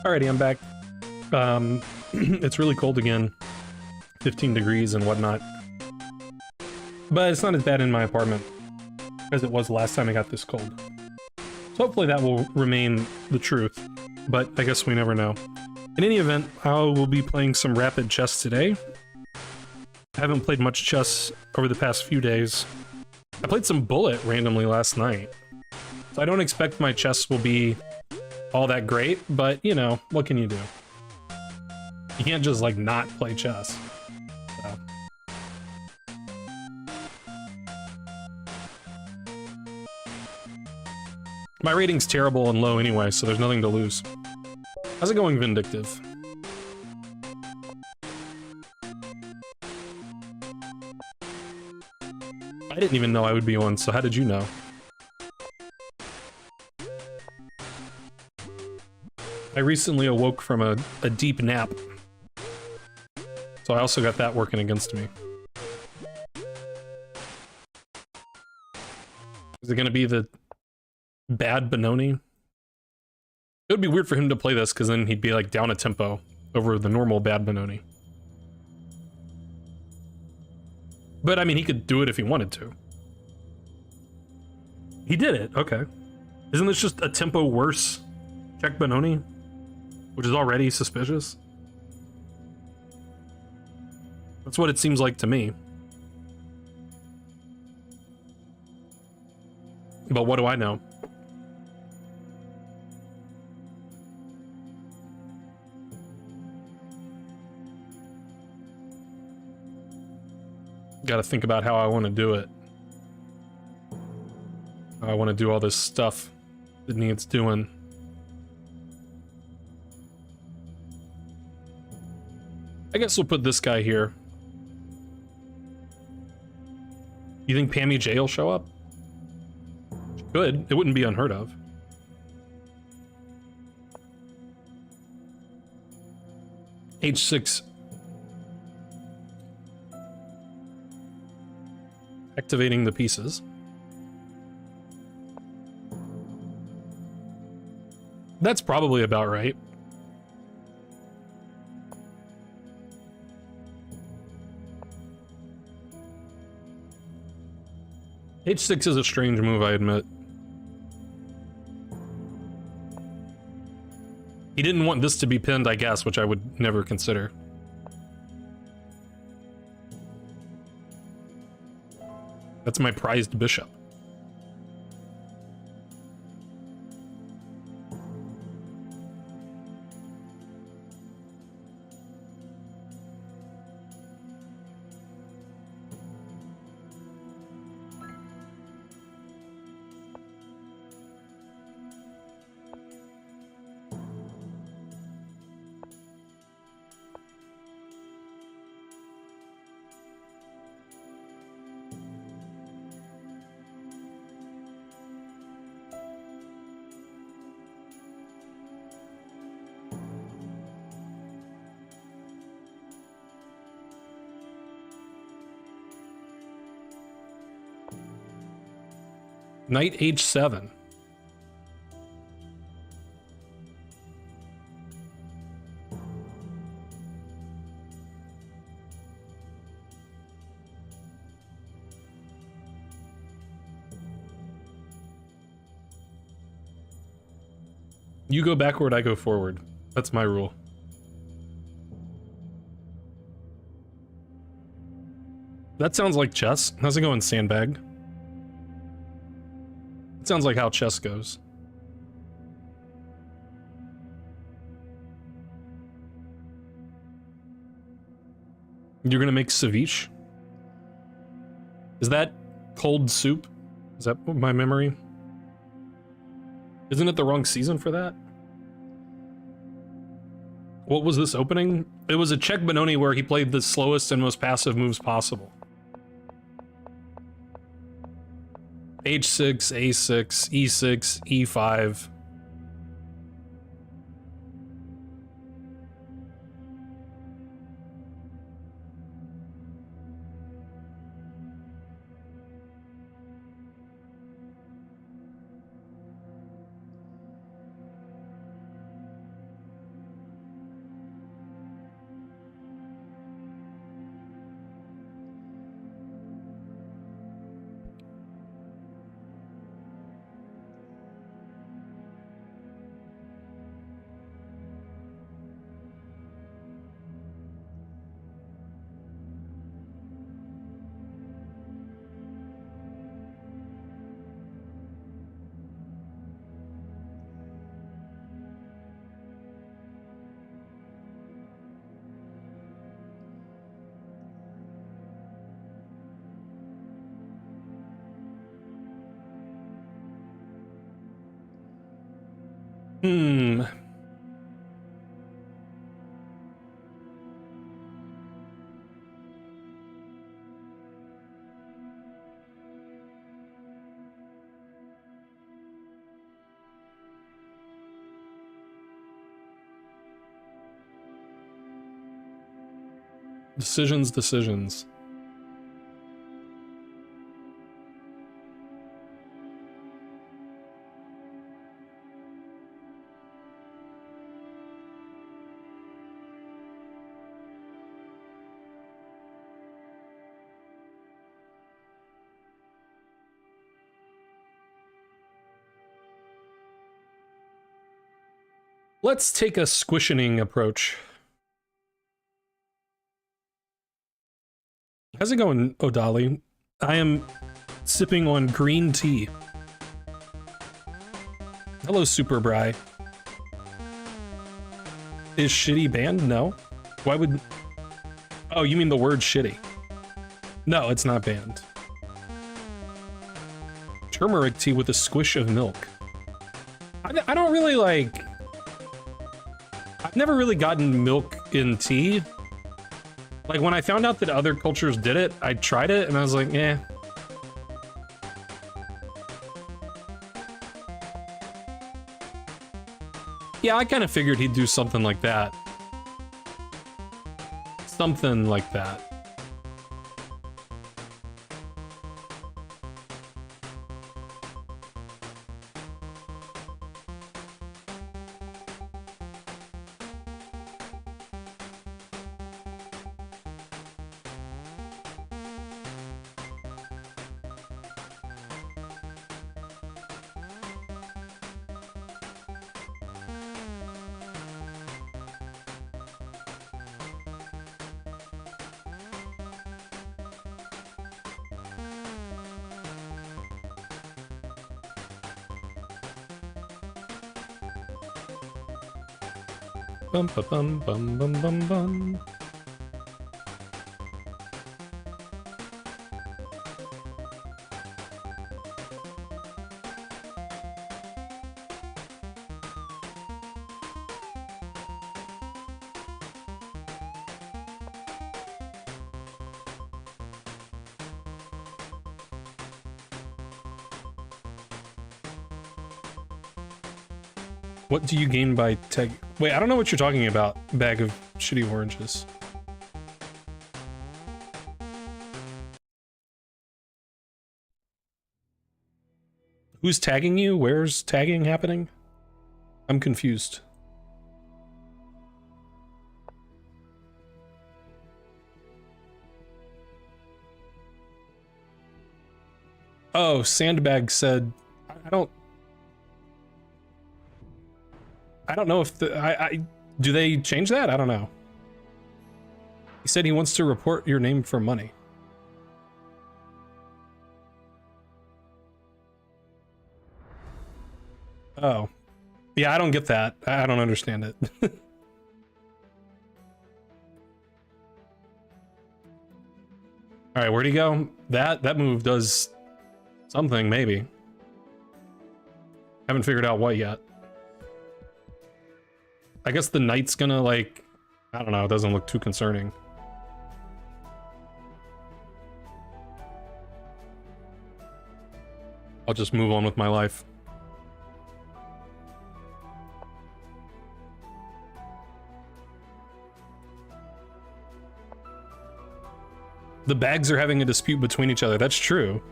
Alrighty, I'm back. It's really cold again. 15 degrees and whatnot. But it's not as bad in my apartment as it was last time I got this cold. So hopefully that will remain the truth, but I guess we never know. In any event, I will be playing some rapid chess today. I haven't played much chess over the past few days. I played some Bullet randomly last night. So I don't expect my chess will be all that great, but you know, what can you do? You can't just like not play chess. So. My rating's terrible and low anyway, so there's nothing to lose. How's it going, Vindictive? I didn't even know I would be on, so how did you know? I recently awoke from a deep nap. So I also got that working against me. Is it gonna be the bad Benoni? It would be weird for him to play this, because then he'd be like down a tempo over the normal bad Benoni. But I mean, he could do it if he wanted to. He did it, okay. Isn't this just a tempo worse check Benoni? Which is already suspicious? That's what it seems like to me. But what do I know? Gotta think about how I want to do it. I want to do all this stuff that needs doing. I guess we'll put this guy here. You think Pammy J will show up? She could. It wouldn't be unheard of. H6. Activating the pieces. That's probably about right. H6 is a strange move, I admit. He didn't want this to be pinned, I guess, which I would never consider. That's my prized bishop. Knight H7. You go backward, I go forward. That's my rule. That sounds like chess. How's it going, Sandbag? It sounds like how chess goes. You're gonna make ceviche? Is that cold soup? Is that my memory? Isn't it the wrong season for that? What was this opening? It was a check Benoni where he played the slowest and most passive moves possible. H6, A6, E6, E5. Hmm. Decisions. Let's take a squishening approach. How's it going, Odali? I am sipping on green tea. Hello, Super Bry. Is shitty banned? No. Why would... Oh, you mean the word shitty? No, it's not banned. Turmeric tea with a squish of milk. I don't really like... I've never really gotten milk in tea. Like, when I found out that other cultures did it, I tried it, and I was like, eh. Yeah, I kind of figured he'd do something like that. Something like that. Bum ba bum bum bum bum bum. What do you gain by tag? Wait, I don't know what you're talking about. Bag of shitty oranges. Who's tagging you? Where's tagging happening? I'm confused. Oh, Sandbag said, I don't know if do they change that? I don't know. He said he wants to report your name for money. Oh. Yeah, I don't get that. I don't understand it. Alright, where'd he go? That move does something, maybe. Haven't figured out what yet. I guess the knight's gonna, like... I don't know, it doesn't look too concerning. I'll just move on with my life. The bags are having a dispute between each other. That's true.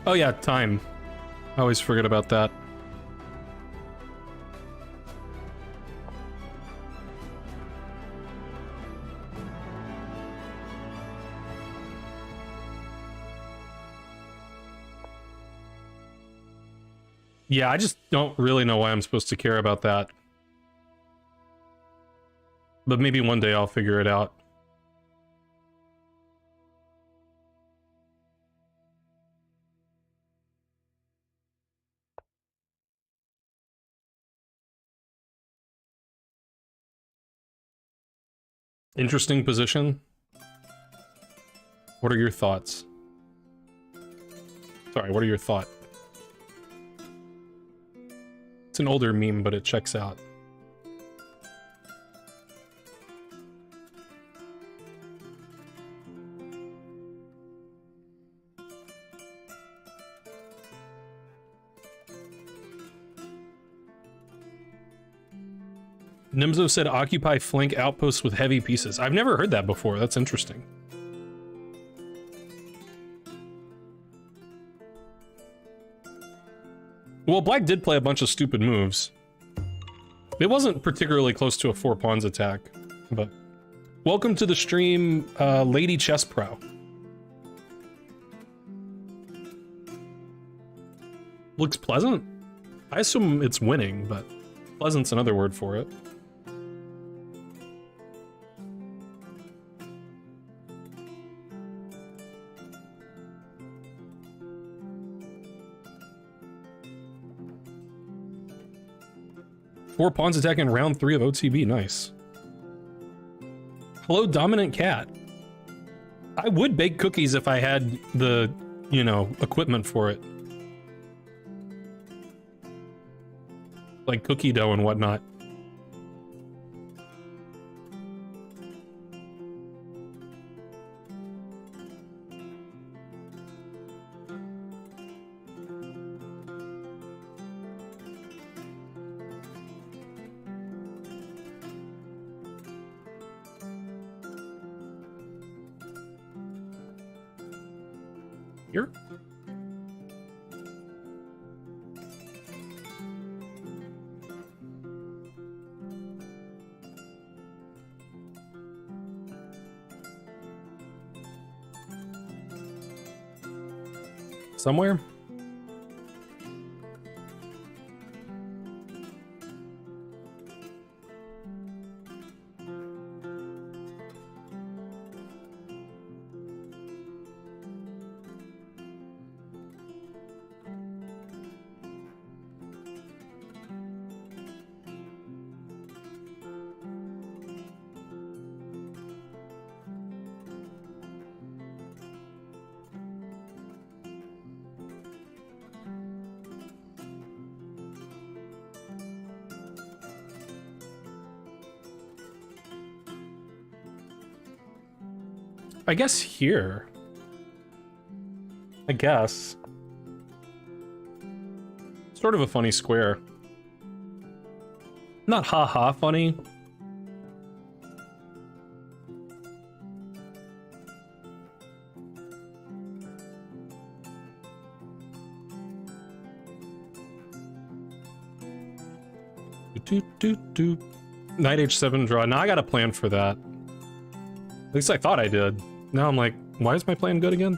Oh yeah, time. I always forget about that. Yeah, I just don't really know why I'm supposed to care about that. But maybe one day I'll figure it out. Interesting position. What are your thoughts? Sorry, what are your thoughts? It's an older meme, but it checks out. Nimzo said occupy flank outposts with heavy pieces. I've never heard that before. That's interesting. Well, Black did play a bunch of stupid moves. It wasn't particularly close to a 4 pawns attack, but... Welcome to the stream, Lady Chess Pro. Looks pleasant? I assume it's winning, but pleasant's another word for it. Four pawns attack in round 3 of OTB, nice. Hello, Dominant Cat. I would bake cookies if I had the, you know, equipment for it. Like cookie dough and whatnot. Here? Somewhere? I guess here. I guess. Sort of a funny square. Not ha-ha funny. Knight h7 draw. Now I got a plan for that. At least I thought I did. Now I'm like, why is my plan good again?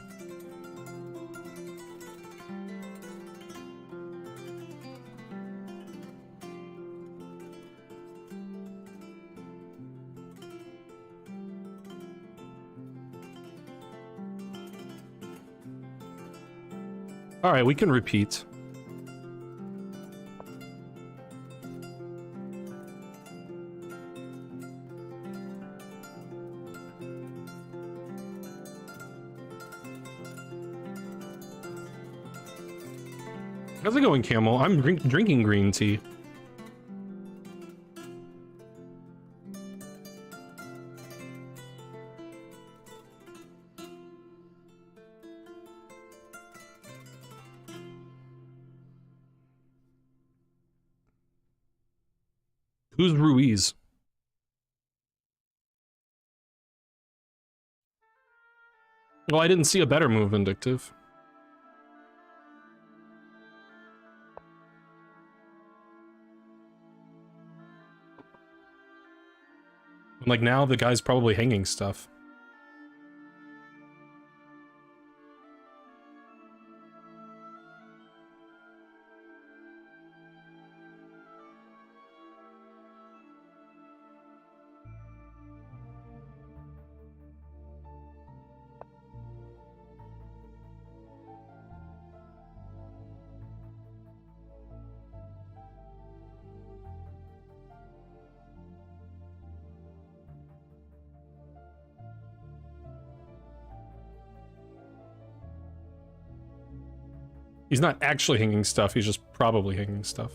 All right, we can repeat. How's it going, Camel? I'm drinking green tea. Who's Ruiz? Well, I didn't see a better move, Vindictive. Like, now the guy's probably hanging stuff. He's not actually hanging stuff, he's just probably hanging stuff.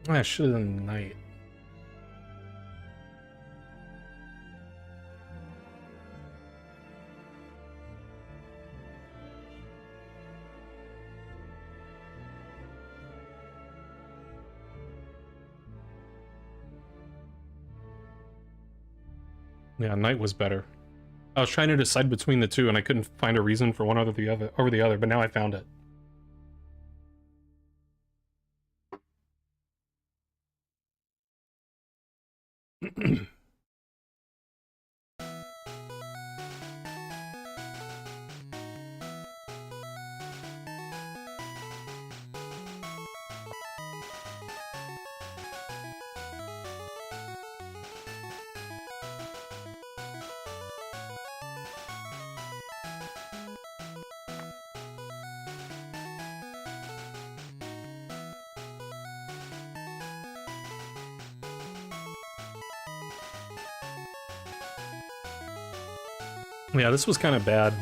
I should have done night. Yeah, night was better. I was trying to decide between the two and I couldn't find a reason for one over the other, but now I found it. Yeah, this was kind of bad.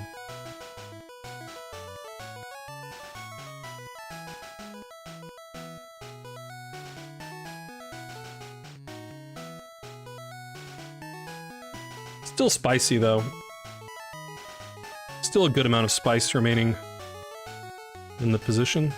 Still spicy, though. Still a good amount of spice remaining in the position.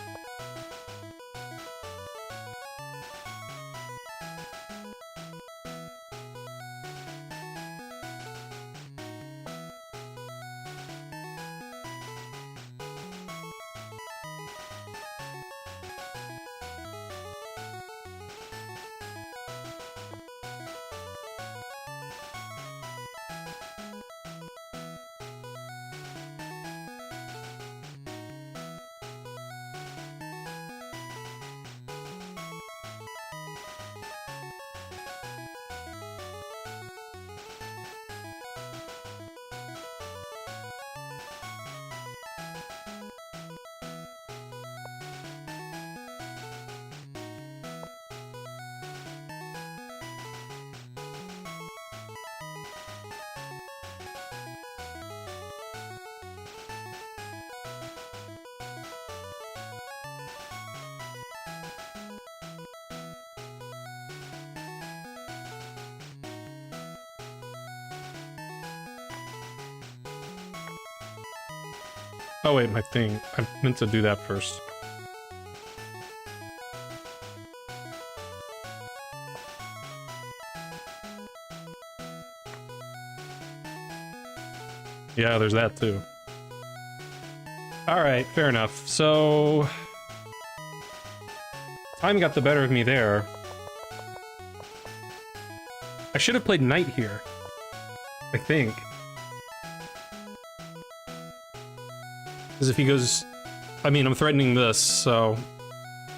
Oh wait, my thing. I meant to do that first. Yeah, there's that too. Alright, fair enough. So... time got the better of me there. I should have played knight here. I think. Because if he goes... I mean, I'm threatening this, so...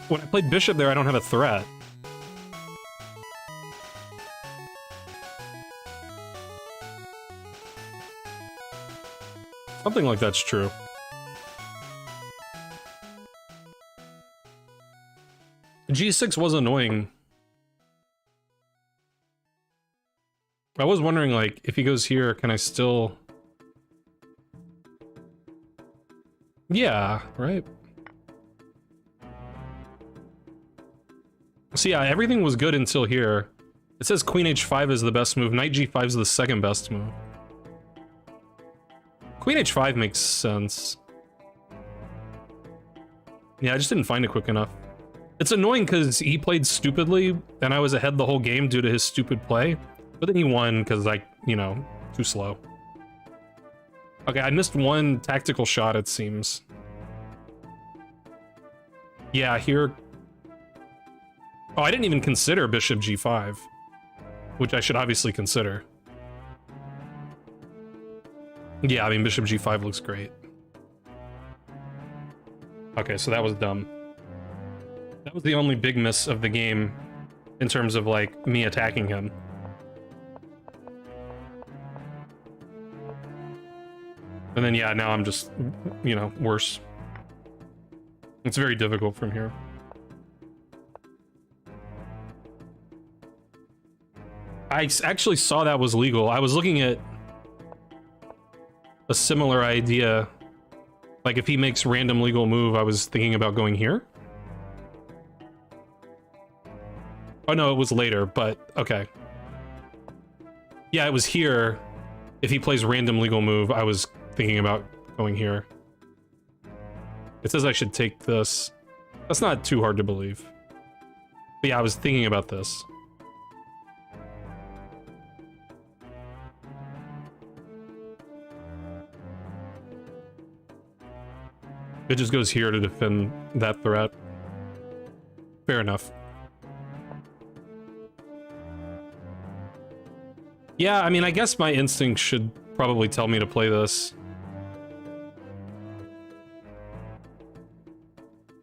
when I played bishop there, I don't have a threat. Something like that's true. G6 was annoying. I was wondering, like, if he goes here, can I still... yeah, right? So yeah, everything was good until here. It says queen h5 is the best move, knight g5 is the second best move. Queen h5 makes sense. Yeah, I just didn't find it quick enough. It's annoying because he played stupidly, and I was ahead the whole game due to his stupid play. But then he won because, like, you know, too slow. Okay, I missed one tactical shot, it seems. Yeah, here... oh, I didn't even consider bishop g5. Which I should obviously consider. Yeah, I mean, bishop g5 looks great. Okay, so that was dumb. That was the only big miss of the game in terms of, like, me attacking him. And then, yeah, now I'm just, you know, worse. It's very difficult from here. I actually saw that was legal. I was looking at a similar idea. Like, if he makes random legal move, I was thinking about going here. Oh, no, it was later, but okay. Yeah, it was here. If he plays random legal move, I was thinking about going here. It says I should take this. That's not too hard to believe. But yeah, I was thinking about this. It just goes here to defend that threat. Fair enough. Yeah, I mean, I guess my instinct should probably tell me to play this.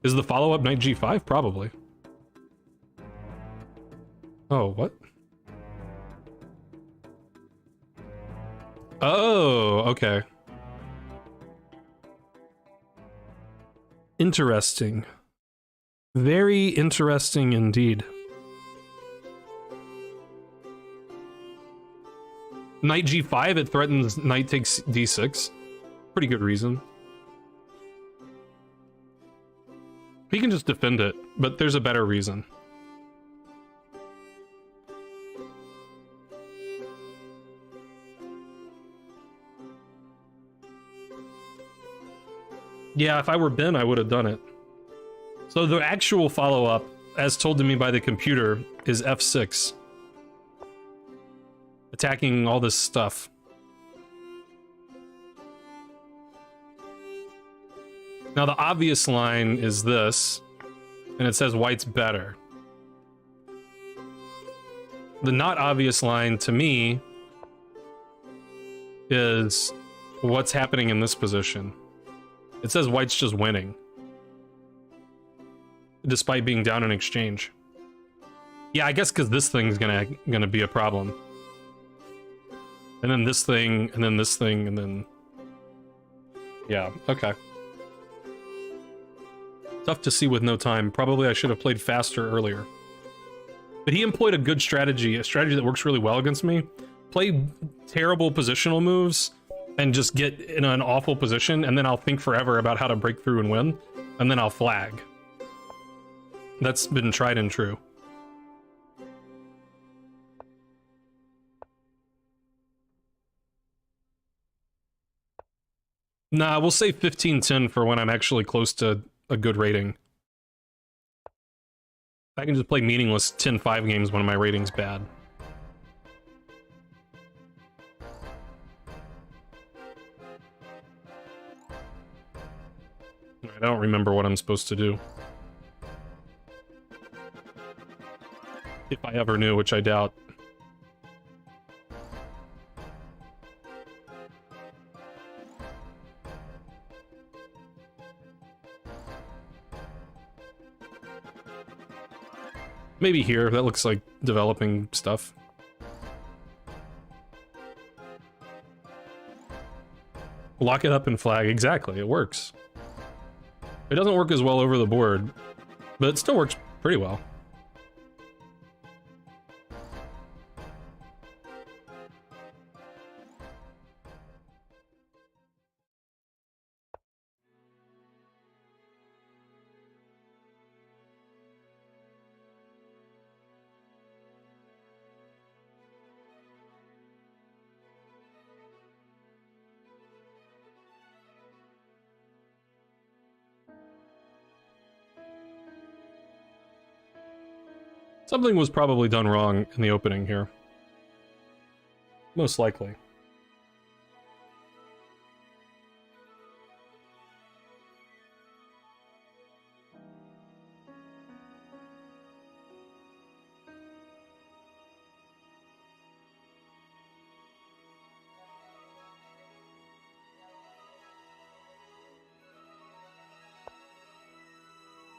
Is the follow-up knight g5? Probably. Oh, what? Oh, okay. Interesting. Very interesting indeed. Knight g5, it threatens knight takes d6. Pretty good reason. He can just defend it, but there's a better reason. Yeah, if I were Ben, I would have done it. So the actual follow-up, as told to me by the computer, is f6. Attacking all this stuff. Now the obvious line is this, and it says white's better. The not obvious line to me is what's happening in this position. It says white's just winning, despite being down in exchange. Yeah, I guess because this thing's gonna be a problem. And then this thing, and then this thing, and then... Yeah, okay. Tough to see with no time. Probably I should have played faster earlier. But he employed a good strategy, a strategy that works really well against me. Play terrible positional moves, and just get in an awful position, and then I'll think forever about how to break through and win, and then I'll flag. That's been tried and true. Nah, we'll say 15-10 for when I'm actually close to a good rating. I can just play meaningless 10-5 games when my rating's bad. I don't remember what I'm supposed to do. If I ever knew, which I doubt. Maybe here, that looks like developing stuff. Lock it up and flag, exactly, it works. It doesn't work as well over the board, but it still works pretty well. Something was probably done wrong in the opening here. Most likely.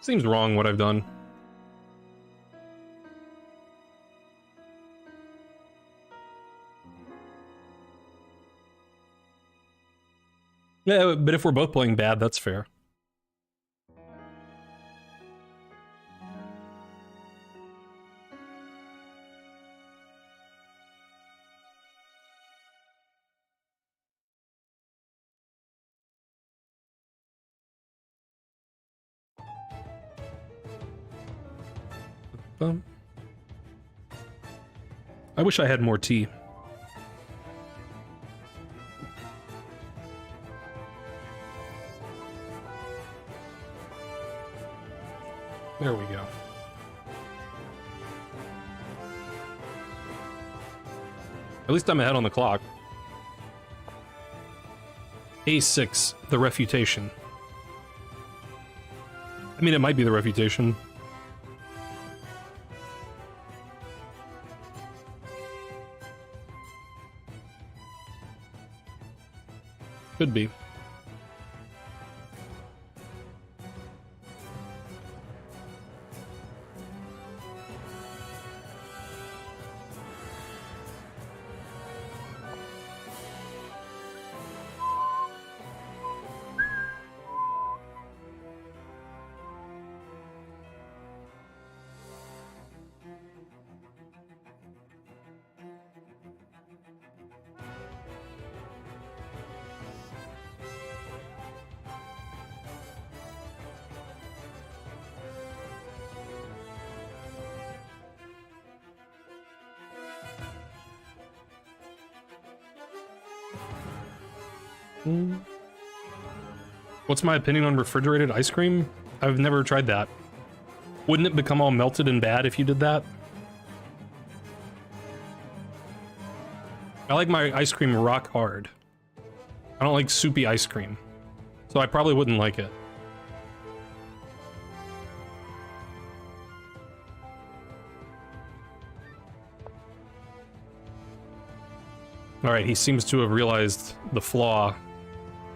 Seems wrong what I've done. Yeah, but if we're both playing bad, that's fair. I wish I had more tea. There we go. At least I'm ahead on the clock. A6, the refutation. I mean, it might be the refutation. Could be. What's my opinion on refrigerated ice cream? I've never tried that. Wouldn't it become all melted and bad if you did that? I like my ice cream rock hard. I don't like soupy ice cream. So I probably wouldn't like it. Alright, he seems to have realized the flaw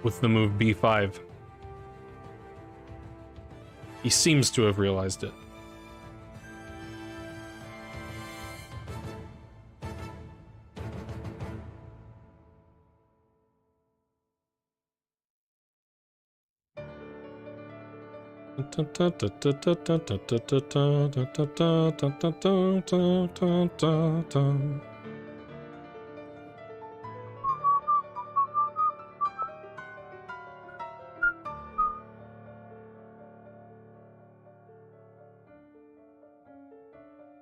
with the move B5. He seems to have realized it.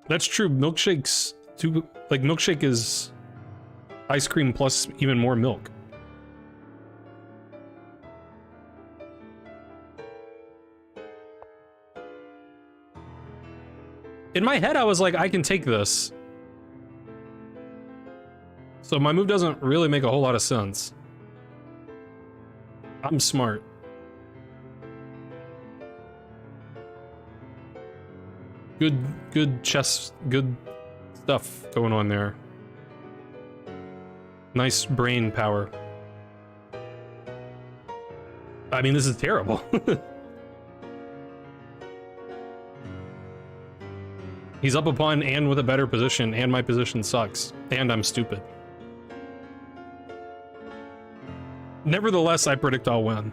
That's true. Milkshakes too, like milkshake is ice cream plus even more milk. In my head, I was like, I can take this. So my move doesn't really make a whole lot of sense. I'm smart. Good chess, good stuff going on there. Nice brain power. I mean, this is terrible. He's up a pawn and with a better position, and my position sucks, and I'm stupid. Nevertheless, I predict I'll win.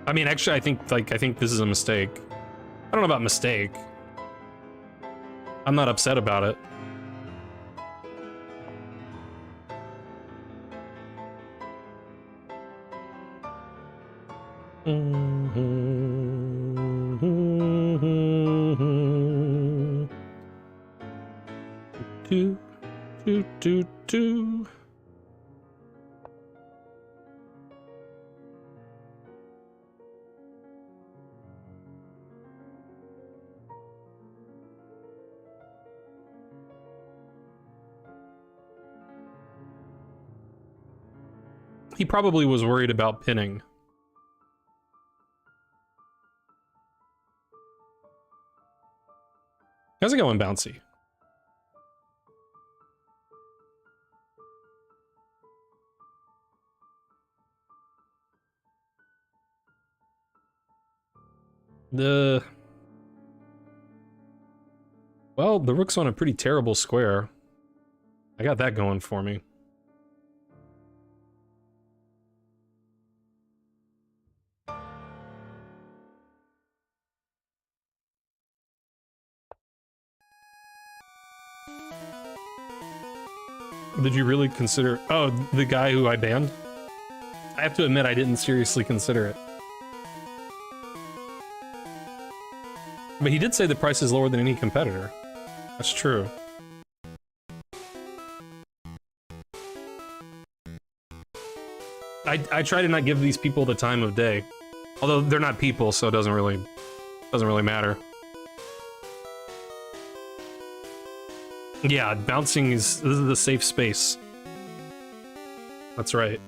I mean, actually, I think this is a mistake. I don't know about mistake. I'm not upset about it. Do. He probably was worried about pinning. How's it going, Bouncy? Well, the rook's on a pretty terrible square. I got that going for me. Did you really consider... Oh, the guy who I banned? I have to admit, I didn't seriously consider it. But he did say the price is lower than any competitor. That's true. I try to not give these people the time of day. Although they're not people, so it doesn't really matter. Yeah, bouncing this is the safe space. That's right.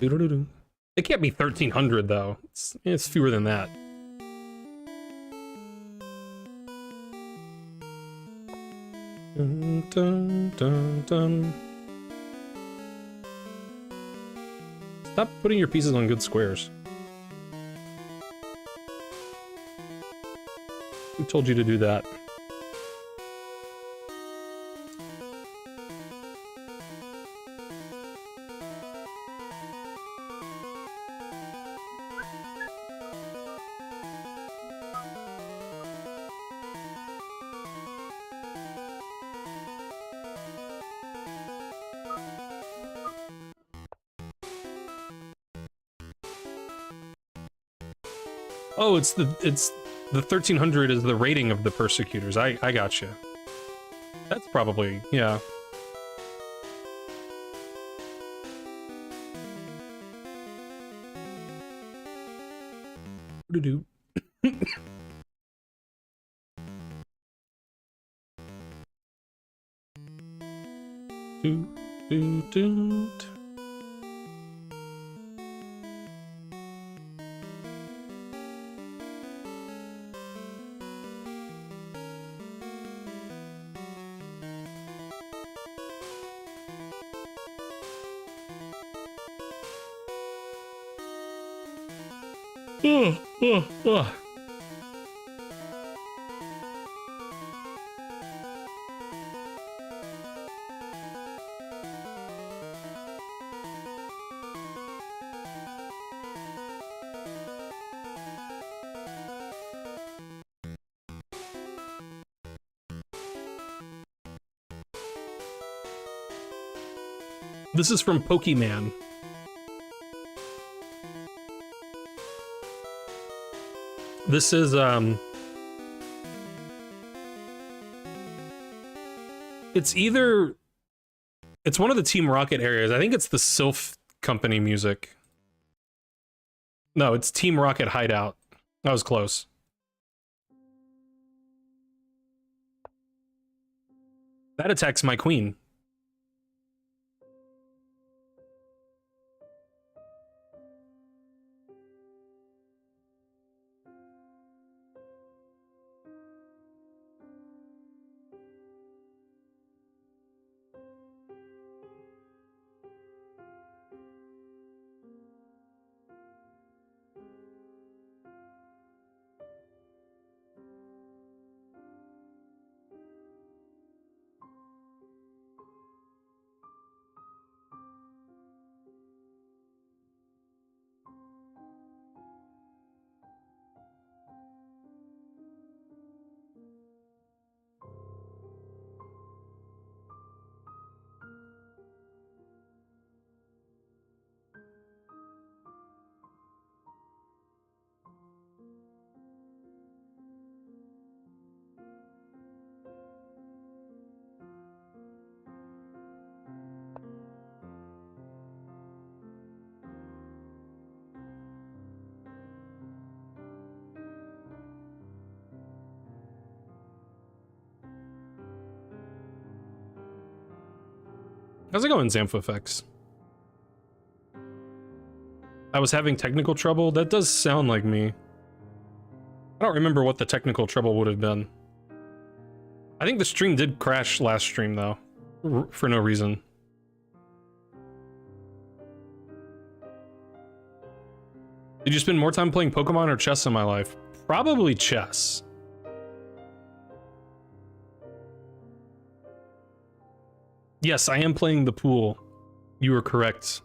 It can't be 1300 though. It's fewer than that. Dun, dun, dun, dun. Stop putting your pieces on good squares. Who told you to do that? Oh, it's the 1300 is the rating of the persecutors. I got you. That's probably, yeah. Do. Do do do. Ugh. This is from Pokemon. This is, it's either, it's one of the Team Rocket areas. I think it's the Sylph Company music. No, it's Team Rocket Hideout. That was close. That attacks my queen. How's it going, Zamfofex? I was having technical trouble? That does sound like me. I don't remember what the technical trouble would have been. I think the stream did crash last stream, though. For no reason. Did you spend more time playing Pokemon or chess in my life? Probably chess. Yes, I am playing the pool. You were correct.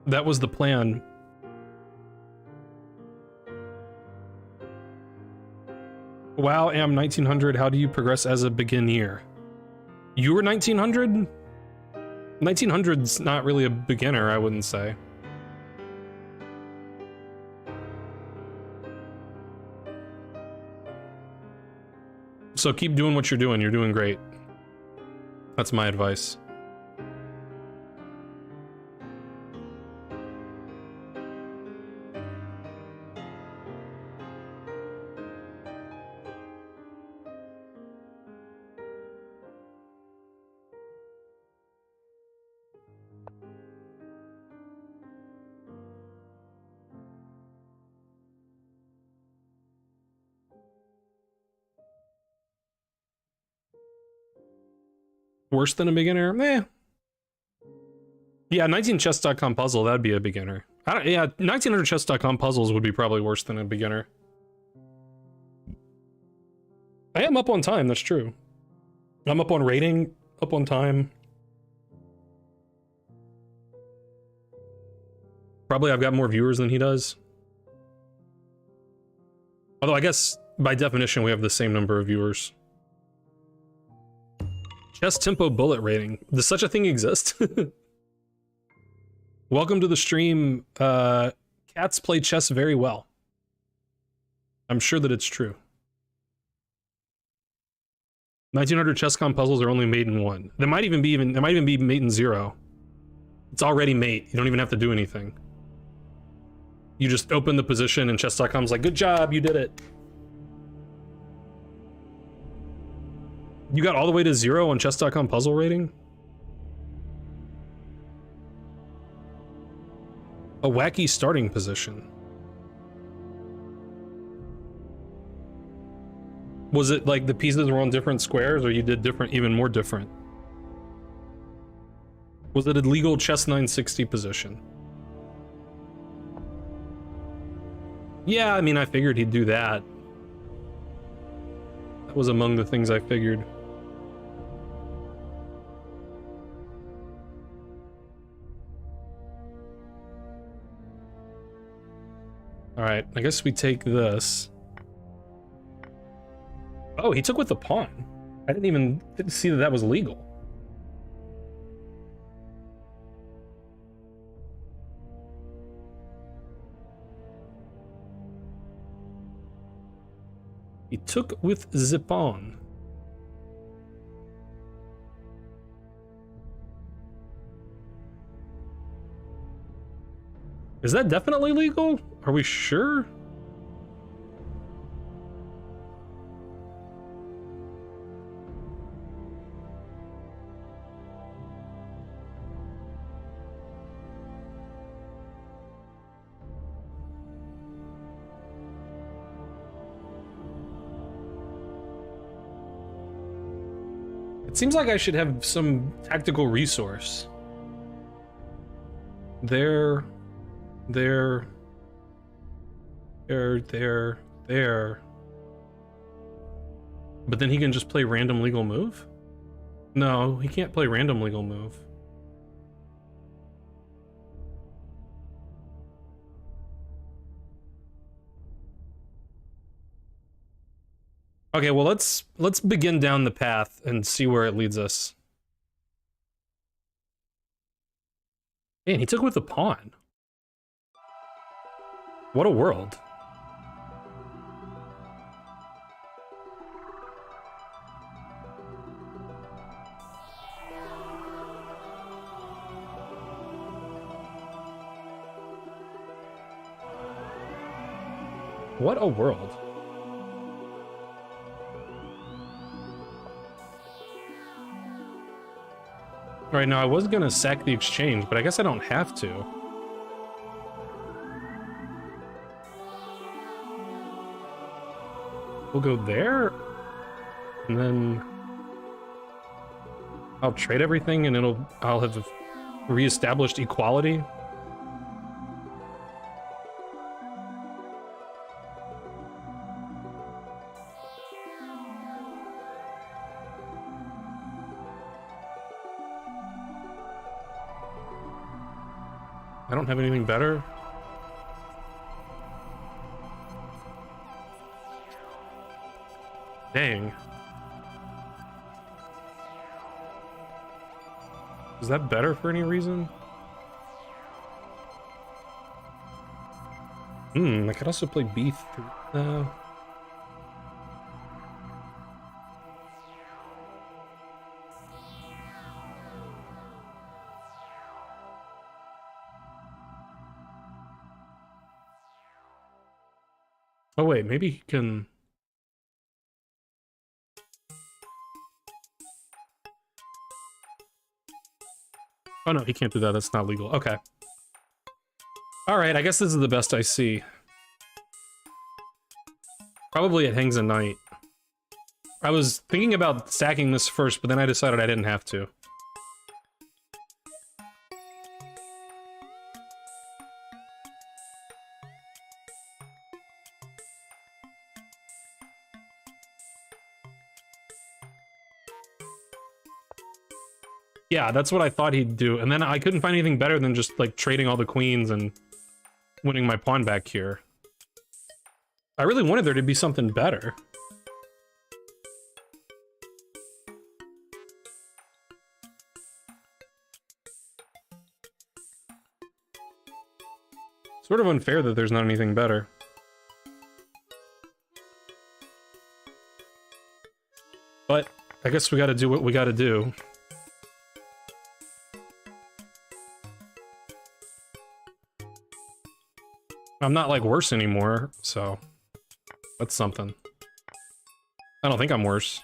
That was the plan. Wow, am 1900, how do you progress as a beginner? You were 1900? 1900's not really a beginner, I wouldn't say. So keep doing what you're doing great. That's my advice. Worse than a beginner? Eh. Yeah, 19chess.com puzzle, that'd be a beginner. Yeah, 1900chess.com puzzles would be probably worse than a beginner. I am up on time, that's true. I'm up on rating, up on time. Probably I've got more viewers than he does. Although I guess by definition we have the same number of viewers. Chess tempo bullet rating. Does such a thing exist? Welcome to the stream. Cats play chess very well. I'm sure that it's true. 1900 chess.com puzzles are only mate in 1. They might even be mate in 0. It's already mate. You don't even have to do anything. You just open the position and chess.com's like, good job, you did it. You got all the way to 0 on chess.com puzzle rating? A wacky starting position. Was it like the pieces were on different squares, or you did different, even more different? Was it a legal chess 960 position? Yeah, I mean, I figured he'd do that. That was among the things I figured. Alright, I guess we take this. Oh, he took with the pawn. I didn't see that that was legal. He took with the pawn. Is that definitely legal? Are we sure? It seems like I should have some tactical resource. There. But then he can just play random legal move? No, he can't play random legal move. Okay, well let's begin down the path and see where it leads us. Man, he took with the pawn. What a world. What a world. All right, now I was gonna sack the exchange, but I guess I don't have to. We'll go there, and then I'll trade everything, and I'll have reestablished equality. I don't have anything better. Dang. Is that better for any reason? I could also play B3. Oh wait, maybe he can... Oh no, he can't do that, that's not legal. Okay. Alright, I guess this is the best I see. Probably it hangs a knight. I was thinking about stacking this first, but then I decided I didn't have to. . Yeah, that's what I thought he'd do. And then I couldn't find anything better than just, like, trading all the queens and winning my pawn back here. I really wanted there to be something better. Sort of unfair that there's not anything better. But I guess we gotta do what we gotta do. I'm not, like, worse anymore, so that's something. I don't think I'm worse.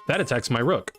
That attacks my rook.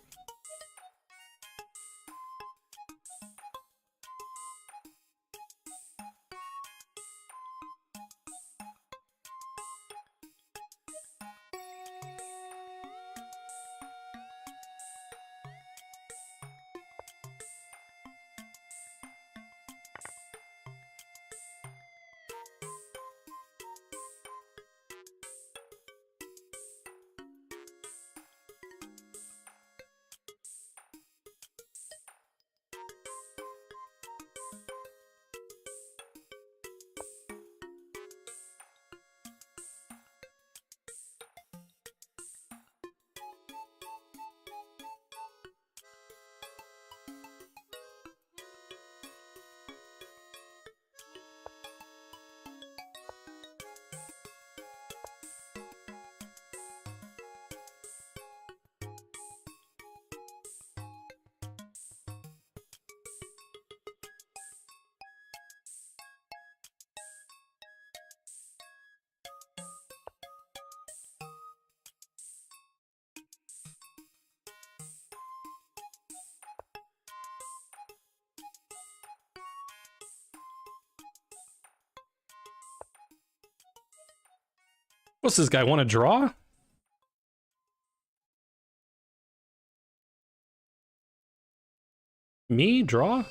What's this guy, want to draw? Me? Draw?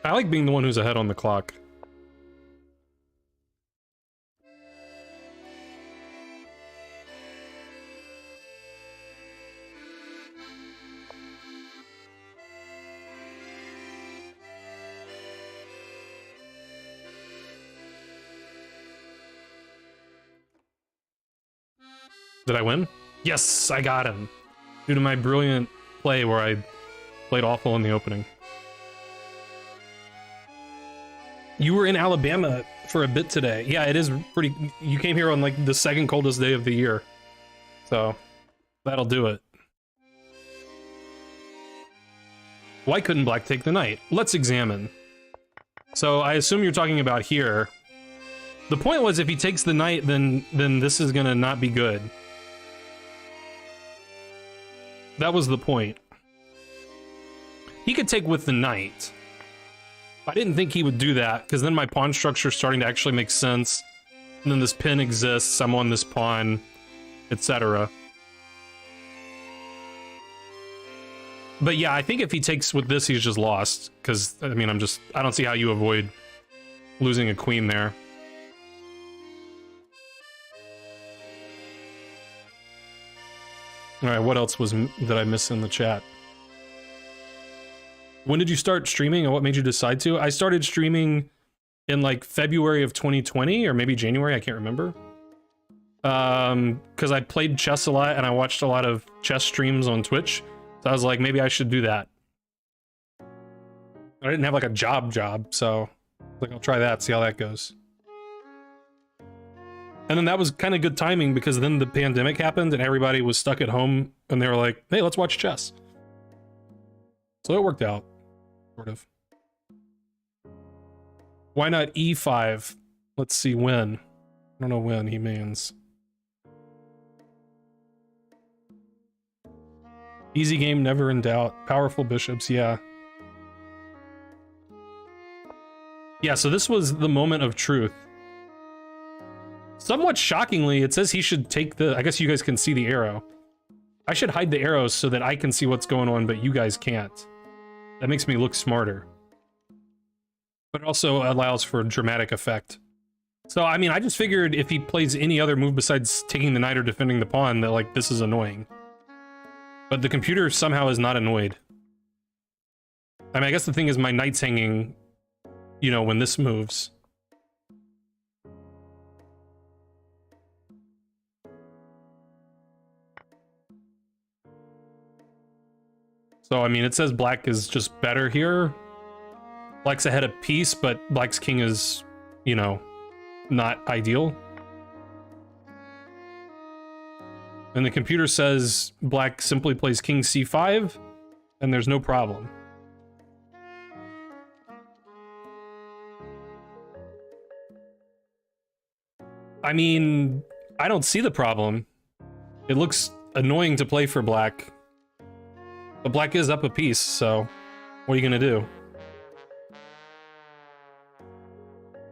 I like being the one who's ahead on the clock. Did I win? Yes, I got him. Due to my brilliant play where I played awful in the opening. You were in Alabama for a bit today. Yeah, it is pretty... You came here on, like, the second coldest day of the year. So, that'll do it. Why couldn't black take the knight? Let's examine. So, I assume you're talking about here. The point was, if he takes the knight, then this is gonna not be good. That was the point. He could take with the knight. I didn't think he would do that, because then my pawn structure is starting to actually make sense. And then this pin exists, I'm on this pawn, etc. But yeah, I think if he takes with this, he's just lost. Because, I mean, I don't see how you avoid losing a queen there. Alright, what else did I miss in the chat? When did you start streaming and what made you decide to? I started streaming in like February of 2020 or maybe January, I can't remember. Because I played chess a lot and I watched a lot of chess streams on Twitch. So I was like, maybe I should do that. I didn't have like a job, so like I'll try that, see how that goes. And then that was kind of good timing because then the pandemic happened and everybody was stuck at home and they were like, hey, let's watch chess. So it worked out, sort of. Why not e5? Let's see when. I don't know when he means. Easy game, never in doubt. Powerful bishops, yeah. Yeah, so this was the moment of truth. Somewhat shockingly, it says he should take the... I guess you guys can see the arrow. I should hide the arrows so that I can see what's going on, but you guys can't. That makes me look smarter. But it also allows for dramatic effect. So, I mean, I just figured if he plays any other move besides taking the knight or defending the pawn, that, like, this is annoying. But the computer somehow is not annoyed. I mean, I guess the thing is my knight's hanging, you know, when this moves. So, I mean, it says black is just better here. Black's ahead of piece, but black's king is, you know, not ideal. And the computer says black simply plays king c5, and there's no problem. I mean, I don't see the problem. It looks annoying to play for black. But black is up a piece, so what are you gonna do?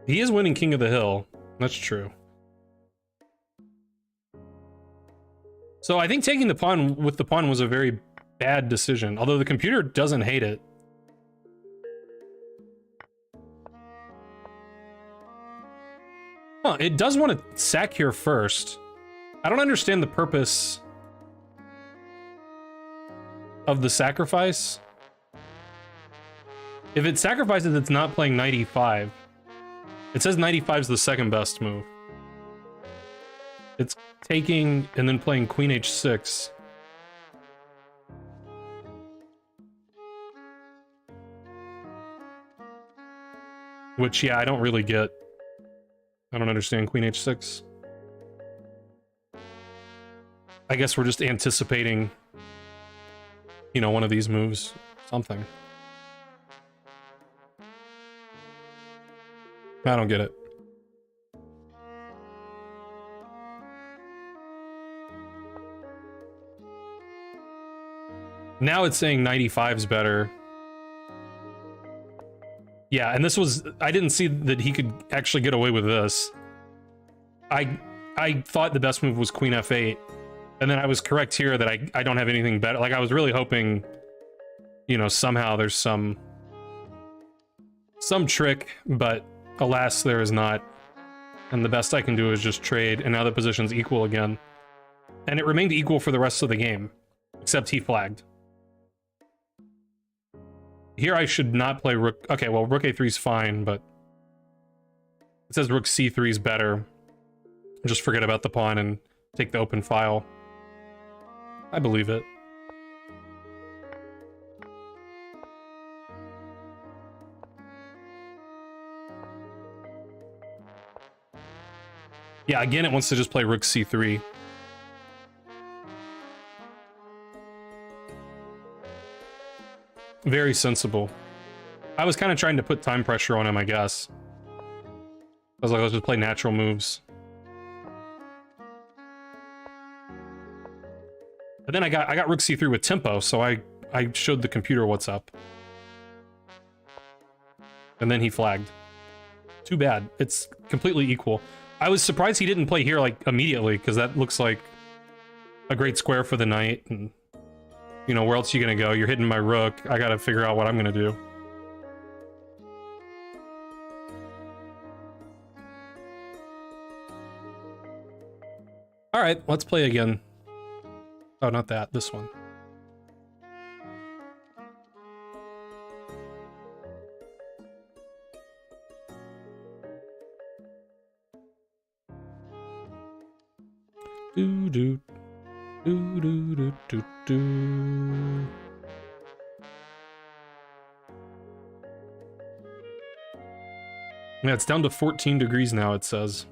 He is winning King of the Hill. That's true. So I think taking the pawn with the pawn was a very bad decision, although the computer doesn't hate it. Huh, it does want to sack here first. I don't understand the purpose of the sacrifice. If it sacrifices, it's not playing knight e5. It says knight e5 is the second best move. It's taking and then playing queen h6. Which, yeah, I don't really get. I don't understand queen h6. I guess we're just anticipating, you know, one of these moves. Something. I don't get it. Now it's saying knight e5 is better. Yeah, and this was... I didn't see that he could actually get away with this. I thought the best move was queen f8. And then I was correct here that I don't have anything better. Like, I was really hoping, you know, somehow there's some trick, but alas, there is not. And the best I can do is just trade, and now the position's equal again. And it remained equal for the rest of the game, except he flagged. Here I should not play rook... Okay, well, rook a3 is fine, but... It says rook c3 is better. Just forget about the pawn and take the open file. I believe it. Yeah, again, it wants to just play rook c3. Very sensible. I was kind of trying to put time pressure on him, I guess. I was like, let's just play natural moves. But then I got rook c3 with tempo, so I showed the computer what's up. And then he flagged. Too bad. It's completely equal. I was surprised he didn't play here, like, immediately, because that looks like a great square for the knight, and... You know, where else are you gonna go? You're hitting my rook. I gotta figure out what I'm gonna do. Alright, let's play again. Oh, not that. This one. Do do do do do do do. Yeah, it's down to 14 degrees now, it says.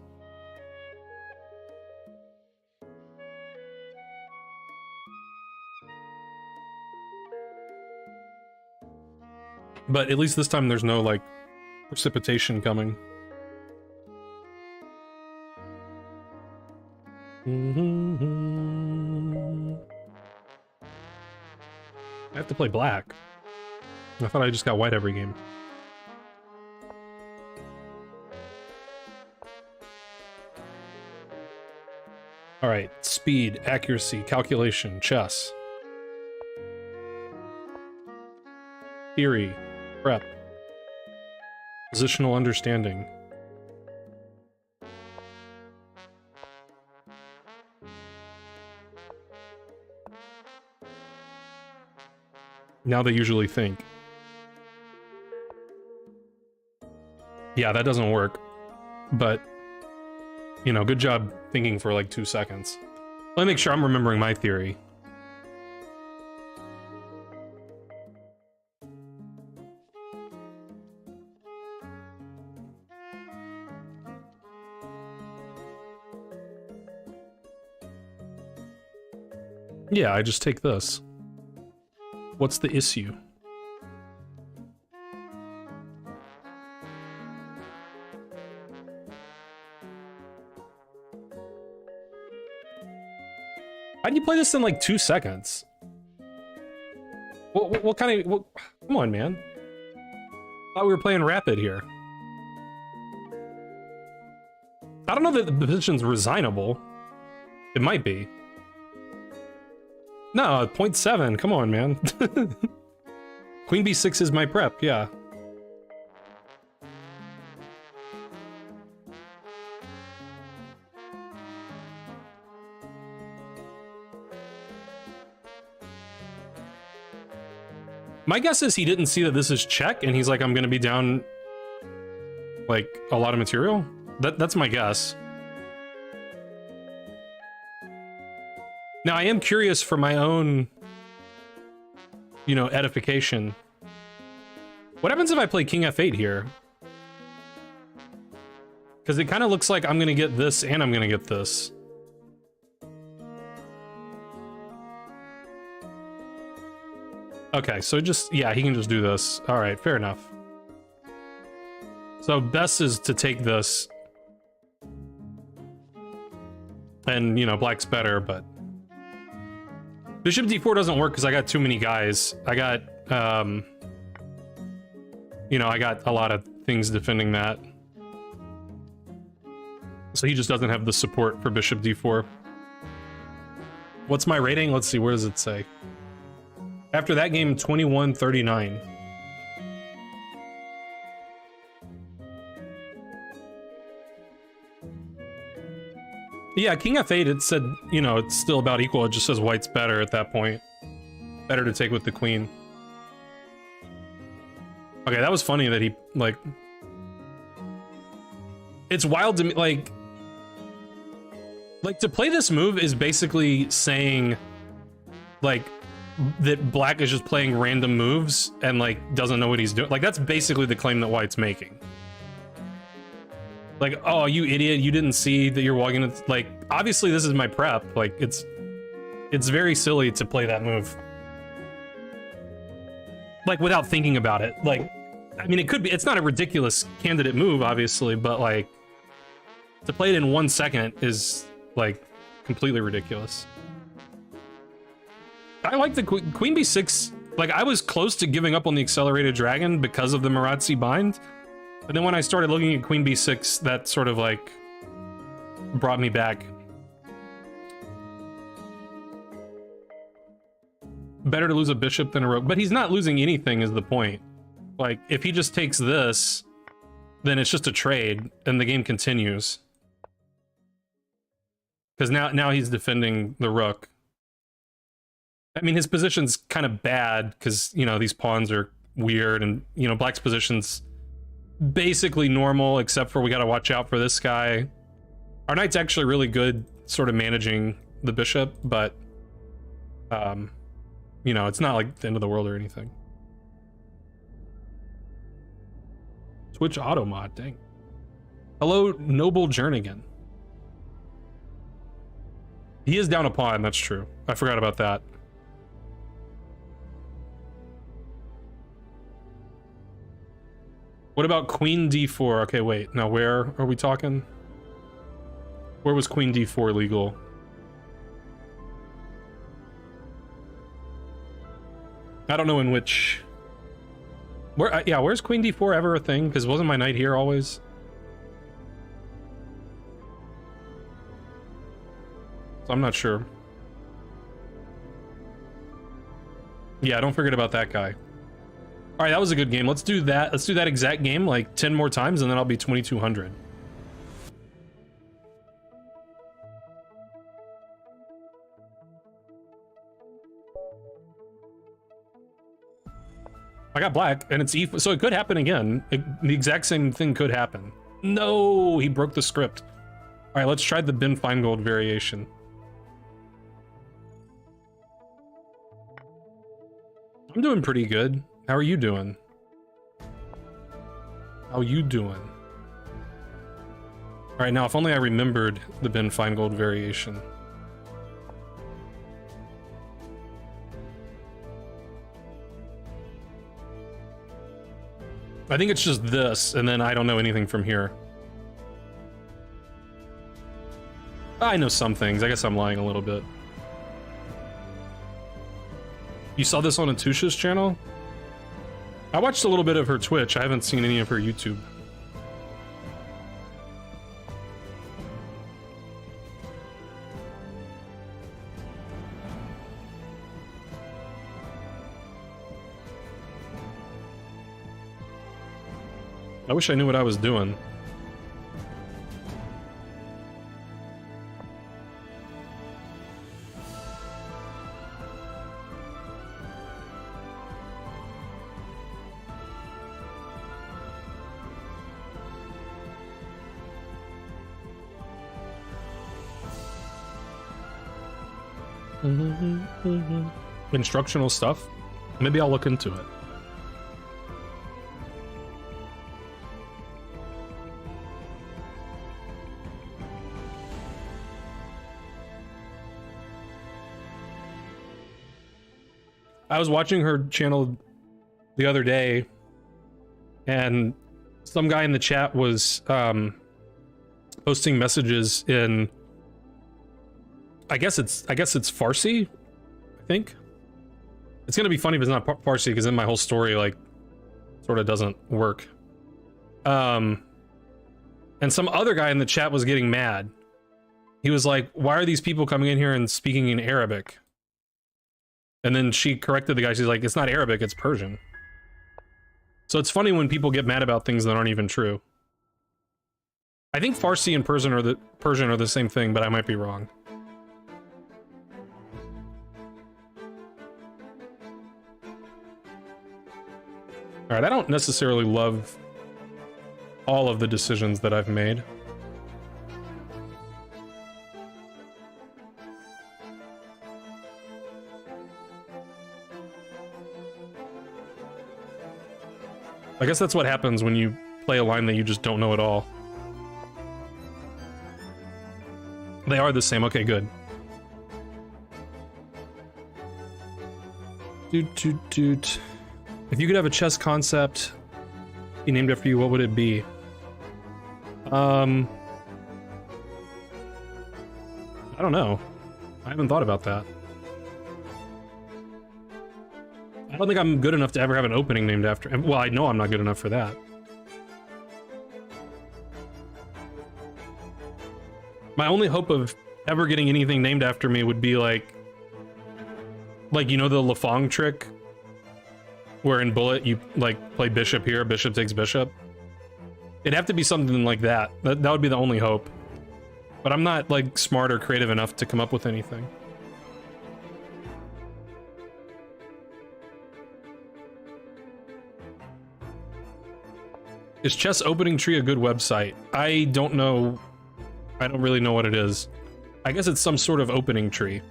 But at least this time there's no, like, precipitation coming. I have to play black. I thought I just got white every game. Alright, speed, accuracy, calculation, chess. Theory, prep. Positional understanding. Now they usually think. Yeah, that doesn't work. But, you know, good job thinking for like 2 seconds. Let me make sure I'm remembering my theory. Yeah, I just take this. What's the issue? How do you play this in like 2 seconds? What kind of... come on, man. Thought we were playing rapid here. I don't know that the position's resignable. It might be. No, 0.7. Come on, man. Queen b6 is my prep, yeah. My guess is he didn't see that this is check, and he's like, I'm gonna be down, like, a lot of material? That's my guess. Now, I am curious for my own, you know, edification. What happens if I play King f8 here? Because it kind of looks like I'm gonna get this, and I'm gonna get this. Okay, so just, yeah, he can just do this. All right, fair enough. So best is to take this. And, you know, black's better, but... Bishop d4 doesn't work because I got too many guys. I got, you know, I got a lot of things defending that. So he just doesn't have the support for bishop d4. What's my rating? Let's see, where does it say? After that game, 21-39. Yeah, King f8, it said, you know, it's still about equal. It just says white's better at that point. Better to take with the queen. Okay, that was funny that he, like... It's wild to me, like... Like, to play this move is basically saying, like, that black is just playing random moves and, like, doesn't know what he's doing. Like, that's basically the claim that white's making. Like, oh, you idiot, you didn't see that you're walking into, like, obviously this is my prep. Like, it's very silly to play that move. Like, without thinking about it. Like, I mean, it could be, it's not a ridiculous candidate move, obviously, but, like, to play it in 1 second is, like, completely ridiculous. I like the Queen b6, like, I was close to giving up on the accelerated dragon because of the Marazzi bind. But then when I started looking at Queen b6, that sort of, like, brought me back. Better to lose a bishop than a rook. But he's not losing anything is the point. Like, if he just takes this, then it's just a trade, and the game continues. Because now he's defending the rook. I mean, his position's kind of bad, because, you know, these pawns are weird, and, you know, black's position's basically normal, except for we gotta watch out for this guy. Our knight's actually really good sort of managing the bishop, but you know, it's not like the end of the world or anything. Twitch auto mod, dang. Hello, Noble Jernigan. He is down a pawn, that's true. I forgot about that. What about Queen D4? Okay, wait. Now where are we talking? Where was Queen D4 legal? I don't know in which... Where? Yeah, where's Queen D4 ever a thing? Because wasn't my knight here always? So I'm not sure. Yeah, don't forget about that guy. All right, that was a good game. Let's do that. Let's do that exact game like 10 more times, and then I'll be 2200. I got black, and it's E, so it could happen again. The exact same thing could happen. No, he broke the script. All right, let's try the Ben Feingold variation. I'm doing pretty good. How are you doing? How you doing? All right, now if only I remembered the Ben Feingold variation. I think it's just this, and then I don't know anything from here. I know some things. I guess I'm lying a little bit. You saw this on Atusha's channel? I watched a little bit of her Twitch. I haven't seen any of her YouTube. I wish I knew what I was doing. Instructional stuff? Maybe I'll look into it. I was watching her channel the other day, and some guy in the chat was posting messages in, I guess it's Farsi, I think. It's gonna be funny if it's not Farsi, because then my whole story like sort of doesn't work. And some other guy in the chat was getting mad. He was like, why are these people coming in here and speaking in Arabic? And then she corrected the guy. She's like, it's not Arabic, it's Persian. So it's funny when people get mad about things that aren't even true. I think Farsi and Persian are the same thing, but I might be wrong. All right, I don't necessarily love all of the decisions that I've made. I guess that's what happens when you play a line that you just don't know at all. They are the same. Okay, good. Doot, doot, doot. If you could have a chess concept be named after you, what would it be? I don't know. I haven't thought about that. I don't think I'm good enough to ever have an opening named after... Well, I know I'm not good enough for that. My only hope of ever getting anything named after me would be like, you know, the Lafong trick? Where in Bullet, you, like, play bishop here, bishop takes bishop? It'd have to be something like that. That would be the only hope. But I'm not, like, smart or creative enough to come up with anything. Is Chess Opening Tree a good website? I don't know. I don't really know what it is. I guess it's some sort of opening tree.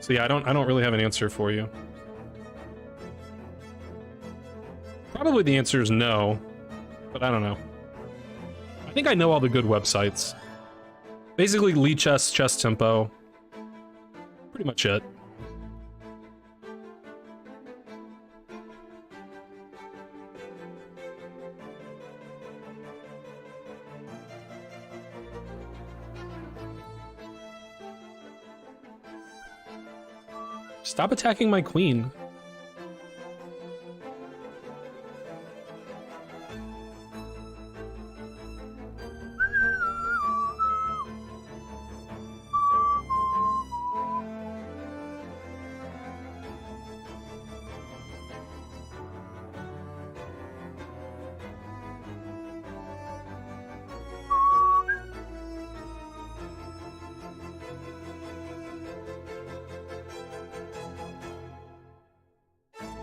So yeah, I don't really have an answer for you. Probably the answer is no, but I don't know. I think I know all the good websites. Basically, Lee Chess, Chess Tempo. Pretty much it. Stop attacking my queen.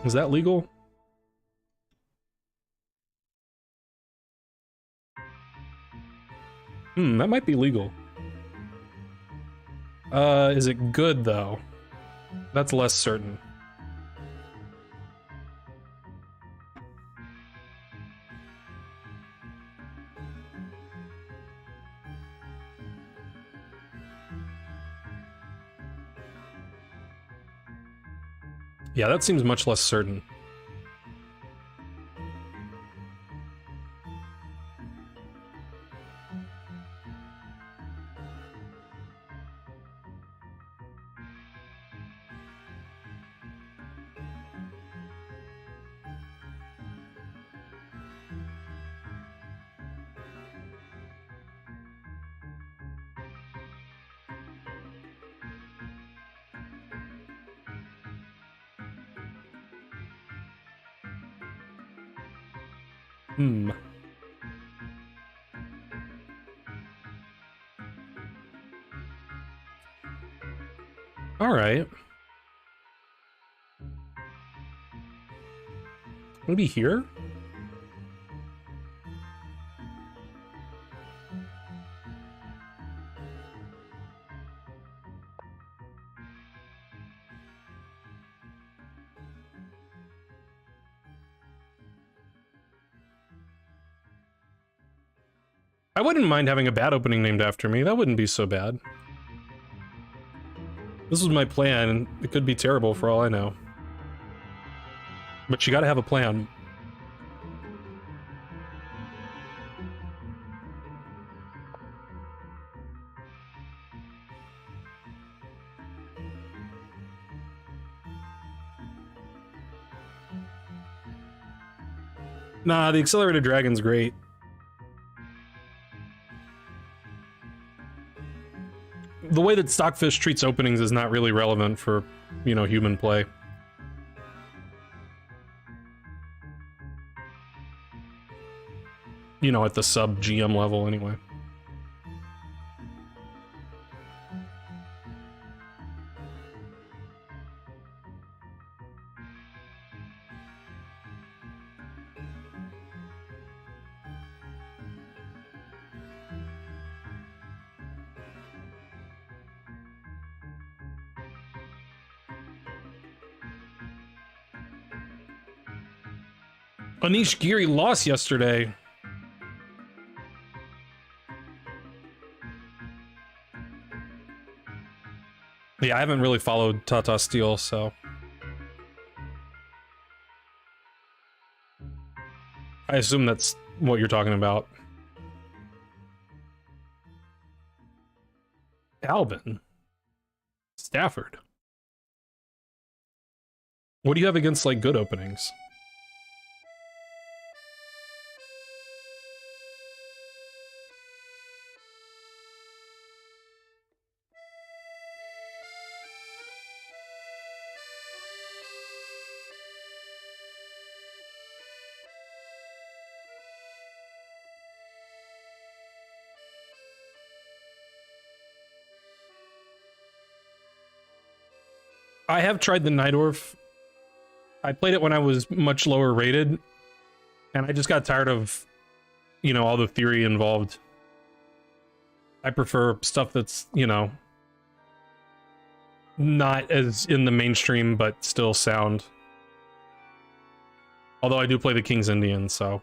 Is that legal? That might be legal. Is it good though? That's less certain. Yeah, that seems much less certain. All right. Maybe here? I wouldn't mind having a bad opening named after me. That wouldn't be so bad. This was my plan, and it could be terrible for all I know. But you gotta have a plan. Nah, the Accelerated Dragon's great. The way that Stockfish treats openings is not really relevant for, you know, human play. You know, at the sub-GM level, anyway. Anish Giri lost yesterday. Yeah, I haven't really followed Tata Steel, so... I assume that's what you're talking about. Albin. Stafford. What do you have against, like, good openings? I have tried the Nightdwarf. I played it when I was much lower rated, and I just got tired of, you know, all the theory involved. I prefer stuff that's, you know, not as in the mainstream, but still sound. Although I do play the King's Indian, so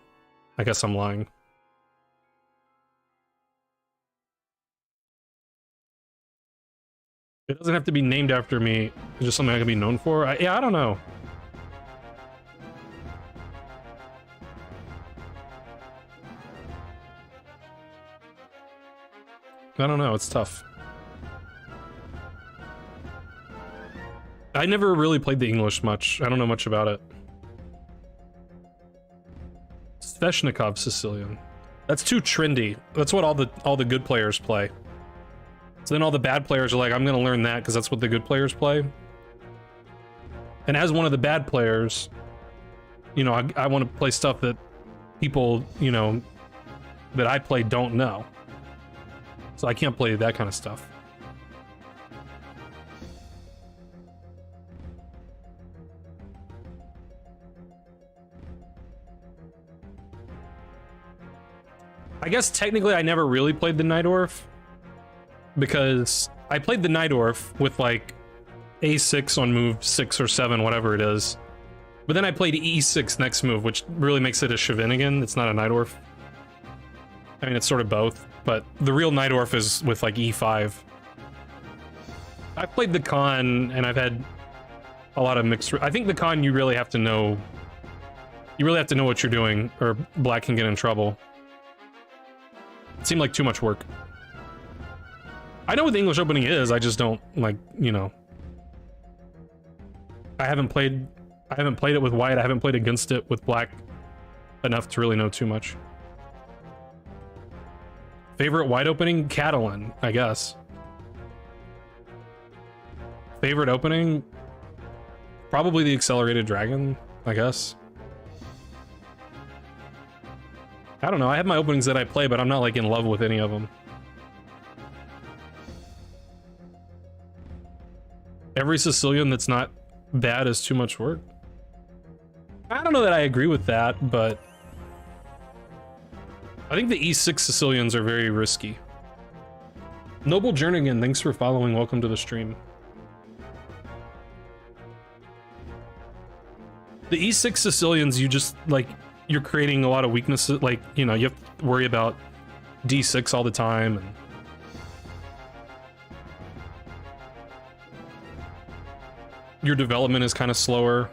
I guess I'm lying. It doesn't have to be named after me. It's just something I can be known for. Yeah, I don't know. I don't know. It's tough. I never really played the English much. I don't know much about it. Sveshnikov Sicilian. That's too trendy. That's what all the good players play. So then all the bad players are like, I'm gonna learn that because that's what the good players play. And as one of the bad players, you know, I want to play stuff that people, you know, that I play don't know. So I can't play that kind of stuff. I guess technically I never really played the Nightorf, because I played the Nightorf with like A6 on move 6 or 7, whatever it is. But then I played E6 next move, which really makes it a Shavinigan. It's not a Nightorf. I mean, it's sort of both, but the real Nightorf is with like E5. I've played the Khan, and I've had a lot of mixed... I think the Khan, you really have to know... You really have to know what you're doing, or Black can get in trouble. It seemed like too much work. I know what the English opening is, I just don't, like, you know... I haven't played it with white, I haven't played against it with black enough to really know too much. Favorite white opening? Catalan, I guess. Favorite opening? Probably the Accelerated Dragon, I guess. I don't know, I have my openings that I play, but I'm not like in love with any of them. Every Sicilian that's not bad is too much work. I don't know that I agree with that, but I think the E6 Sicilians are very risky. Noble Jernigan, thanks for following. Welcome to the stream. The E6 Sicilians, you just, like, you're creating a lot of weaknesses. Like, you know, you have to worry about D6 all the time. And your development is kind of slower.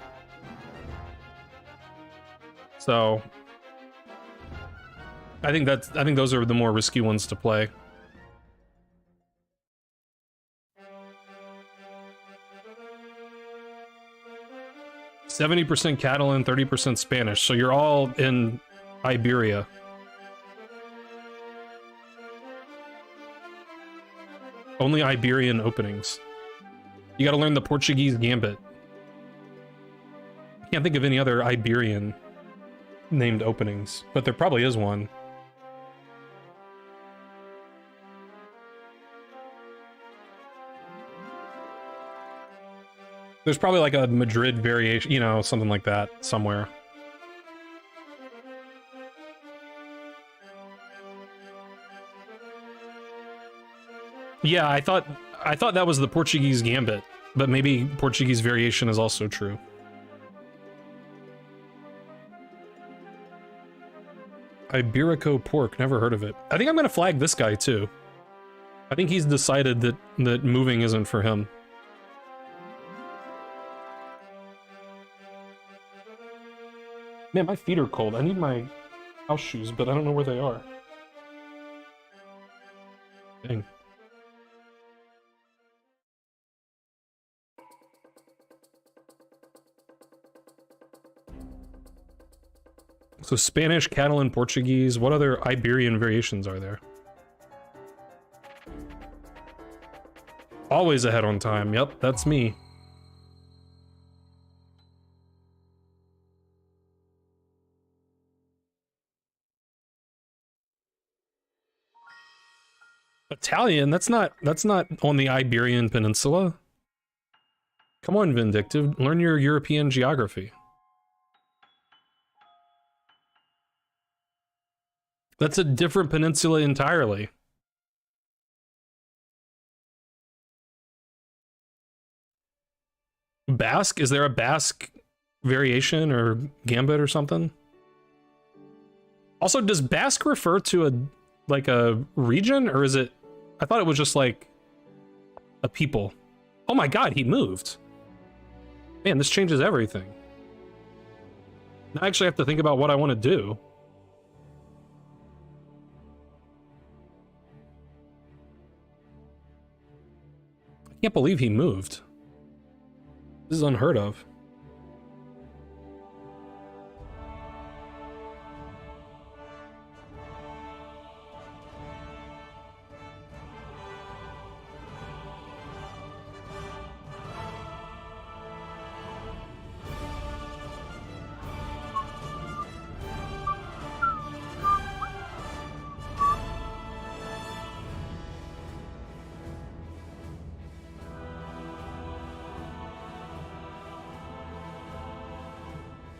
So I think those are the more risky ones to play. %70 Catalan, 30% Spanish. So you're all in Iberia. Only Iberian openings. You gotta learn the Portuguese Gambit. I can't think of any other Iberian named openings, but there probably is one. There's probably like a Madrid variation, you know, something like that somewhere. Yeah, I thought that was the Portuguese Gambit, but maybe Portuguese variation is also true. Iberico pork, never heard of it. I think I'm gonna flag this guy too. I think he's decided that moving isn't for him. Man, my feet are cold. I need my house shoes, but I don't know where they are. Dang. So Spanish, Catalan, Portuguese, what other Iberian variations are there? Always ahead on time. Yep, that's me. Italian? That's not on the Iberian Peninsula. Come on, Vindictive. Learn your European geography. That's a different peninsula entirely. Basque? Is there a Basque variation or gambit or something? Also, does Basque refer to a region, or is it? I thought it was just like a people. Oh my god, he moved. Man, this changes everything. Now I actually have to think about what I want to do. I can't believe he moved. This is unheard of.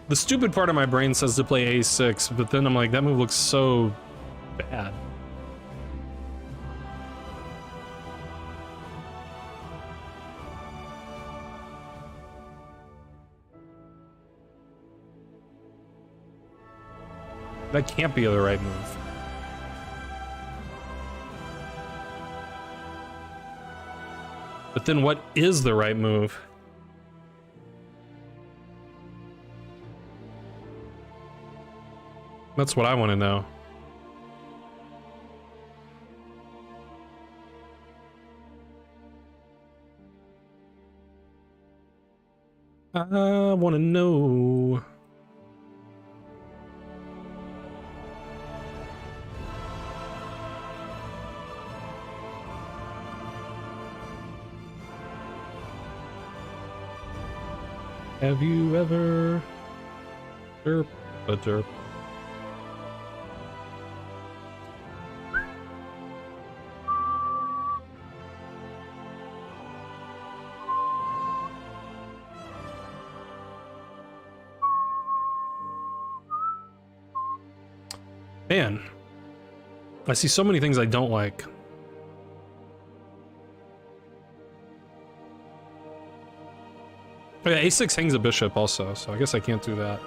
The stupid part of my brain says to play a6, but then I'm like, that move looks so bad. That can't be the right move. But then what is the right move? That's what I want to know. I want to know. Have you ever derp a derp? Man, I see so many things I don't like. Oh yeah, a6 hangs a bishop also, so I guess I can't do that.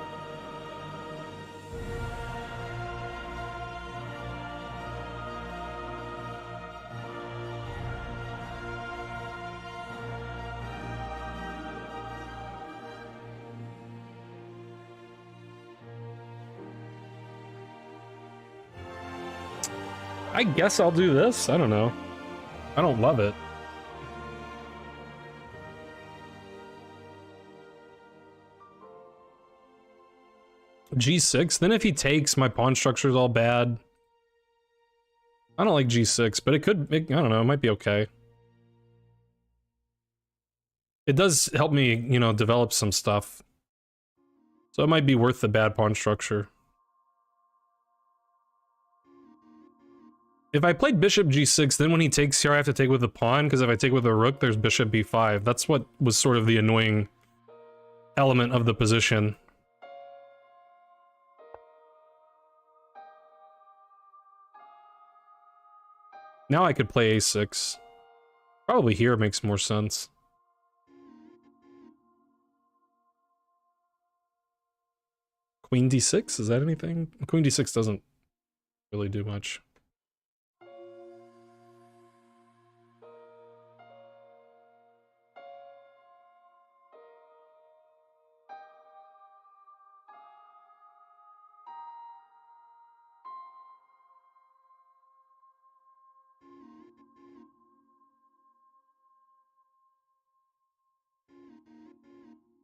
I guess I'll do this. I don't know. I don't love it. G6? Then if he takes, my pawn structure's all bad. I don't like G6, but it could, I don't know, it might be okay. It does help me, you know, develop some stuff. So it might be worth the bad pawn structure. If I played bishop G6, then when he takes here, I have to take with the pawn, because if I take with a rook, there's bishop B5. That's what was sort of the annoying element of the position. Now I could play A6. Probably here makes more sense. Queen D6? Is that anything? Queen D6 doesn't really do much.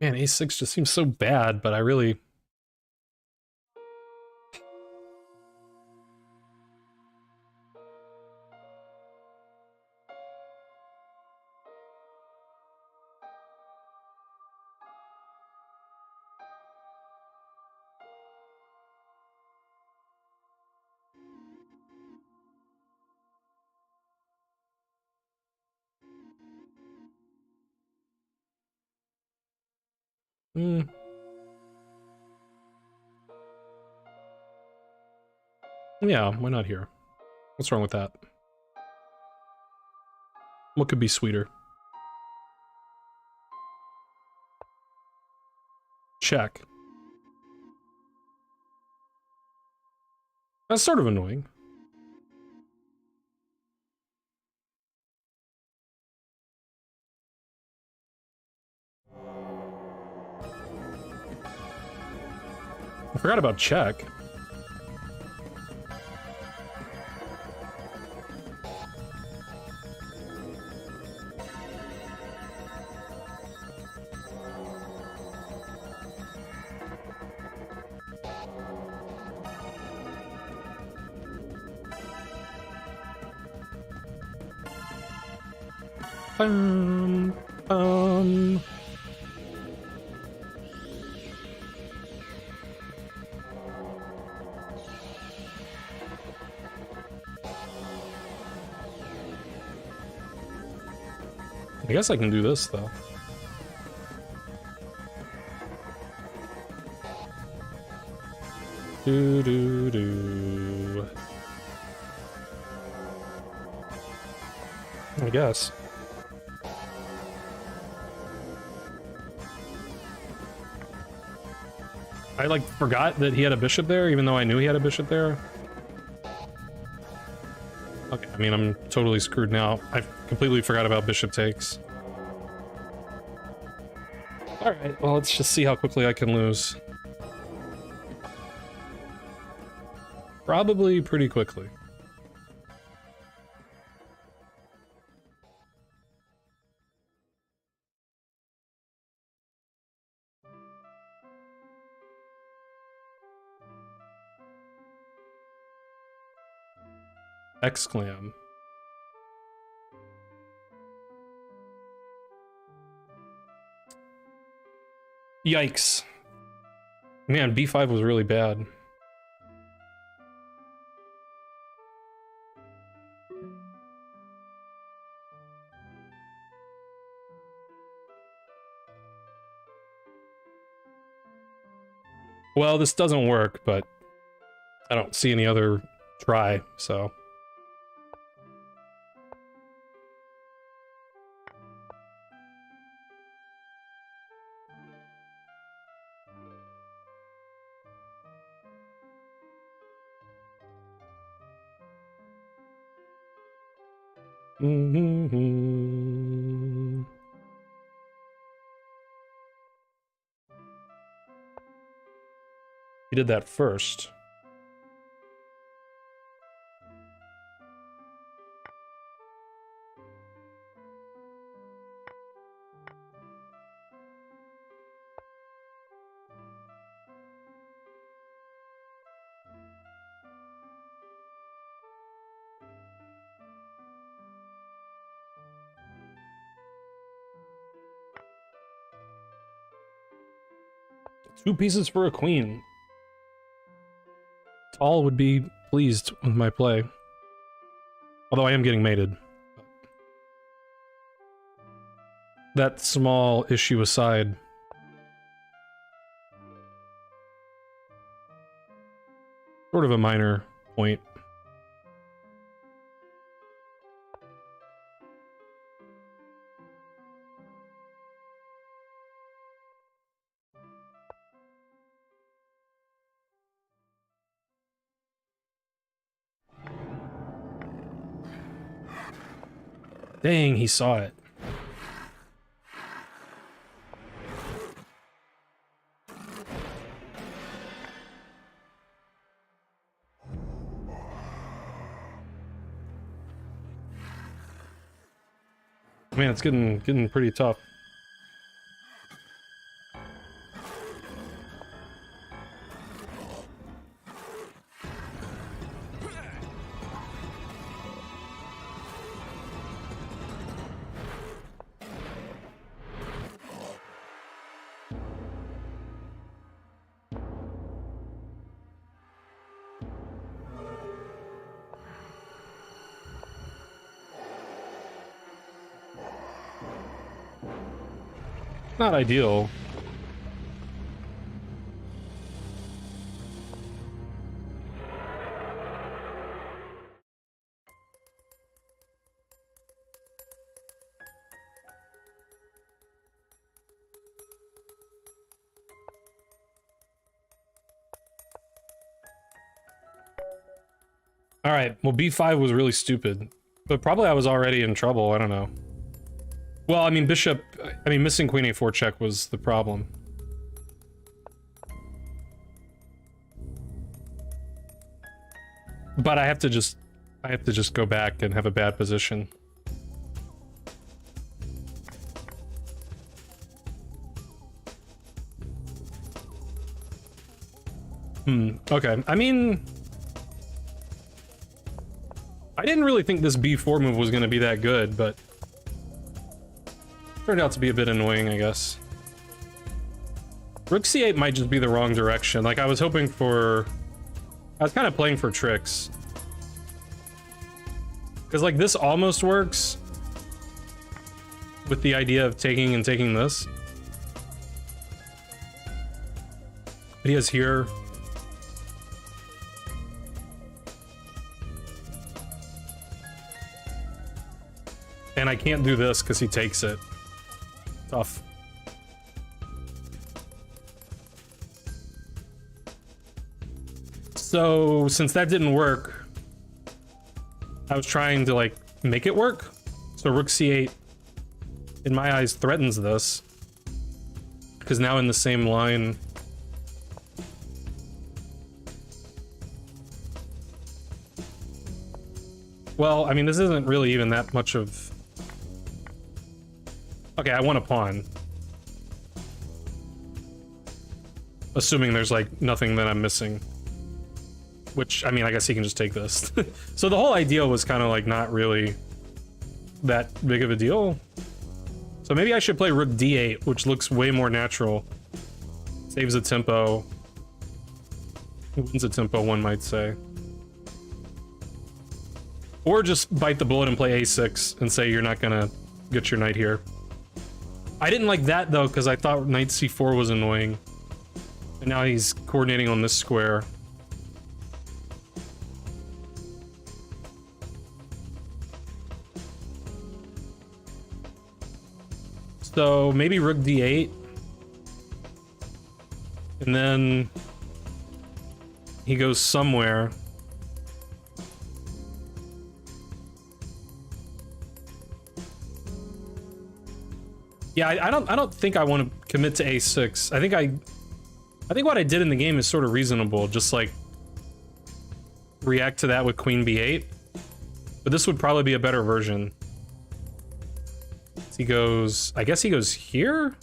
Man, A6 just seems so bad, but I really... Yeah, why not here? What's wrong with that? What could be sweeter? Check. That's sort of annoying. I forgot about check. Um. I guess I can do this, though. Do. I guess. I, like, forgot that he had a bishop there, even though I knew he had a bishop there. Okay, I mean, I'm totally screwed now. I completely forgot about bishop takes. Alright, well, let's just see how quickly I can lose. Probably pretty quickly. Exclam. Yikes. Man, b5 was really bad. Well, this doesn't work, but I don't see any other try, so... Mm-hmm. He did that first. Two pieces for a queen. Tall would be pleased with my play. Although I am getting mated. That small issue aside. Sort of a minor point. Dang, he saw it. Man, it's getting pretty tough. Not ideal. All right, well, b5 was really stupid, but probably I was already in trouble. I don't know. Well, I mean, missing queen a4 check was the problem. But I have to just go back and have a bad position. Okay. I mean, I didn't really think this b4 move was going to be that good, but turned out to be a bit annoying, I guess. Rook c8 might just be the wrong direction. Like, I was kind of playing for tricks. Because, like, this almost works with the idea of taking this. But he has here. And I can't do this because he takes it. Tough. So, since that didn't work, I was trying to, like, make it work. So rook c8, in my eyes, threatens this. Because now in the same line... Well, I mean, this isn't really even that much of... Okay, I want a pawn. Assuming there's, like, nothing that I'm missing. Which, I mean, I guess he can just take this. So the whole idea was kind of, like, not really that big of a deal. So maybe I should play rook d8, which looks way more natural. Saves a tempo. Wins a tempo, one might say. Or just bite the bullet and play a6 and say you're not gonna get your knight here. I didn't like that, though, because I thought knight c4 was annoying. And now he's coordinating on this square. So maybe rook d8. And then he goes somewhere. Yeah, I don't think I want to commit to a6. I think what I did in the game is sort of reasonable. Just like react to that with queen b8. But this would probably be a better version. He goes, I guess he goes here?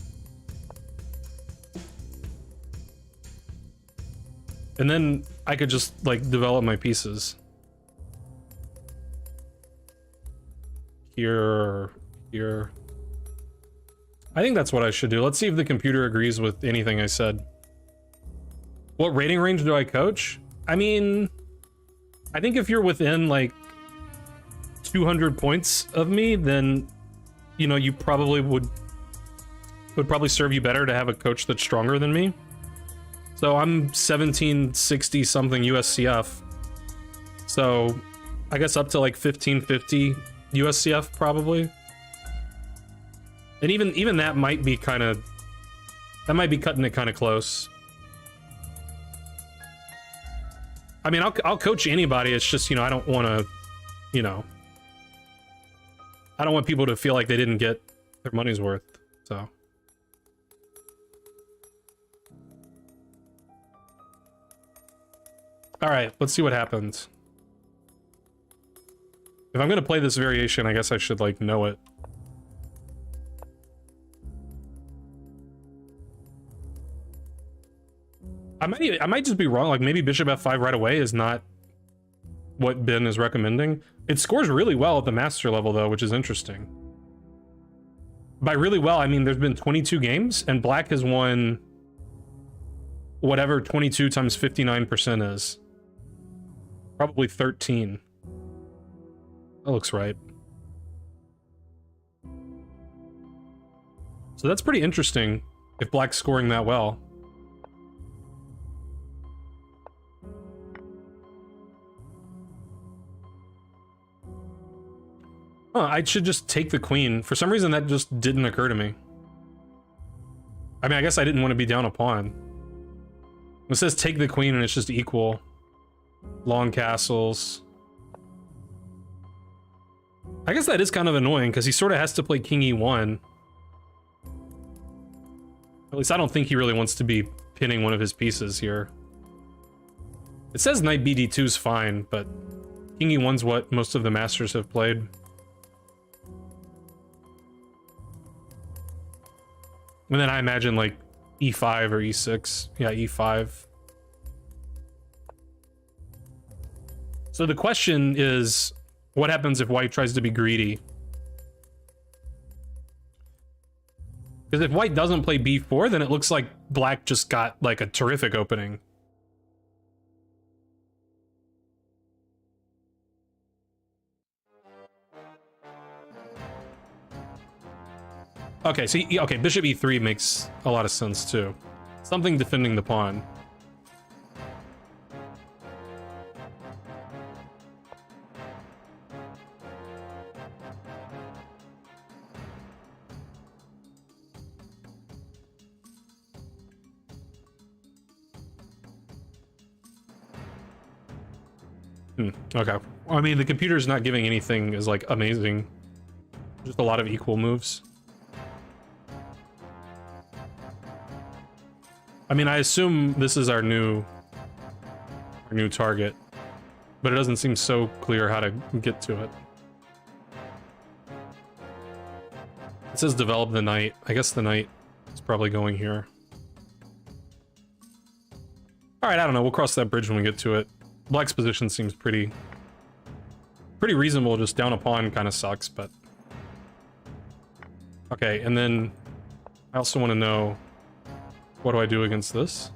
And then I could just, like, develop my pieces. Here, here. I think that's what I should do. Let's see if the computer agrees with anything I said. What rating range do I coach? I mean, I think if you're within, like, 200 points of me, then... You know, you probably would probably serve you better to have a coach that's stronger than me. So I'm 1760 something USCF. So I guess up to like 1550 USCF probably. And even that might be cutting it kind of close. I mean, I'll coach anybody. It's just, you know, I don't want to, you know, I don't want people to feel like they didn't get their money's worth, so. All right, let's see what happens. If I'm gonna play this variation, I guess I should, like, know it. I might just be wrong, like, maybe bishop f5 right away is not what Ben is recommending. It scores really well at the master level, though, which is interesting. By really well, I mean there's been 22 games, and Black has won whatever 22 times 59% is. Probably 13. That looks right. So that's pretty interesting, if Black's scoring that well. Huh, I should just take the queen. For some reason, that just didn't occur to me. I mean, I guess I didn't want to be down a pawn. It says take the queen and it's just equal. Long castles. I guess that is kind of annoying because he sort of has to play King E1. At least I don't think he really wants to be pinning one of his pieces here. It says Knight BD2 is fine, but King E1's what most of the masters have played. And then I imagine like E5 or E6. Yeah, E5. So the question is, what happens if white tries to be greedy? Because if white doesn't play B4, then it looks like black just got like a terrific opening. Okay, so okay, bishop E3 makes a lot of sense too. Something defending the pawn. Okay. I mean, the computer's not giving anything as like amazing. Just a lot of equal moves. I mean, I assume this is our new target, but it doesn't seem so clear how to get to it. It says develop the knight. I guess the knight is probably going here. All right, I don't know. We'll cross that bridge when we get to it. Black's position seems pretty reasonable. Just down a pawn kind of sucks, but okay. And then I also want to know, what do I do against this?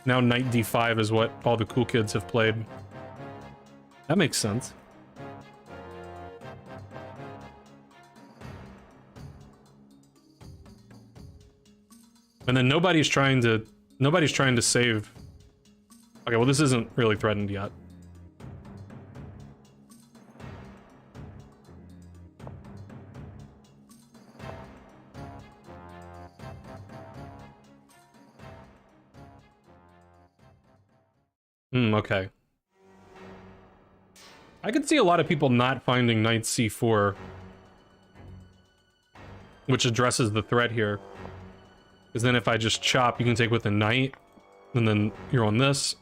Now knight d5 is what all the cool kids have played. That makes sense. And then nobody's trying to save. Okay, well this isn't really threatened yet. Okay. I could see a lot of people not finding knight c4, which addresses the threat here. Because then if I just chop, you can take with a knight, and then you're on this.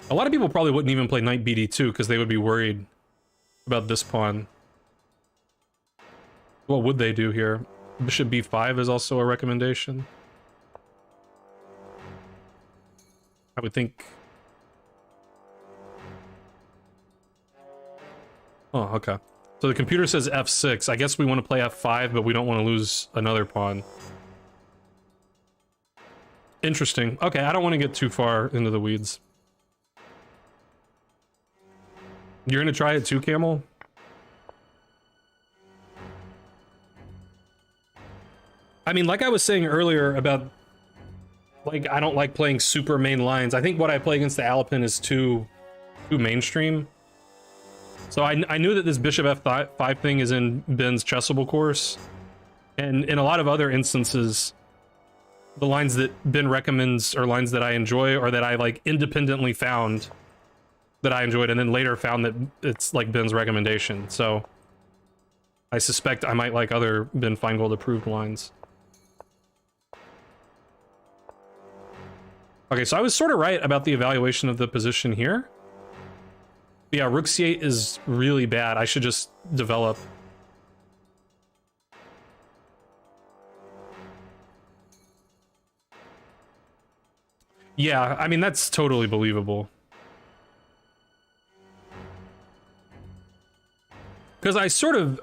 A lot of people probably wouldn't even play knight bd2 because they would be worried about this pawn. What would they do here? Bishop b5 is also a recommendation. I would think... Oh, okay. So the computer says f6. I guess we want to play f5, but we don't want to lose another pawn. Interesting. Okay, I don't want to get too far into the weeds. You're gonna try it too, Camel? I mean, like I was saying earlier about, like, I don't like playing super main lines. I think what I play against the Alpin is too mainstream. So I knew that this bishop f5 thing is in Ben's chessable course. And in a lot of other instances, the lines that Ben recommends are lines that I enjoy or that I, like, independently found that I enjoyed and then later found that it's like Ben's recommendation. So I suspect I might like other Ben Feingold approved lines. Okay, so I was sort of right about the evaluation of the position here. But yeah, rook c8 is really bad. I should just develop. Yeah, I mean, that's totally believable. Because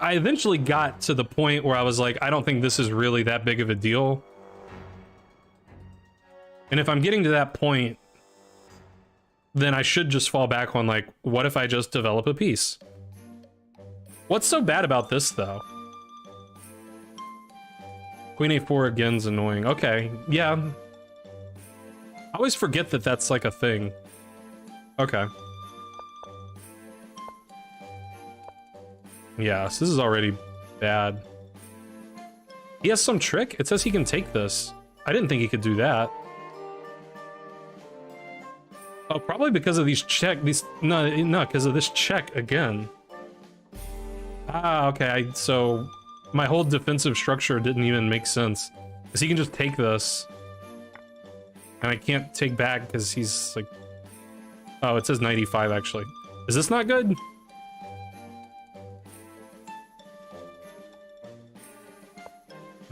I eventually got to the point where I was like, I don't think this is really that big of a deal. And if I'm getting to that point, then I should just fall back on, like, what if I just develop a piece? What's so bad about this, though? Queen a4 again's annoying. Okay, yeah. I always forget that that's, like, a thing. Okay. Yeah, so this is already bad. He has some trick? It says he can take this. I didn't think he could do that. Oh, probably because of these no, because of this check again. Ah, okay, so my whole defensive structure didn't even make sense. Because he can just take this. And I can't take back because he's like... Oh, it says 95 actually. Is this not good?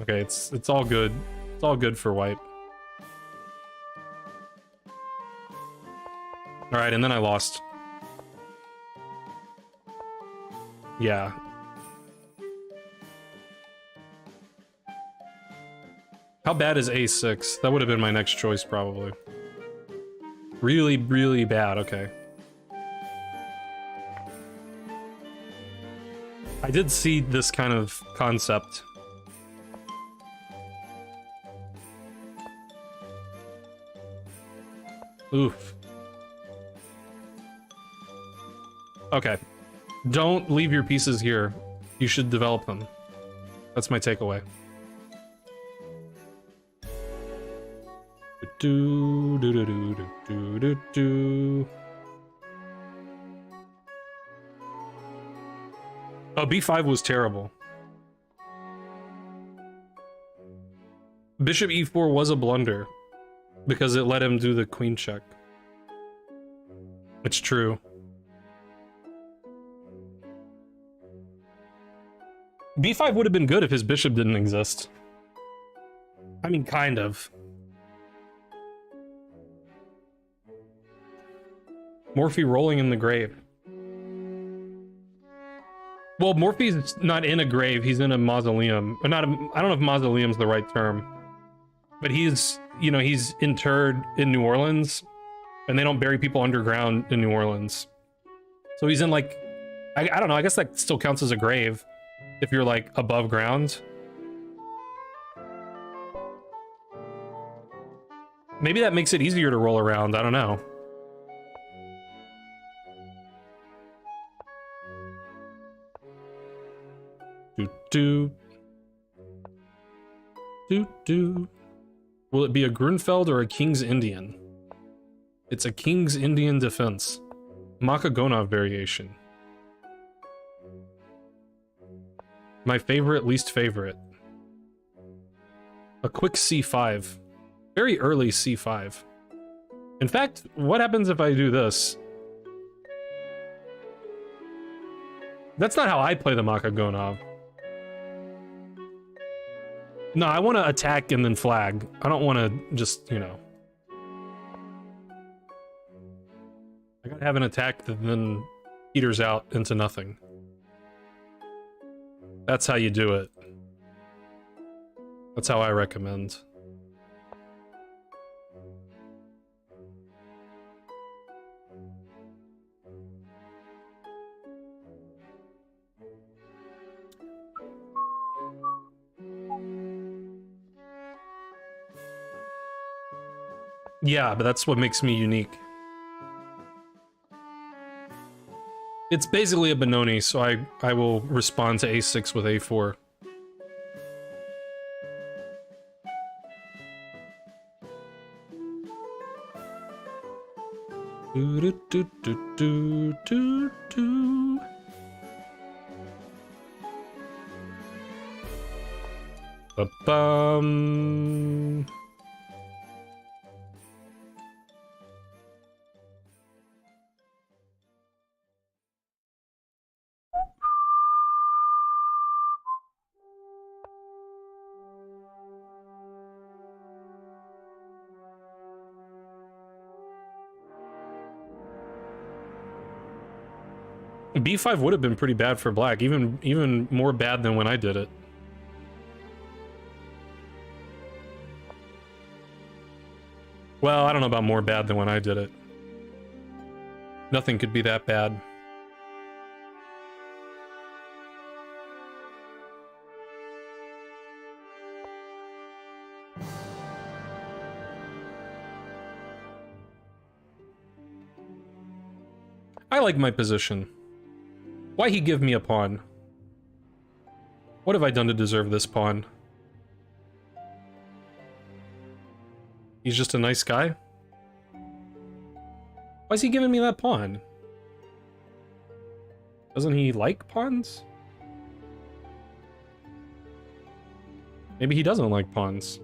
Okay, it's all good. It's all good for white. Alright, and then I lost. Yeah. How bad is A6? That would have been my next choice, probably. Really, really bad, okay. I did see this kind of concept. Oof. Okay. Don't leave your pieces here. You should develop them. That's my takeaway. Do do do do do do do. Oh, B5 was terrible. Bishop E4 was a blunder because it let him do the queen check. It's true. B5 would have been good if his bishop didn't exist. I mean, kind of. Morphe rolling in the grave. Well, Morphe's not in a grave, he's in a mausoleum. Or not a, I don't know if mausoleum's the right term. But he's, you know, he's interred in New Orleans. And they don't bury people underground in New Orleans. So he's in like, I don't know, I guess that still counts as a grave. If you're like above ground. Maybe that makes it easier to roll around, I don't know. Do. Will it be a Grunfeld or a King's Indian? It's a King's Indian defense. Makagonov variation. My favorite, least favorite. A quick C5. Very early C5. In fact, what happens if I do this? That's not how I play the Makagonov. No, I want to attack and then flag. I don't want to just, you know... I gotta have an attack that then peters out into nothing. That's how you do it. That's how I recommend. Yeah, but that's what makes me unique. It's basically a Benoni, so I will respond to A6 with A4. Do do do do do do do. Ba-bum. B5 would have been pretty bad for black, even more bad than when I did it. Well, I don't know about more bad than when I did it. Nothing could be that bad. I like my position. Why he give me a pawn? What have I done to deserve this pawn? He's just a nice guy? Why is he giving me that pawn? Doesn't he like pawns? Maybe he doesn't like pawns.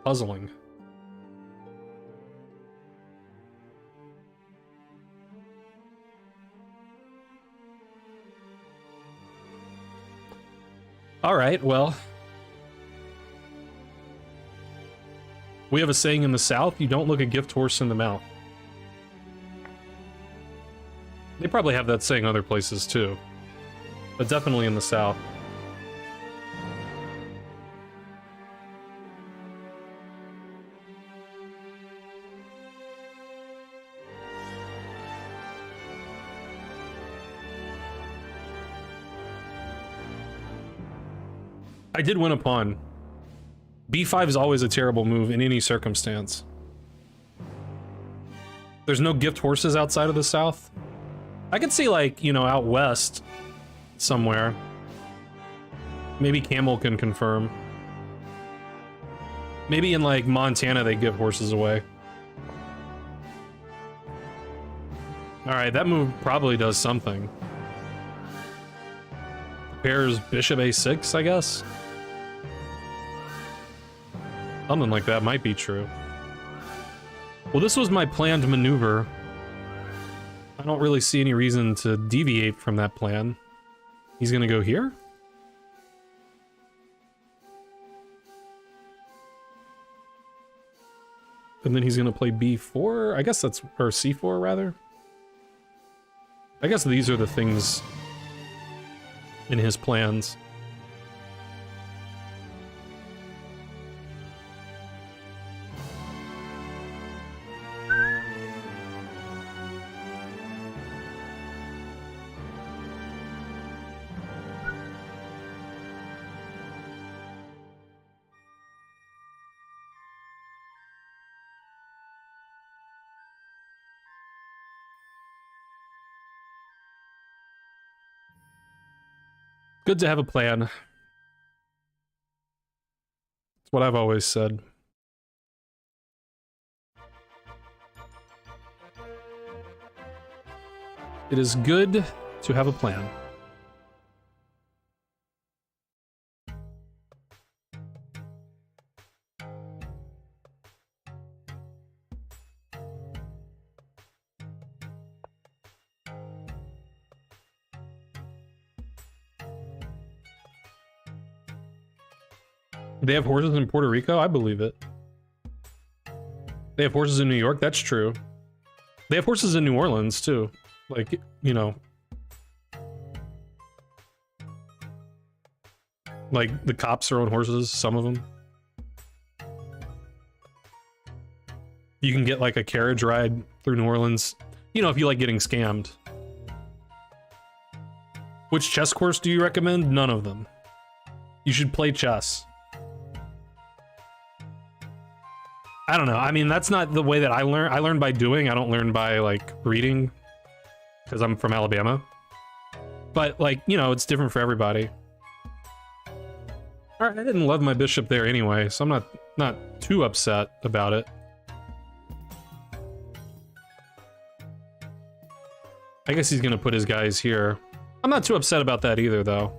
Puzzling. All right, well. We have a saying in the South, you don't look a gift horse in the mouth. They probably have that saying other places too, but definitely in the South. I did win a pawn. B5 is always a terrible move in any circumstance. There's no gift horses outside of the South. I could see, like, you know, out west somewhere. Maybe Camel can confirm. Maybe in, like, Montana they give horses away. Alright, that move probably does something. Pairs bishop a6, I guess? Something like that might be true. Well, this was my planned maneuver. I don't really see any reason to deviate from that plan. He's gonna go here? And then he's gonna play b4? I guess that's... or c4, rather? I guess these are the things in his plans. Good to have a plan. That's what I've always said. It is good to have a plan. They have horses in Puerto Rico? I believe it. They have horses in New York? That's true. They have horses in New Orleans, too. Like, you know. Like, the cops are on horses, some of them. You can get, like, a carriage ride through New Orleans. You know, if you like getting scammed. Which chess course do you recommend? None of them. You should play chess. I don't know. I mean, that's not the way that I learn. I learn by doing. I don't learn by, like, reading. Because I'm from Alabama. But, like, you know, it's different for everybody. Alright, I didn't love my bishop there anyway, so I'm not too upset about it. I guess he's gonna put his guys here. I'm not too upset about that either, though.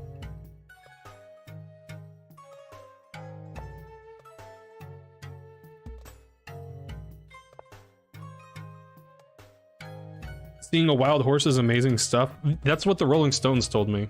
Seeing a wild horse is amazing stuff. That's what the Rolling Stones told me.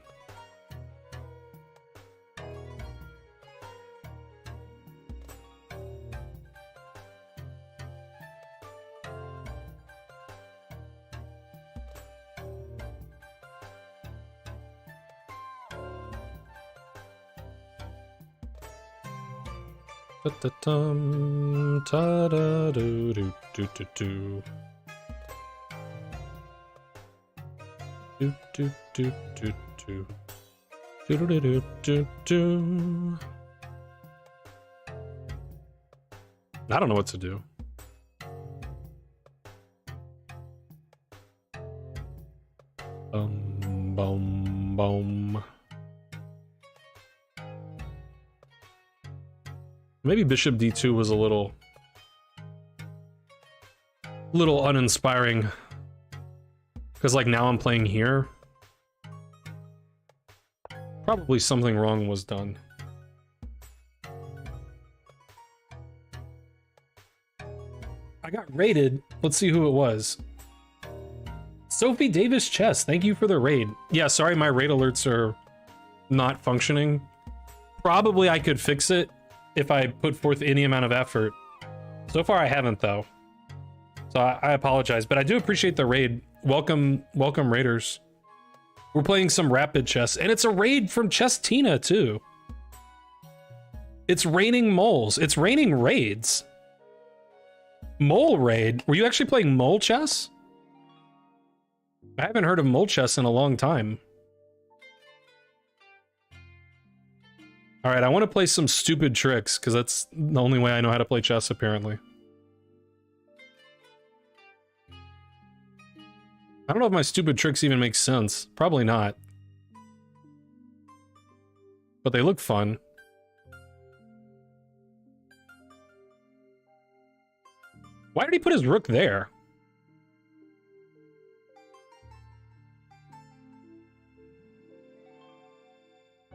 Ta-da-dum, ta-da-doo-doo-doo-doo-doo. Do do do do do do do do do do. I don't know what to do. Boom, boom. Maybe bishop d2 was a little uninspiring. Because, like, now I'm playing here. Probably something wrong was done. I got raided. Let's see who it was. Sophie Davis Chess, thank you for the raid. Yeah, sorry my raid alerts are not functioning. Probably I could fix it if I put forth any amount of effort. So far I haven't, though. So I apologize, but I do appreciate the raid. Welcome raiders. We're playing some rapid chess, and it's a raid from Chess Tina, too. It's raining moles. It's raining raids. Mole raid? Were you actually playing mole chess? I haven't heard of mole chess in a long time. Alright, I want to play some stupid tricks, because that's the only way I know how to play chess, apparently. I don't know if my stupid tricks even make sense. Probably not. But they look fun. Why did he put his rook there?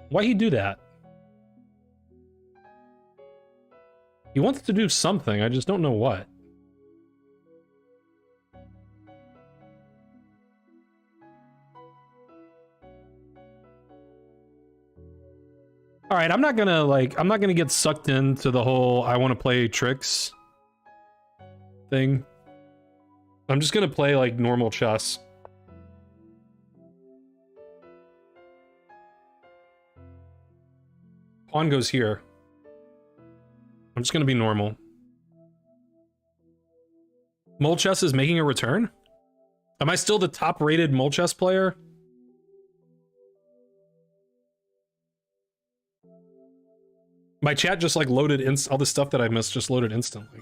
Why'd he do that? He wants to do something, I just don't know what. All right, I'm not gonna get sucked into the whole I want to play tricks thing. I'm just gonna play like normal chess. Pawn goes here. I'm just gonna be normal. Mole chess is making a return? Am I still the top rated mole chess player? My chat just like loaded all the stuff that I missed just loaded instantly.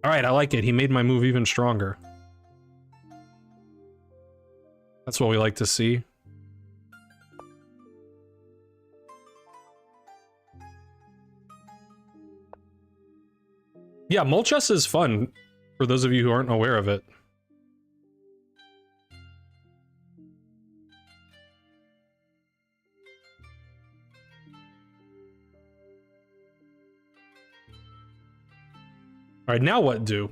All right, I like it. He made my move even stronger. That's what we like to see. Yeah, mole chess is fun for those of you who aren't aware of it. All right, now what do?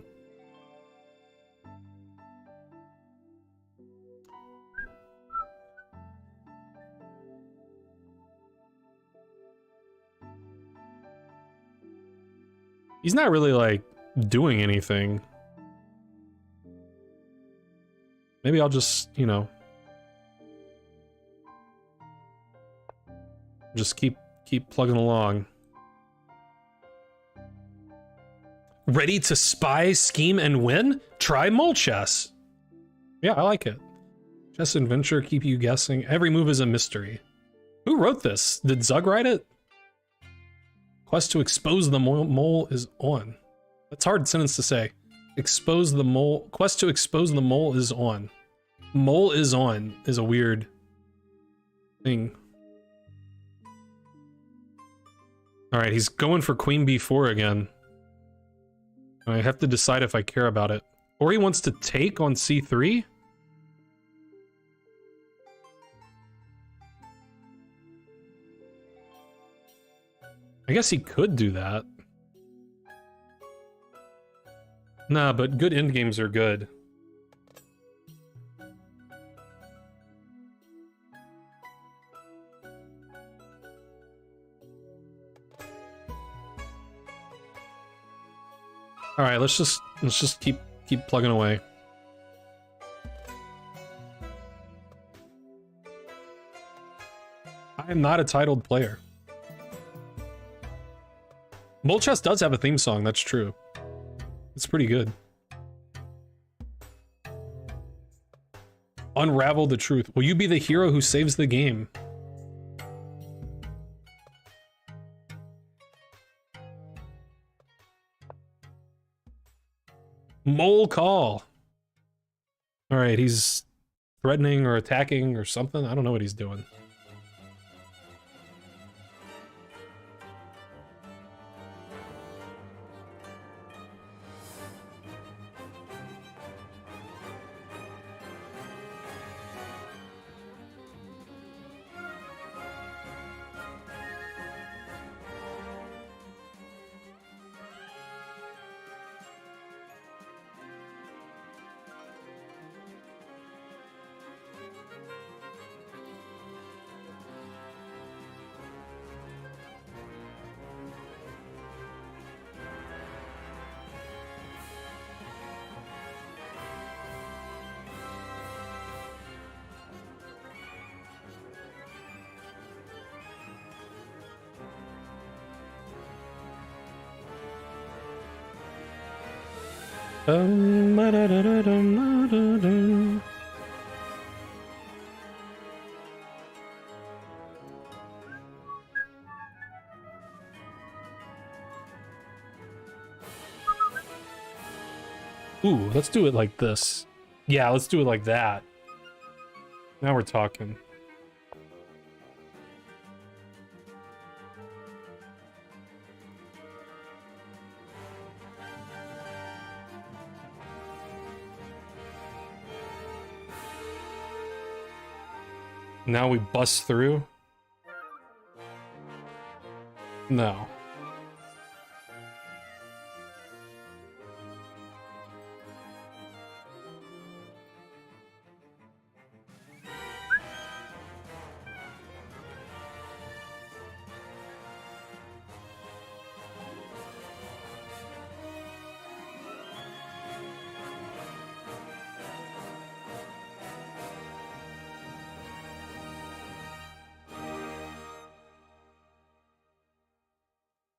He's not really, like, doing anything. Maybe I'll just, you know... just keep plugging along. Ready to spy, scheme, and win? Try mole chess. Yeah, I like it. Chess adventure, keep you guessing. Every move is a mystery. Who wrote this? Did Zug write it? Quest to expose the mole is on. That's a hard sentence to say. Expose the mole. Quest to expose the mole is on. Mole is on is a weird thing. Alright, he's going for queen b4 again. I have to decide if I care about it. Or he wants to take on c3? I guess he could do that. Nah, but good endgames are good. All right, let's just keep plugging away. I am not a titled player. Mole Chess does have a theme song, that's true. It's pretty good. Unravel the truth. Will you be the hero who saves the game? Mole call. All right, he's threatening or attacking or something. I don't know what he's doing. Ooh, let's do it like this. Yeah, let's do it like that. Now we're talking. Now we bust through? No.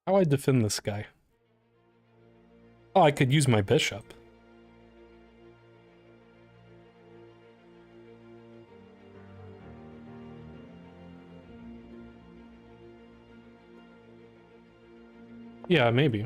How do I defend this guy? Oh, I could use my bishop. Yeah, maybe.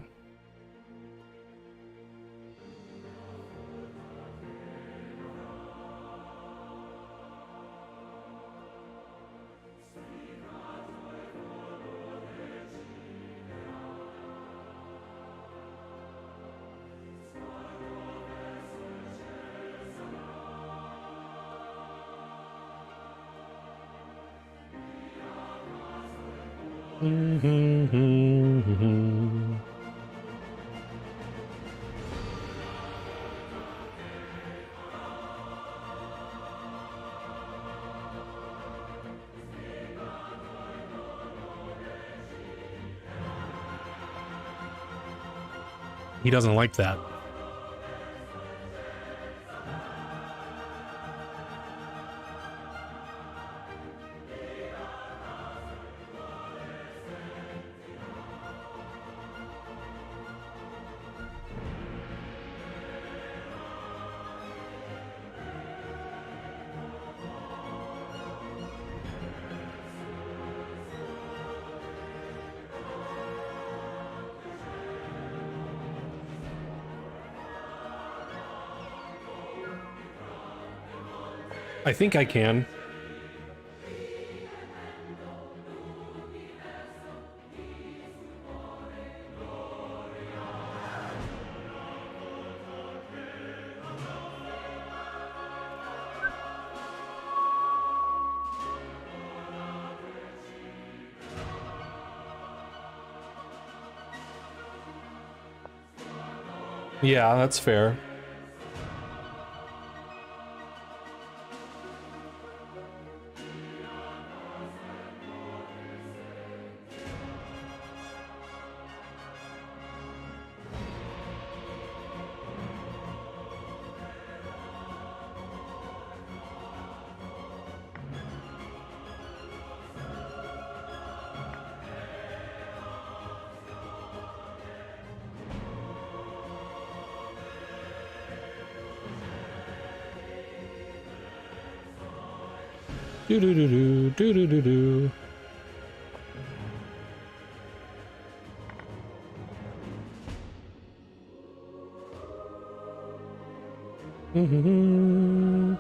He doesn't like that. I think I can. Yeah, that's fair. Do do do do do do do do. Mm-hmm.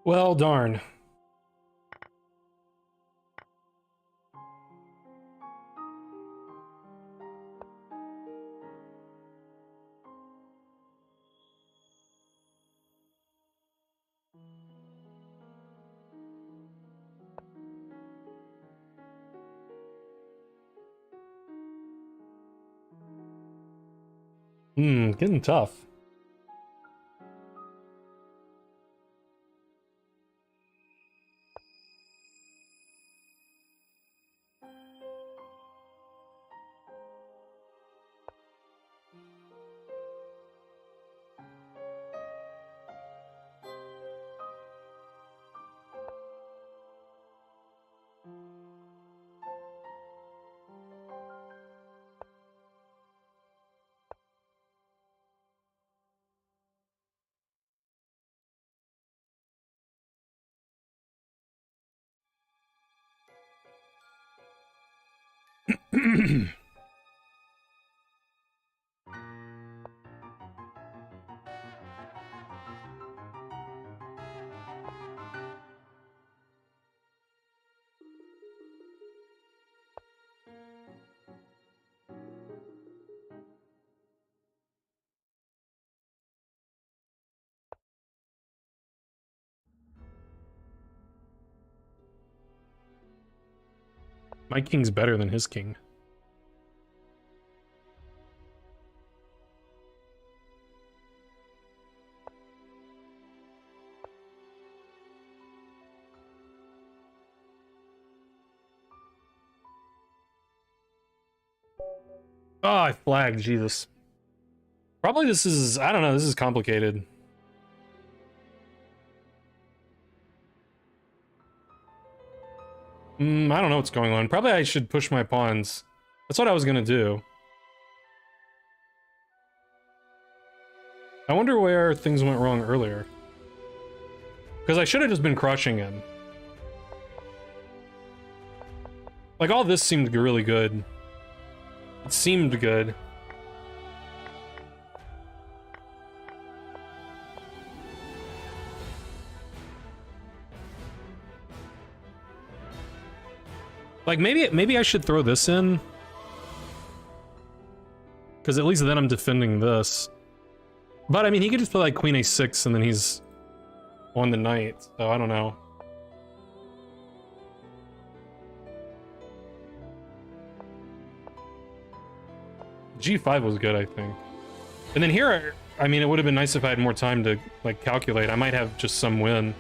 Well, darn. Getting tough. My king's better than his king. Oh, I flagged, Jesus. Probably this is, I don't know, this is complicated. I don't know what's going on. Probably I should push my pawns. That's what I was gonna do. I wonder where things went wrong earlier. Because I should have just been crushing him. Like, all this seemed really good. It seemed good. Like, maybe I should throw this in. Because at least then I'm defending this. But, I mean, he could just play, like, Queen A6 and then he's on the knight. So, I don't know. G5 was good, I think. And then here, I mean, it would have been nice if I had more time to, like, calculate. I might have just some win.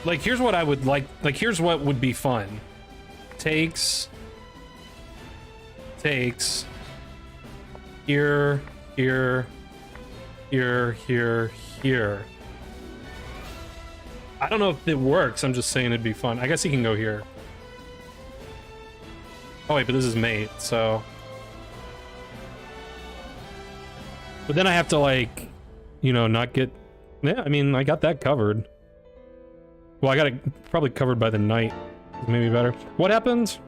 Like, here's what I would like, here's what would be fun. Takes. Here, here, here, here, here. I don't know if it works, I'm just saying it'd be fun. I guess he can go here. Oh wait, but this is mate, so... But then I have to, like, you know, not get... Yeah, I mean, I got that covered. Well, I got it probably covered by the knight. Maybe better. What happened?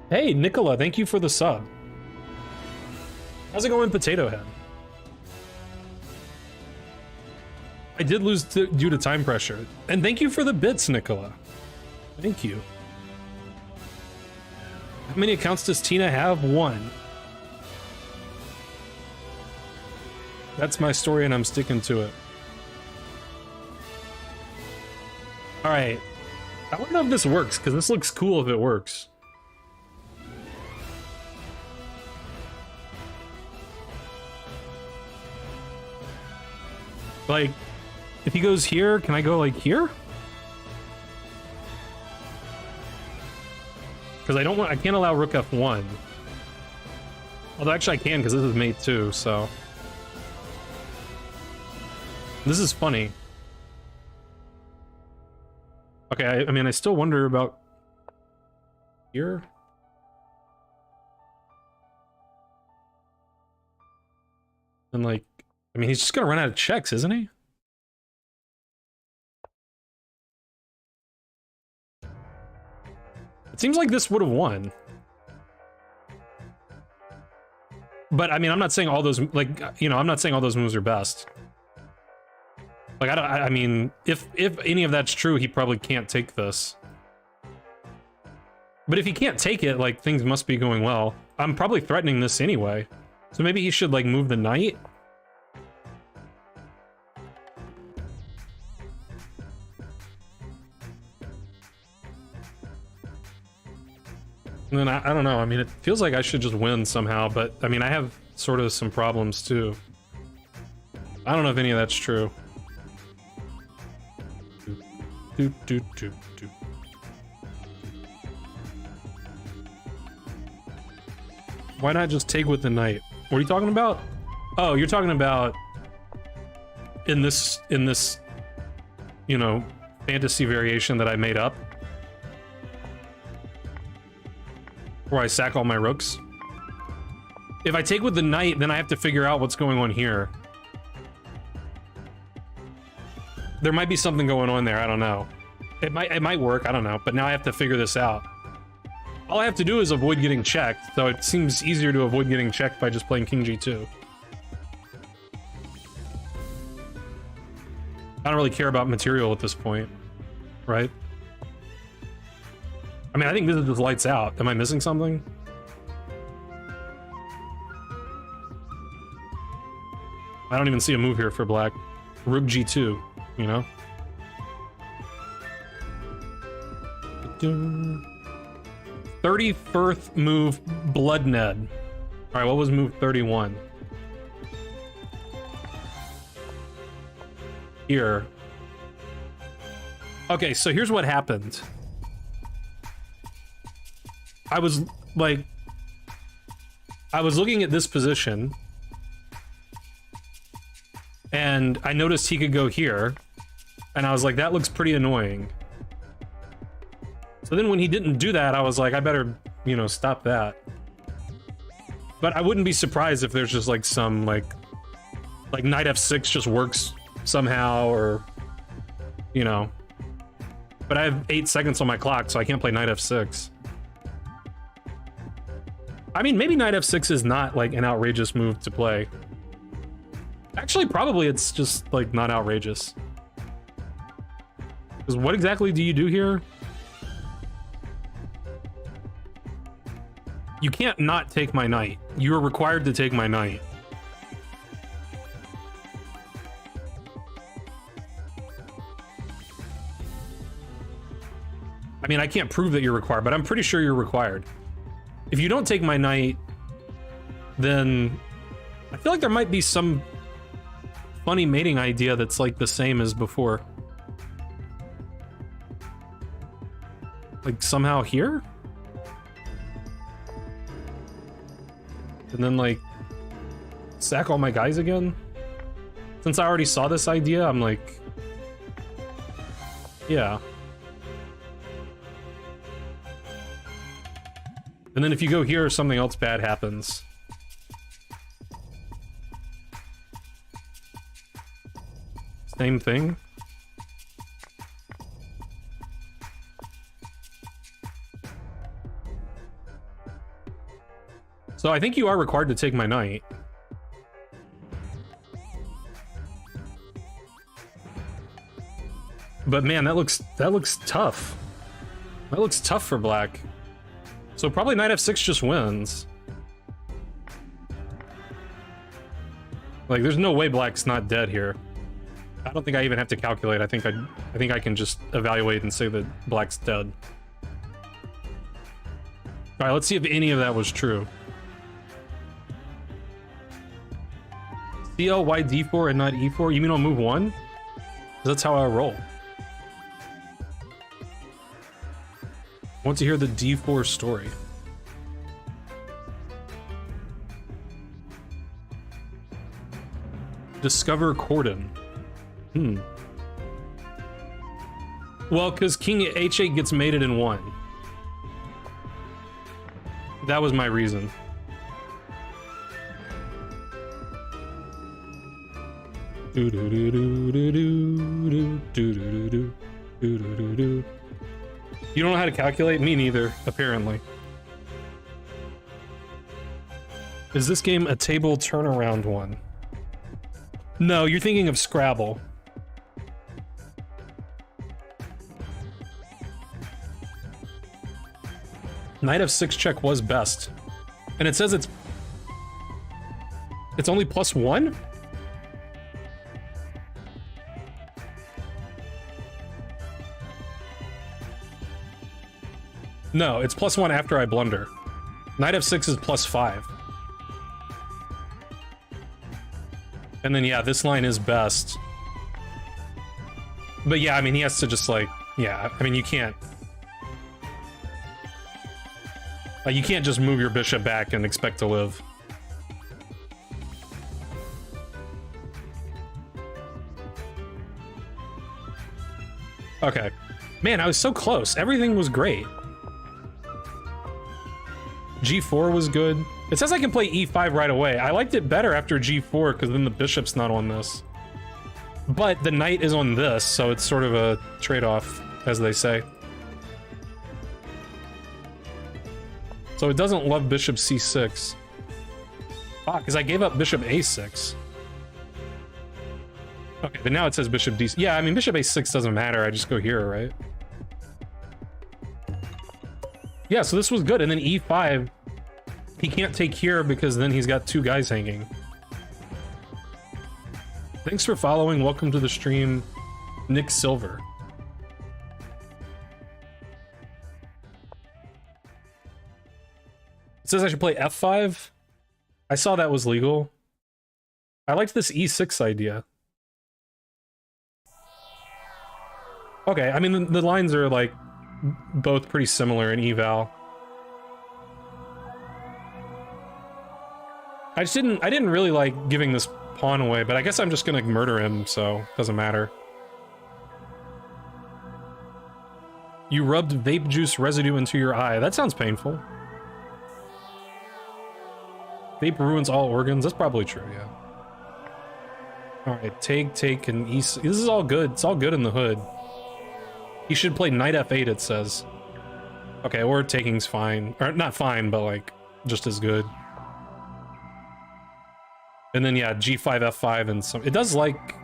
Hey, Nicola, thank you for the sub. How's it going, Potato Head? I did lose due to time pressure. And thank you for the bits, Nicola. Thank you. How many accounts does Tina have? 1. That's my story and I'm sticking to it. Alright. I don't know if this works, because this looks cool if it works. Like, if he goes here, can I go, like, here? Because I can't allow rook f1. Although, actually I can, because this is mate 2, so... This is funny. Okay, I mean, I still wonder about... Here? And, like... I mean, he's just gonna run out of checks, isn't he? It seems like this would have won. But, I mean, I'm not saying all those... Like, you know, I'm not saying all those moves are best. Like, I mean, if any of that's true, he probably can't take this. But if he can't take it, like, things must be going well. I'm probably threatening this anyway. So maybe he should, like, move the knight? And then, I don't know, I mean, it feels like I should just win somehow, but, I mean, I have sort of some problems, too. I don't know if any of that's true. Why not just take with the knight? What are you talking about? Oh, you're talking about in this, you know, fantasy variation that I made up? Where I sack all my rooks? If I take with the knight, then I have to figure out what's going on here. There might be something going on there, I don't know. It might work, I don't know, but now I have to figure this out. All I have to do is avoid getting checked, so it seems easier to avoid getting checked by just playing King G2. I don't really care about material at this point, right? I mean, I think this is just lights out. Am I missing something? I don't even see a move here for black. Rook G2, you know? 31st move, Blood Ned. All right, what was move 31? Here. Okay, so here's what happened. I was looking at this position, and I noticed he could go here, and I was like, that looks pretty annoying. So then when he didn't do that, I was like, I better, you know, stop that. But I wouldn't be surprised if there's just like some like knight f6 just works somehow, or, you know. But I have 8 seconds on my clock, so I can't play knight f6. I mean, maybe knight f6 is not like an outrageous move to play. Actually, probably it's just like not outrageous. Because what exactly do you do here? You can't not take my knight. You are required to take my knight. I mean, I can't prove that you're required, but I'm pretty sure you're required. If you don't take my knight, then I feel like there might be some funny mating idea that's like the same as before. Like somehow here? And then like sack all my guys again? Since I already saw this idea, I'm like, yeah. And then if you go here, something else bad happens. Same thing. So I think you are required to take my knight. But man, that looks tough. That looks tough for black. So probably knight f6 just wins. Like, there's no way black's not dead here. I don't think I even have to calculate. I think I can just evaluate and say that black's dead. All right, let's see if any of that was true. CL, why d4 and not e4? You mean on move 1? That's how I roll. I want to hear the d4 story. Discover Cordon. Well, because king h8 gets mated in 1. That was my reason. You don't know how to calculate? Me neither, apparently. Is this game a table turnaround one? No, you're thinking of Scrabble. Knight f6 check was best. And it says it's only +1? No, it's +1 after I blunder. Knight f6 is +5. And then, yeah, this line is best. But yeah, I mean, he has to just, like, yeah, I mean, you can't just move your bishop back and expect to live. Okay. Man, I was so close. Everything was great. G4 was good. It says I can play E5 right away. I liked it better after G4 because then the bishop's not on this. But the knight is on this, so it's sort of a trade-off, as they say. So it doesn't love bishop c6. Ah, because I gave up bishop a6. Okay, but now it says bishop d6. Yeah, I mean, bishop a6 doesn't matter. I just go here, right? Yeah, so this was good. And then e5. He can't take here because then he's got two guys hanging. Thanks for following. Welcome to the stream, Nick Silver. It says I should play f5. I saw that was legal. I liked this e6 idea. Okay, I mean, the lines are, like, both pretty similar in eval. I didn't really like giving this pawn away, but I guess I'm just gonna murder him, so it doesn't matter. You rubbed vape juice residue into your eye. That sounds painful. Vape ruins all organs. That's probably true, yeah. Alright, take, and this is all good. It's all good in the hood. He should play knight f8, it says. Okay, or taking's fine. Or, not fine, but, like, just as good. And then, yeah, g5, f5, and some... It does like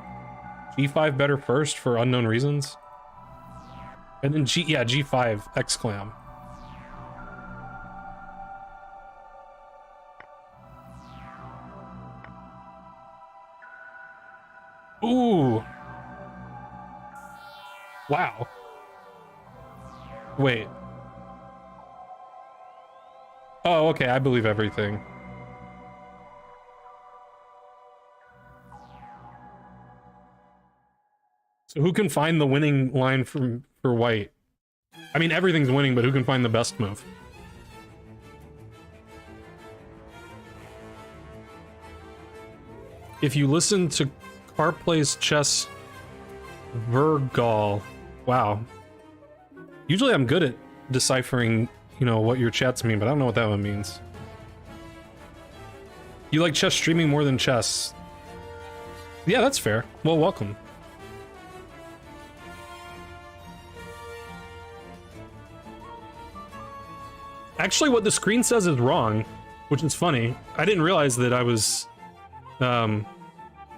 g5 better first for unknown reasons. And then g5, exclam. Ooh. Wow. Wait. Oh, okay, I believe everything. So who can find the winning line for white? I mean, everything's winning, but who can find the best move? If you listen to Car Plays Chess Vergal, wow. Usually I'm good at deciphering, you know, what your chats mean, but I don't know what that one means. You like chess streaming more than chess? Yeah, that's fair. Well, welcome. Actually, what the screen says is wrong, which is funny. I didn't realize that I was, that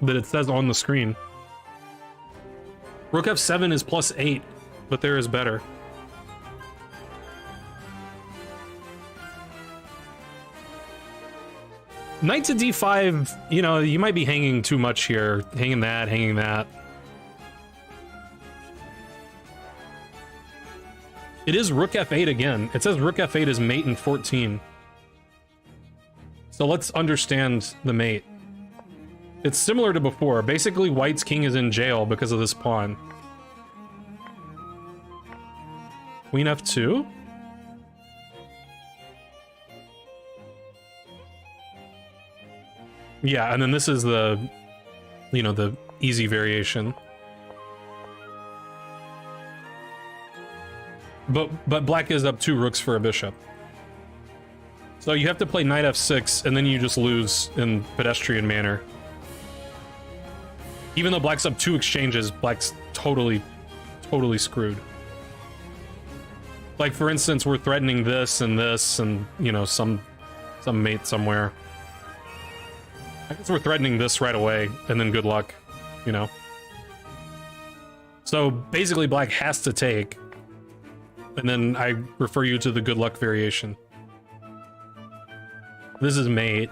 it says on the screen. Rook f7 is +8, but there is better. Knight to d5, you know, you might be hanging too much here. Hanging that. It is rook f8 again. It says rook f8 is mate in 14. So let's understand the mate. It's similar to before. Basically, white's king is in jail because of this pawn. Queen f2? Yeah, and then this is the, you know, the easy variation. But black is up 2 rooks for a bishop. So you have to play knight f6, and then you just lose in pedestrian manner. Even though black's up 2 exchanges, black's totally screwed. Like, for instance, we're threatening this, and, you know, some mate somewhere. I guess we're threatening this right away, and then good luck, you know? So, basically, black has to take. And then I refer you to the good luck variation. This is mate.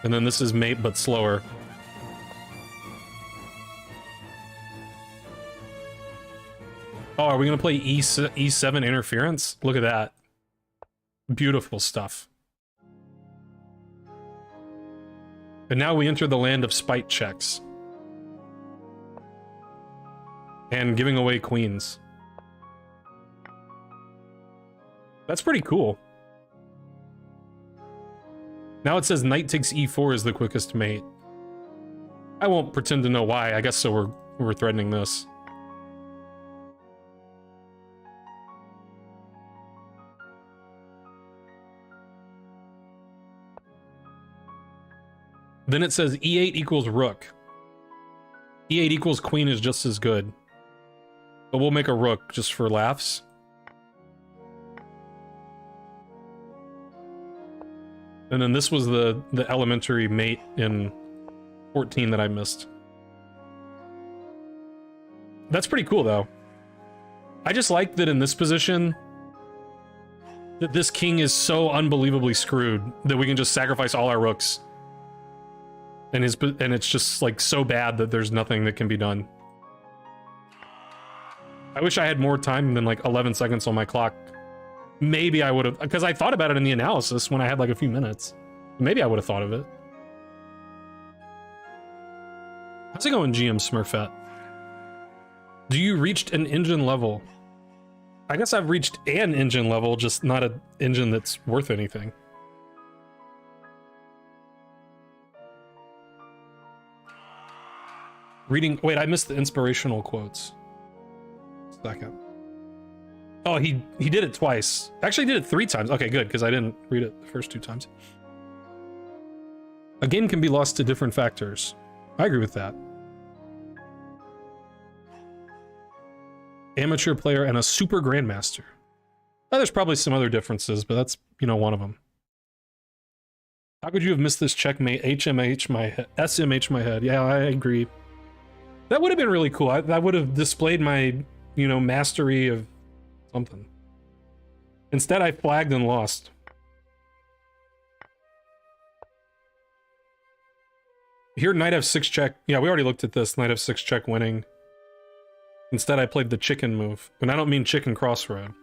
And then this is mate, but slower. Oh, are we gonna play E7 interference? Look at that. Beautiful stuff. And now we enter the land of spite checks. And giving away queens. That's pretty cool. Now it says knight takes e4 is the quickest mate. I won't pretend to know why. I guess so we're threatening this. Then it says e8 equals rook. E8 equals queen is just as good. But we'll make a rook just for laughs. And then this was the elementary mate in 14 that I missed. That's pretty cool, though. I just like that in this position, that this king is so unbelievably screwed that we can just sacrifice all our rooks. And it's just, like, so bad that there's nothing that can be done. I wish I had more time than, like, 11 seconds on my clock. Maybe I would have, because I thought about it in the analysis when I had, like, a few minutes. Maybe I would have thought of it. How's it going, GM Smurfette? Do you reached an engine level? I guess I've reached an engine level, just not an engine that's worth anything. Reading, wait, I missed the inspirational quotes. Second. Oh, he did it twice. Actually, he did it 3 times. Okay, good, because I didn't read it the first 2 times. A game can be lost to different factors. I agree with that. Amateur player and a super grandmaster. There's probably some other differences, but that's, you know, one of them. How could you have missed this checkmate? HMH my head. SMH my head. Yeah, I agree. That would have been really cool. That would have displayed my, you know, mastery of something. Instead, I flagged and lost. Here, knight f6 check. Yeah, we already looked at this. Knight f6 check winning. Instead, I played the chicken move. And I don't mean chicken crossroad.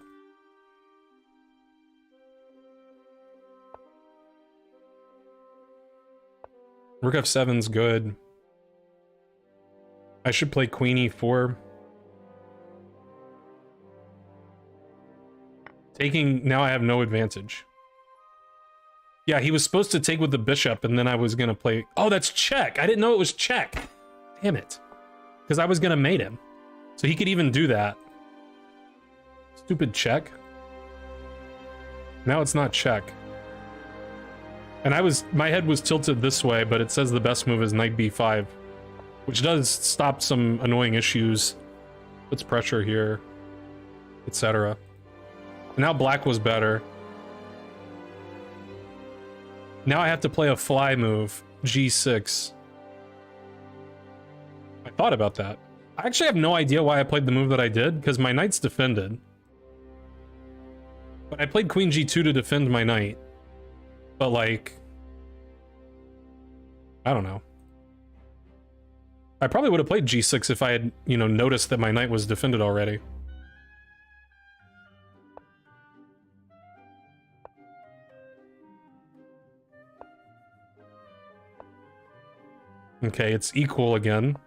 Rook f7's good. I should play queen e4. Taking, now I have no advantage. Yeah, he was supposed to take with the bishop, and then I was gonna play... Oh, that's check! I didn't know it was check! Damn it. Because I was gonna mate him. So he could even do that. Stupid check. Now it's not check. And my head was tilted this way, but it says the best move is knight b5. Which does stop some annoying issues. Puts pressure here. Etc. Now black was better. Now I have to play a fly move. g6. I thought about that. I actually have no idea why I played the move that I did, because my knight's defended. But I played queen g2 to defend my knight. But, like... I don't know. I probably would have played g6 if I had, you know, noticed that my knight was defended already. Okay, it's equal again.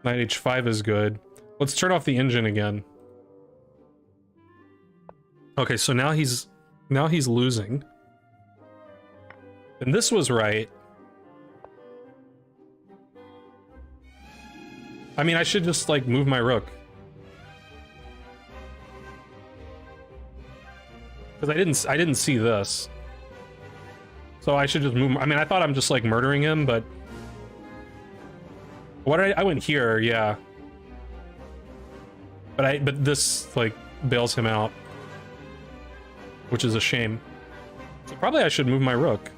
Knight h5 is good. Let's turn off the engine again. Okay, so now he's losing. And this was right. I mean, I should just, like, move my rook. Because I didn't see this. So I should just move. I mean, I thought I'm just, like, murdering him, but... What did I went here, yeah. But this, like, bails him out. Which is a shame. So probably I should move my rook.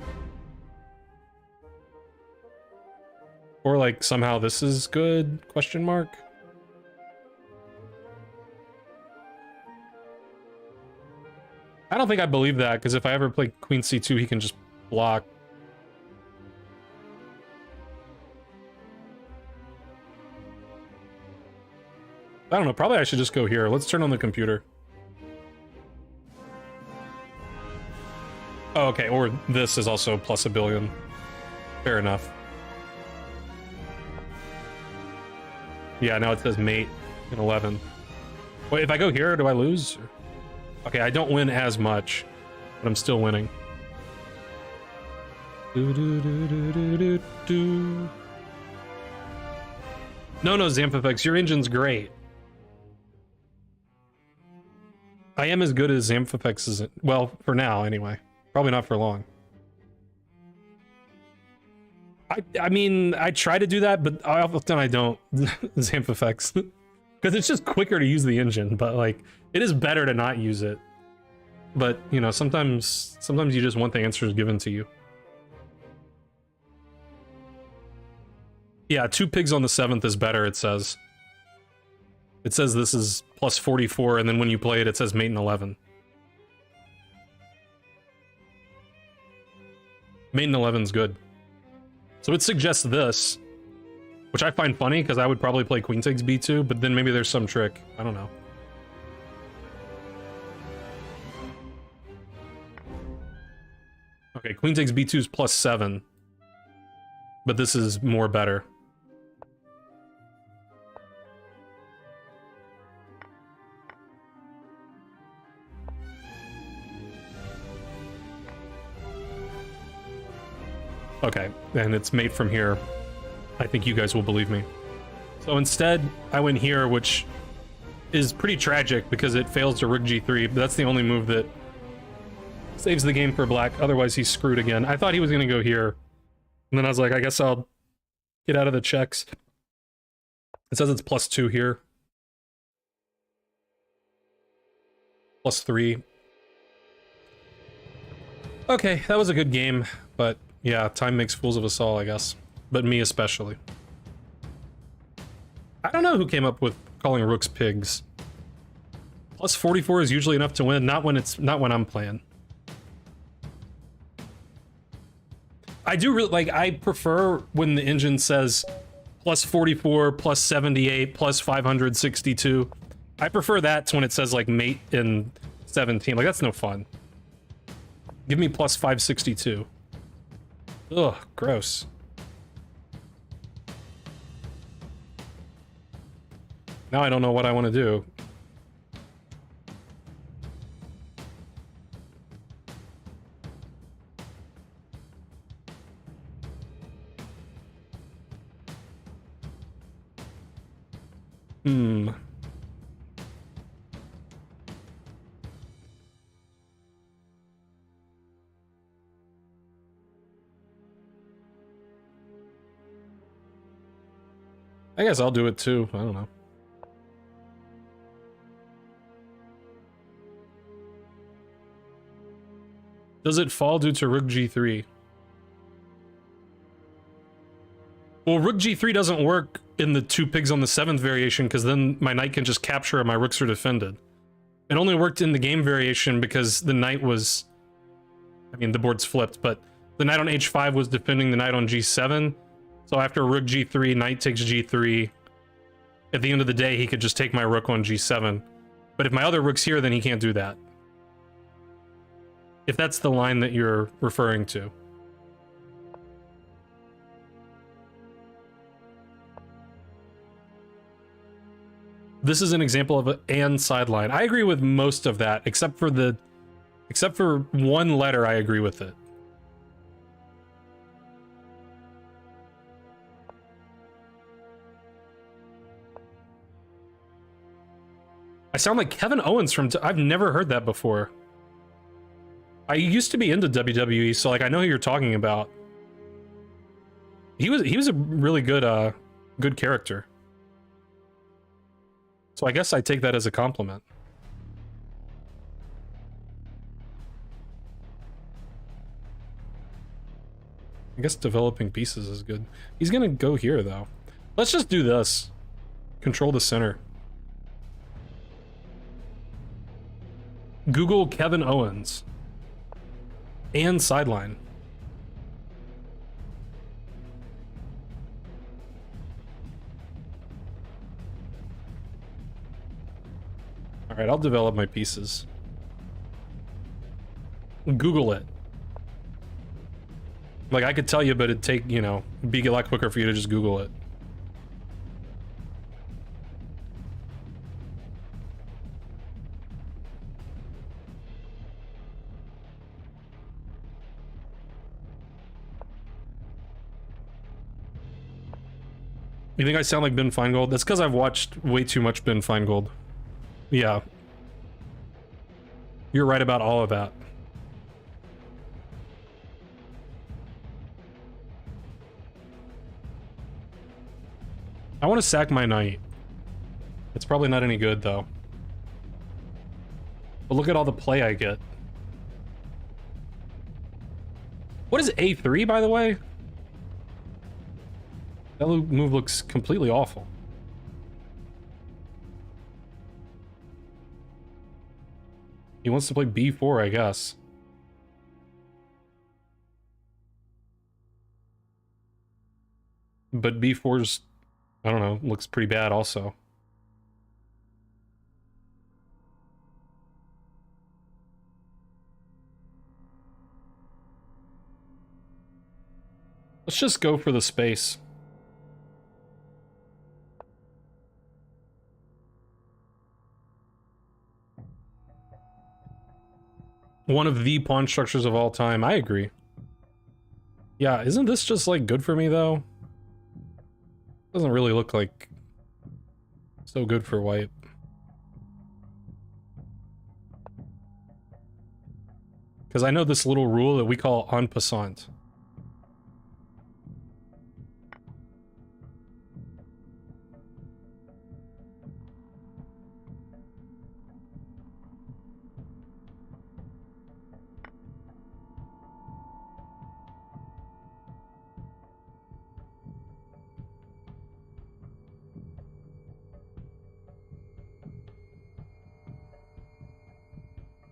Or, like, somehow this is good, question mark? I don't think I believe that, because if I ever play queen c2, he can just block. I don't know, probably I should just go here. Let's turn on the computer. Oh, okay, or this is also plus a billion. Fair enough. Yeah, now it says mate in 11. Wait, if I go here, do I lose? Okay, I don't win as much, but I'm still winning. No, Zamphifex, your engine's great. I am as good as Zamphifex as... Well, for now, anyway. Probably not for long. I mean, I try to do that, but often I don't. Zamp effects. Because it's just quicker to use the engine, but like, it is better to not use it. But, you know, sometimes you just want the answers given to you. Yeah, 2 pigs on the 7th is better, it says. It says this is plus 44, and then when you play it, it says mate in 11. Mate in 11's good. So it suggests this, which I find funny, because I would probably play queen takes b2, but then maybe there's some trick. I don't know. Okay, queen takes b2 is plus 7. But this is more better. Okay, and it's mate from here. I think you guys will believe me. So instead, I went here, which is pretty tragic because it fails to rook g3, but that's the only move that saves the game for black. Otherwise, he's screwed again. I thought he was going to go here. And then I was like, I guess I'll get out of the checks. It says it's plus 2 here. Plus 3. Okay, that was a good game, but yeah, time makes fools of us all, I guess. But me especially. I don't know who came up with calling rooks pigs. Plus 44 is usually enough to win, not when I'm playing. I do really like, I prefer when the engine says plus 44, plus 78, plus 562. I prefer that to when it says like mate in 17. Like, that's no fun. Give me plus 562. Ugh, gross. Now I don't know what I want to do. I guess I'll do it too. I don't know. Does it fall due to rook g3? Well, rook g3 doesn't work in the 2 pigs on the 7th variation because then my knight can just capture and my rooks are defended. It only worked in the game variation because the knight was... I mean, the board's flipped, but the knight on h5 was defending the knight on g7. So after rook g3, knight takes g3. At the end of the day, he could just take my rook on g7. But if my other rook's here, then he can't do that. If that's the line that you're referring to. This is an example of an and sideline. I agree with most of that, except for one letter I agree with it. I sound like Kevin Owens from... I've never heard that before. I used to be into WWE, so like I know who you're talking about. He was a really good good character. So I guess I take that as a compliment. I guess developing pieces is good. He's gonna go here though. Let's just do this. Control the center. Google Kevin Owens. And sideline. Alright, I'll develop my pieces. Google it. Like, I could tell you, but it'd take, you know, be a lot quicker for you to just Google it. You think I sound like Ben Feingold? That's because I've watched way too much Ben Feingold. Yeah. You're right about all of that. I want to sack my knight. It's probably not any good, though. But look at all the play I get. What is A3, by the way? That move looks completely awful. He wants to play B4, I guess. But B4's, I don't know, looks pretty bad also. Let's just go for the space. One of the pawn structures of all time. I agree. Yeah, isn't this just, like, good for me, though? Doesn't really look like so good for white. Because I know this little rule that we call en passant.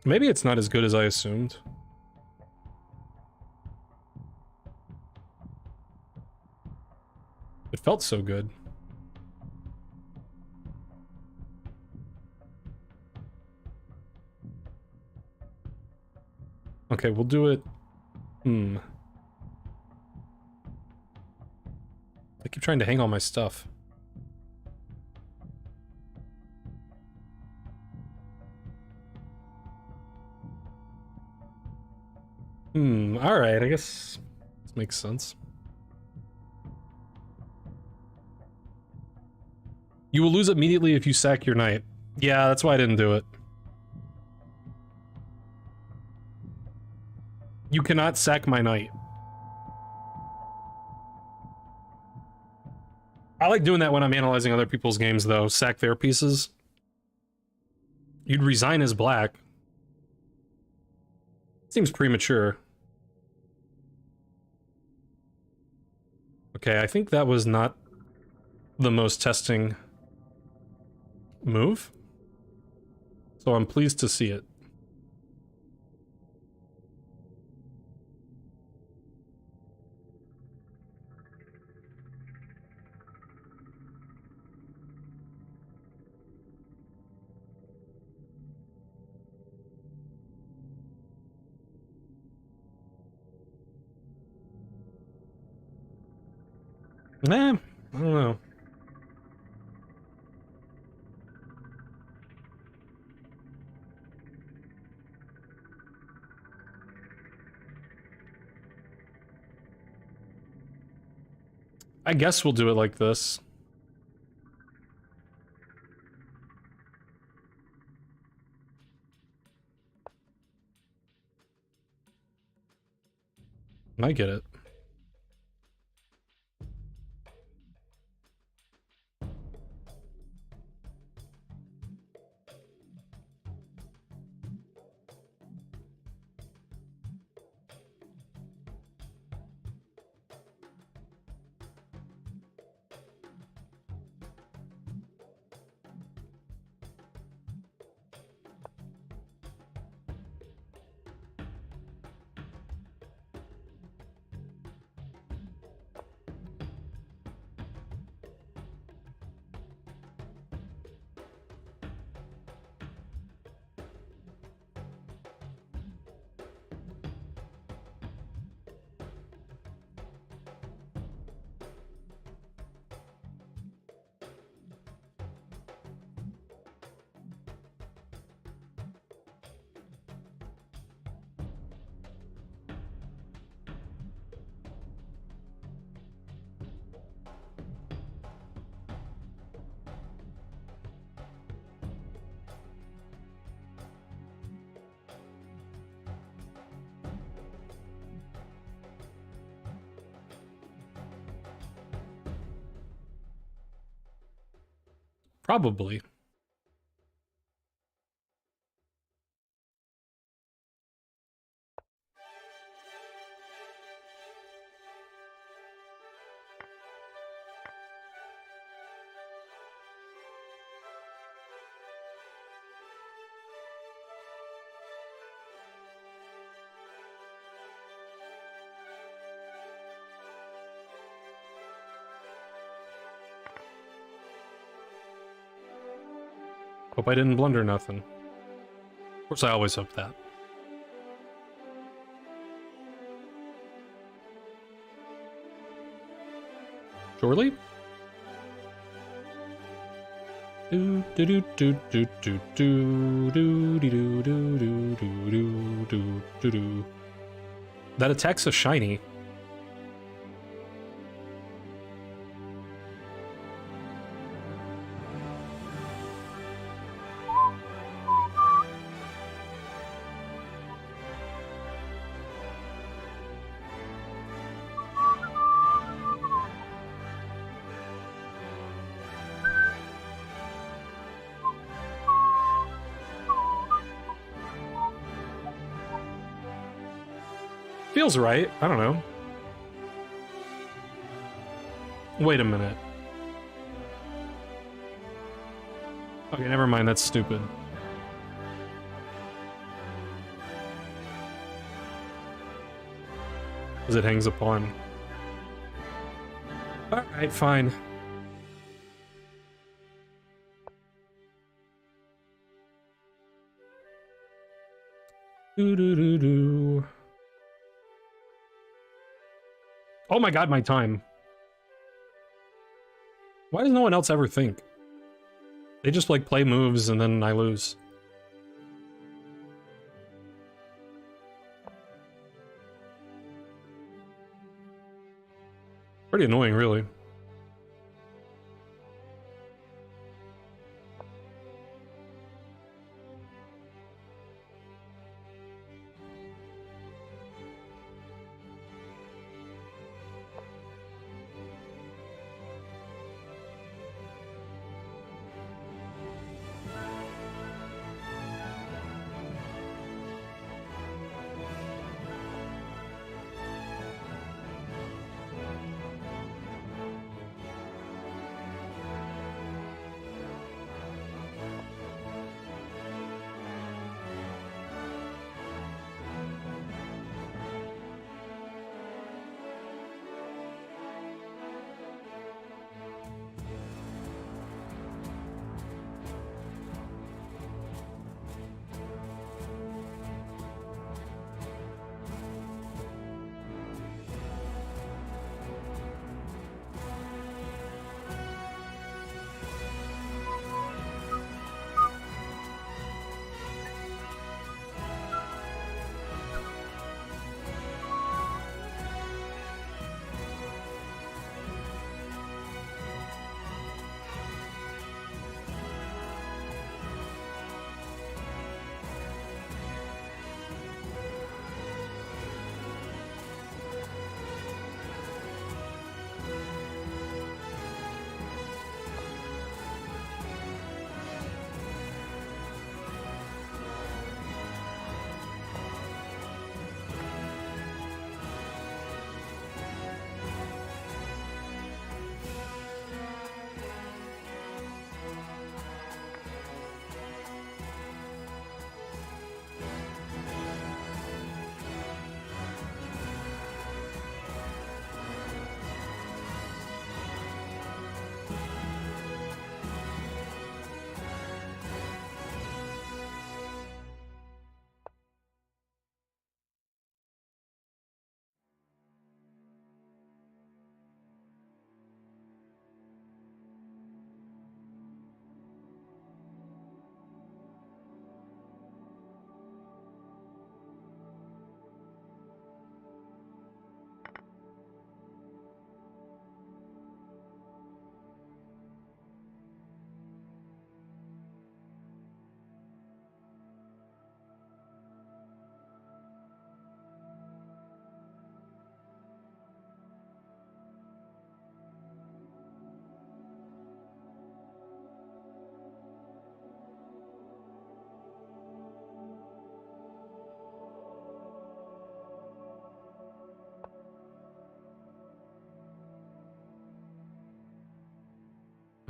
Maybe it's not as good as I assumed. It felt so good. Okay, we'll do it. I keep trying to hang all my stuff. Alright, I guess this makes sense. You will lose immediately if you sack your knight. Yeah, that's why I didn't do it. You cannot sack my knight. I like doing that when I'm analyzing other people's games, though. Sack their pieces. You'd resign as black. Seems premature. Okay, I think that was not the most testing move. So I'm pleased to see it. Nah, I don't know. I guess we'll do it like this. I get it. Probably. Hope I didn't blunder nothing. Of course, I always hope that. Surely? Do do do do do do do do do do do do do do do. That attack's a shiny. Feels right. I don't know. Wait a minute. Okay, never mind. That's stupid. Because it hangs upon. Alright, fine. Do-do-do-do. Oh my god, my time. Why does no one else ever think? They just, like, play moves and then I lose. Pretty annoying, really.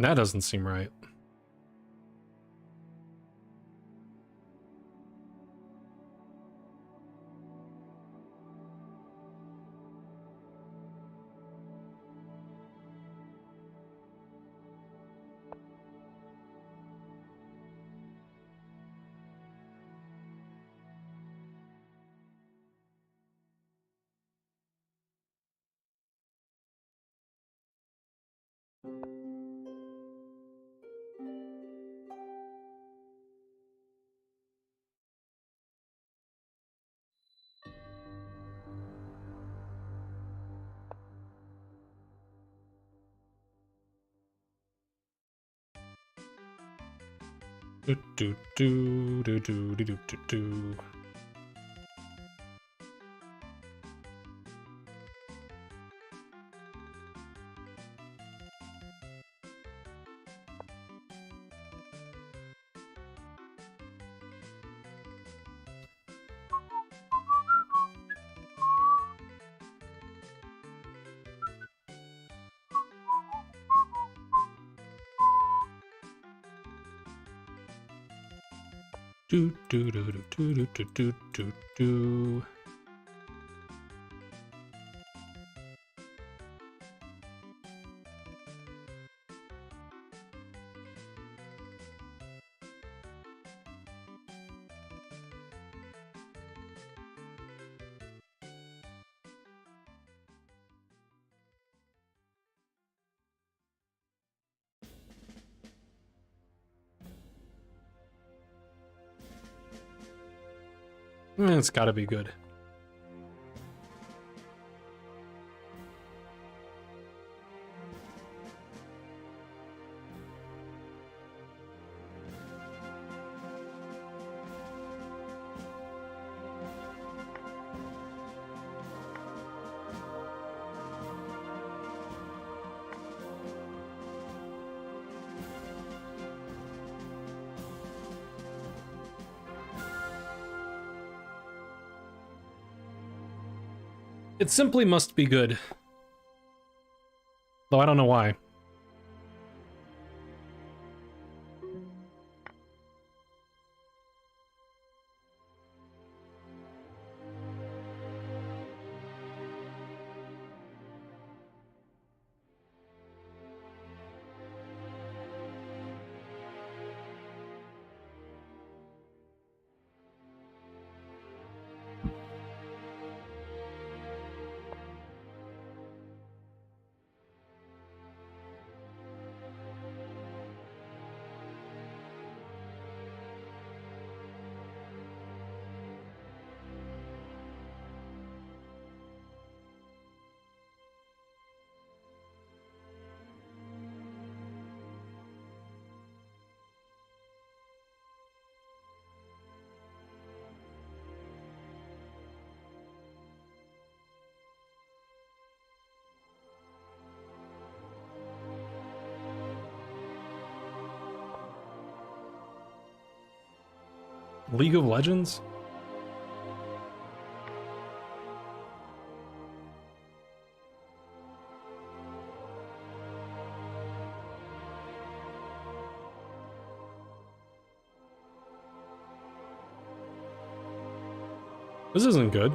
That doesn't seem right. Do do do do do do do do do. Do do do do do do do do do. It's gotta be good. It simply must be good. Though I don't know why. League of Legends? This isn't good.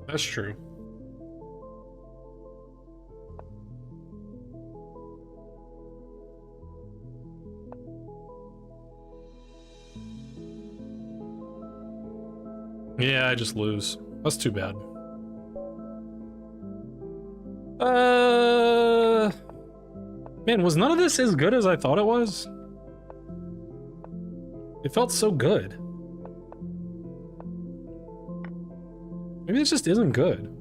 That's true. Yeah, I just lose. That's too bad. Man, was none of this as good as I thought it was? It felt so good. Maybe this just isn't good.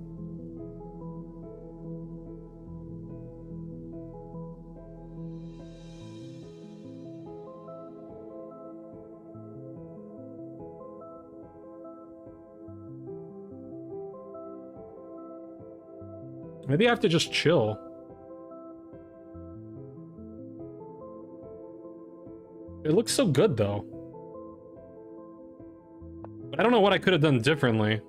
Maybe I have to just chill. It looks so good, though. I don't know what I could have done differently.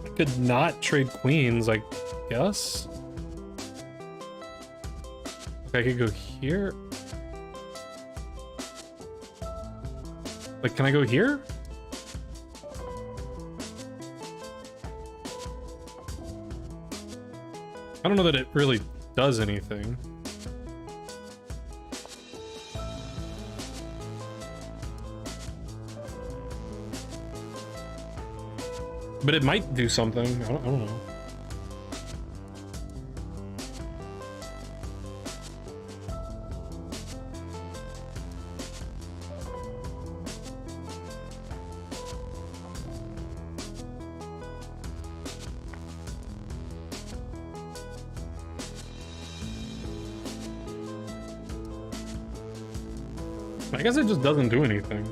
I could not trade queens, I guess. I could go here. Like, can I go here? I don't know that it really does anything. But it might do something. I don't know. I guess it just doesn't do anything.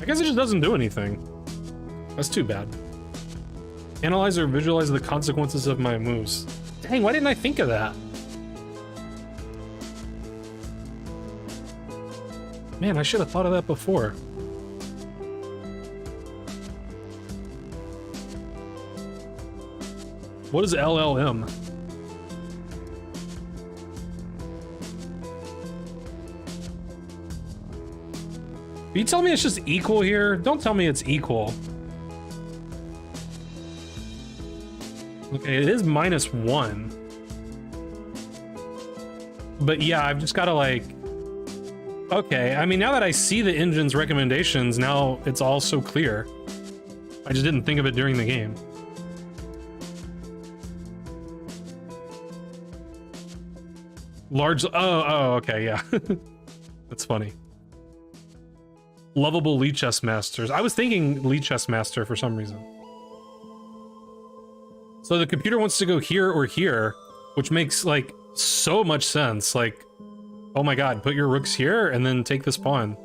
I guess it just doesn't do anything. That's too bad. Analyze or visualize the consequences of my moves. Dang, why didn't I think of that? Man, I should have thought of that before. What is LLM? Are you telling me it's just equal here? Don't tell me it's equal. Okay, it is -1. But yeah, I've just gotta like... Okay, I mean, now that I see the engine's recommendations, now it's all so clear. I just didn't think of it during the game. Large... Oh, okay, yeah. That's funny. Lovable Lee Chess Masters. I was thinking Lee Chess Master for some reason. So the computer wants to go here or here, which makes, like, so much sense. Like, oh my god, put your rooks here and then take this pawn.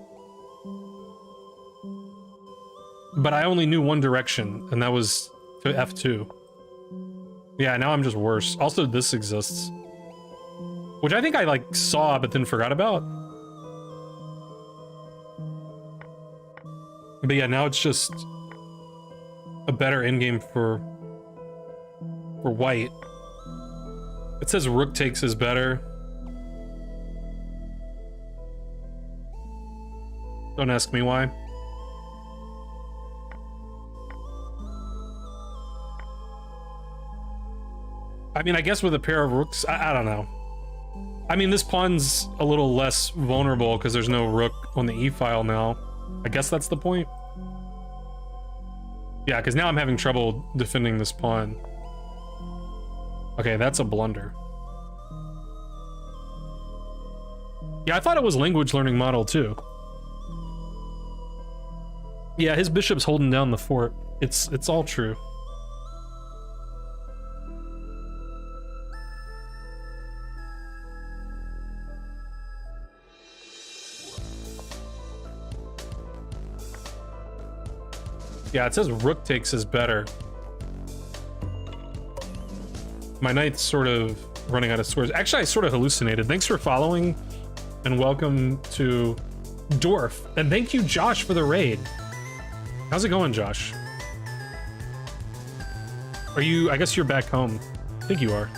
But I only knew one direction, and that was to F2. Yeah, now I'm just worse. Also, this exists. Which I think I, like, saw but then forgot about. But yeah, now it's just... a better endgame for white. It says rook takes is better. Don't ask me why. I mean, I guess with a pair of rooks, I don't know. I mean, this pawn's a little less vulnerable because there's no rook on the e-file now. I guess that's the point. Yeah, because now I'm having trouble defending this pawn. Okay, that's a blunder. Yeah, I thought it was language learning model too. Yeah, his bishop's holding down the fort. It's all true. Yeah, it says rook takes is better. My knight's sort of running out of squares. Actually, I sort of hallucinated. Thanks for following, and welcome to Dwarf. And thank you, Josh, for the raid. How's it going, Josh? Are you... I guess you're back home. I think you are.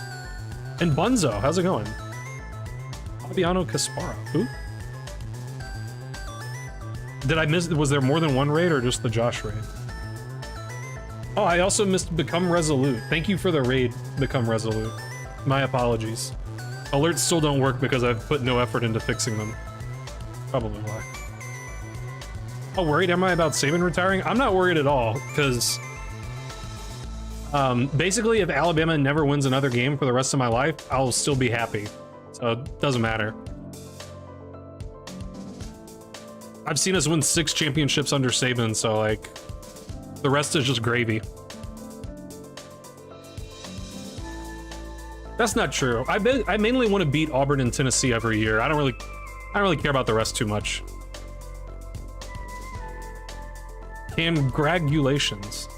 And Bunzo, how's it going? Fabiano Caspara. Who? Did I miss... Was there more than one raid or just the Josh raid? Oh, I also missed Become Resolute. Thank you for the raid, Become Resolute. My apologies. Alerts still don't work because I've put no effort into fixing them. Probably why. How worried am I about Saban retiring? I'm not worried at all, because... basically, if Alabama never wins another game for the rest of my life, I'll still be happy. So, it doesn't matter. I've seen us win 6 championships under Saban, so, like... The rest is just gravy. That's not true. I mainly want to beat Auburn and Tennessee every year. I don't really care about the rest too much. Congratulations.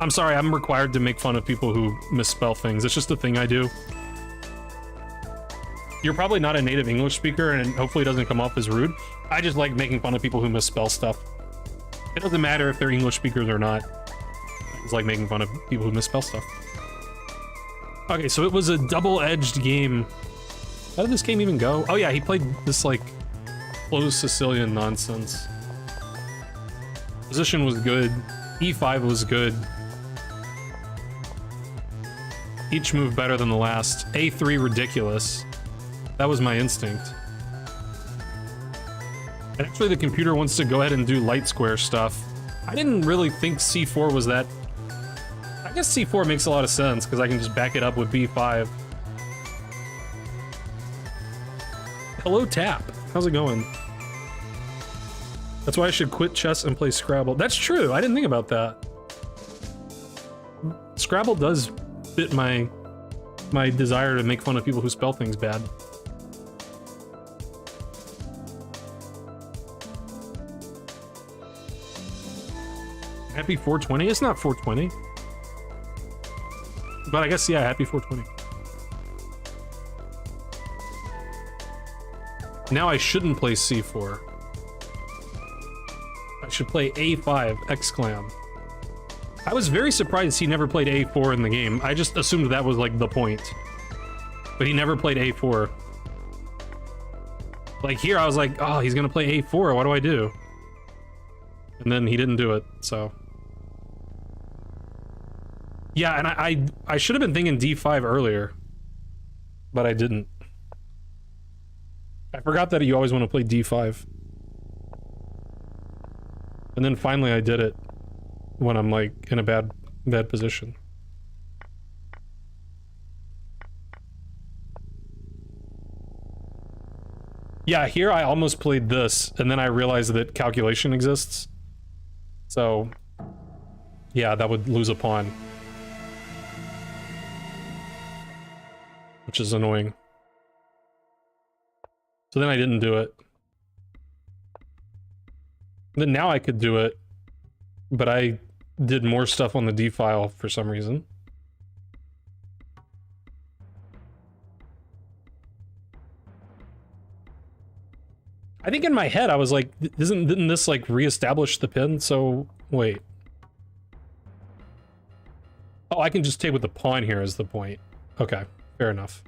I'm sorry, I'm required to make fun of people who misspell things. It's just a thing I do. You're probably not a native English speaker, and hopefully it doesn't come off as rude. I just like making fun of people who misspell stuff. It doesn't matter if they're English speakers or not. It's like making fun of people who misspell stuff. Okay, so it was a double-edged game. How did this game even go? Oh yeah, he played this, like, closed Sicilian nonsense. Position was good. E5 was good. Each move better than the last. A3 ridiculous. That was my instinct. And actually, the computer wants to go ahead and do light square stuff. I didn't really think C4 was that... I guess C4 makes a lot of sense, because I can just back it up with B5. Hello, Tap. How's it going? That's why I should quit chess and play Scrabble. That's true, I didn't think about that. Scrabble does fit my desire to make fun of people who spell things bad. Happy 420? It's not 420. But I guess, yeah, happy 420. Now I shouldn't play C4. I should play A5, exclam. I was very surprised he never played A4 in the game. I just assumed that was, like, the point. But he never played A4. Like, here I was like, oh, he's gonna play A4, what do I do? And then he didn't do it, so... Yeah, and I should have been thinking D5 earlier, but I didn't. I forgot that you always want to play D5. And then finally I did it when I'm like in a bad position. Yeah, here I almost played this, and then I realized that calculation exists. So, yeah, that would lose a pawn. Which is annoying. So then I didn't do it. Then now I could do it, but I did more stuff on the D file for some reason. I think in my head I was like, didn't this like reestablish the pin? So wait. Oh, I can just take with the pawn here is the point. Okay, fair enough.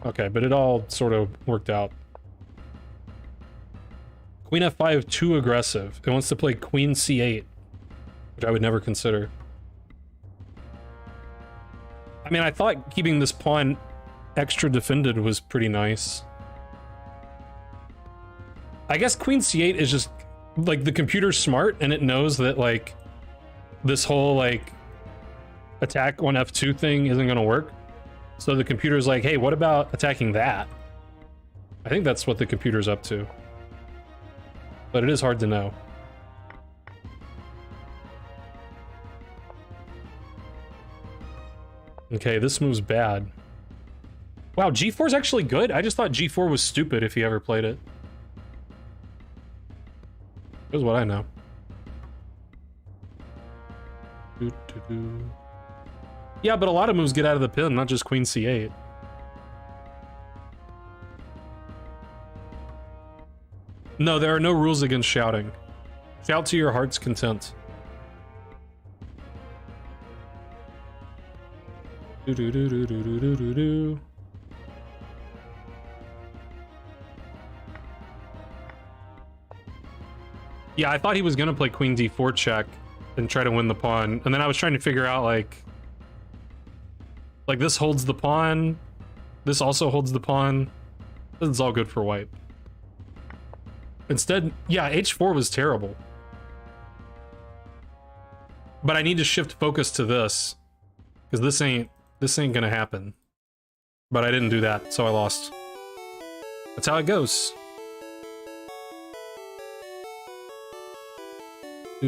Okay, but it all sort of worked out. Queen f5, too aggressive. It wants to play queen c8, which I would never consider. I mean, I thought keeping this pawn extra defended was pretty nice. I guess queen c8 is just, like, the computer's smart, and it knows that, like, this whole, like, attack on f2 thing isn't gonna work. So the computer's like, hey, what about attacking that? I think that's what the computer's up to. But it is hard to know. Okay, this move's bad. Wow, g4 is actually good? I just thought g4 was stupid if he ever played it. Here's what I know. Yeah, but a lot of moves get out of the pin, not just queen c8. No, there are no rules against shouting. Shout to your heart's content. Yeah, I thought he was gonna play queen d4 check and try to win the pawn, and then I was trying to figure out like this holds the pawn, this also holds the pawn. This is all good for white. Instead, yeah, h4 was terrible. But I need to shift focus to this, because this ain't gonna happen. But I didn't do that, so I lost. That's how it goes. I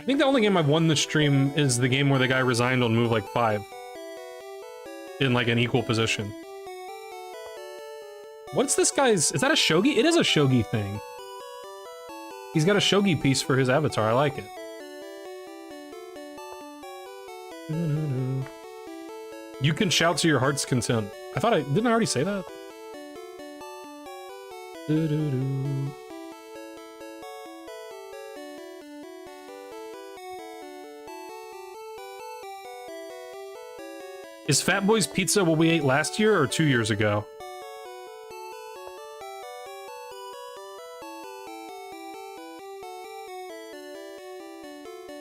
think the only game I've won this stream is the game where the guy resigned on move like 5. In like an equal position. What's this guy's... Is that a shogi? It is a shogi thing. He's got a shogi piece for his avatar. I like it. You can shout to your heart's content. I thought didn't I already say that? Is Fat Boy's Pizza what we ate last year or 2 years ago?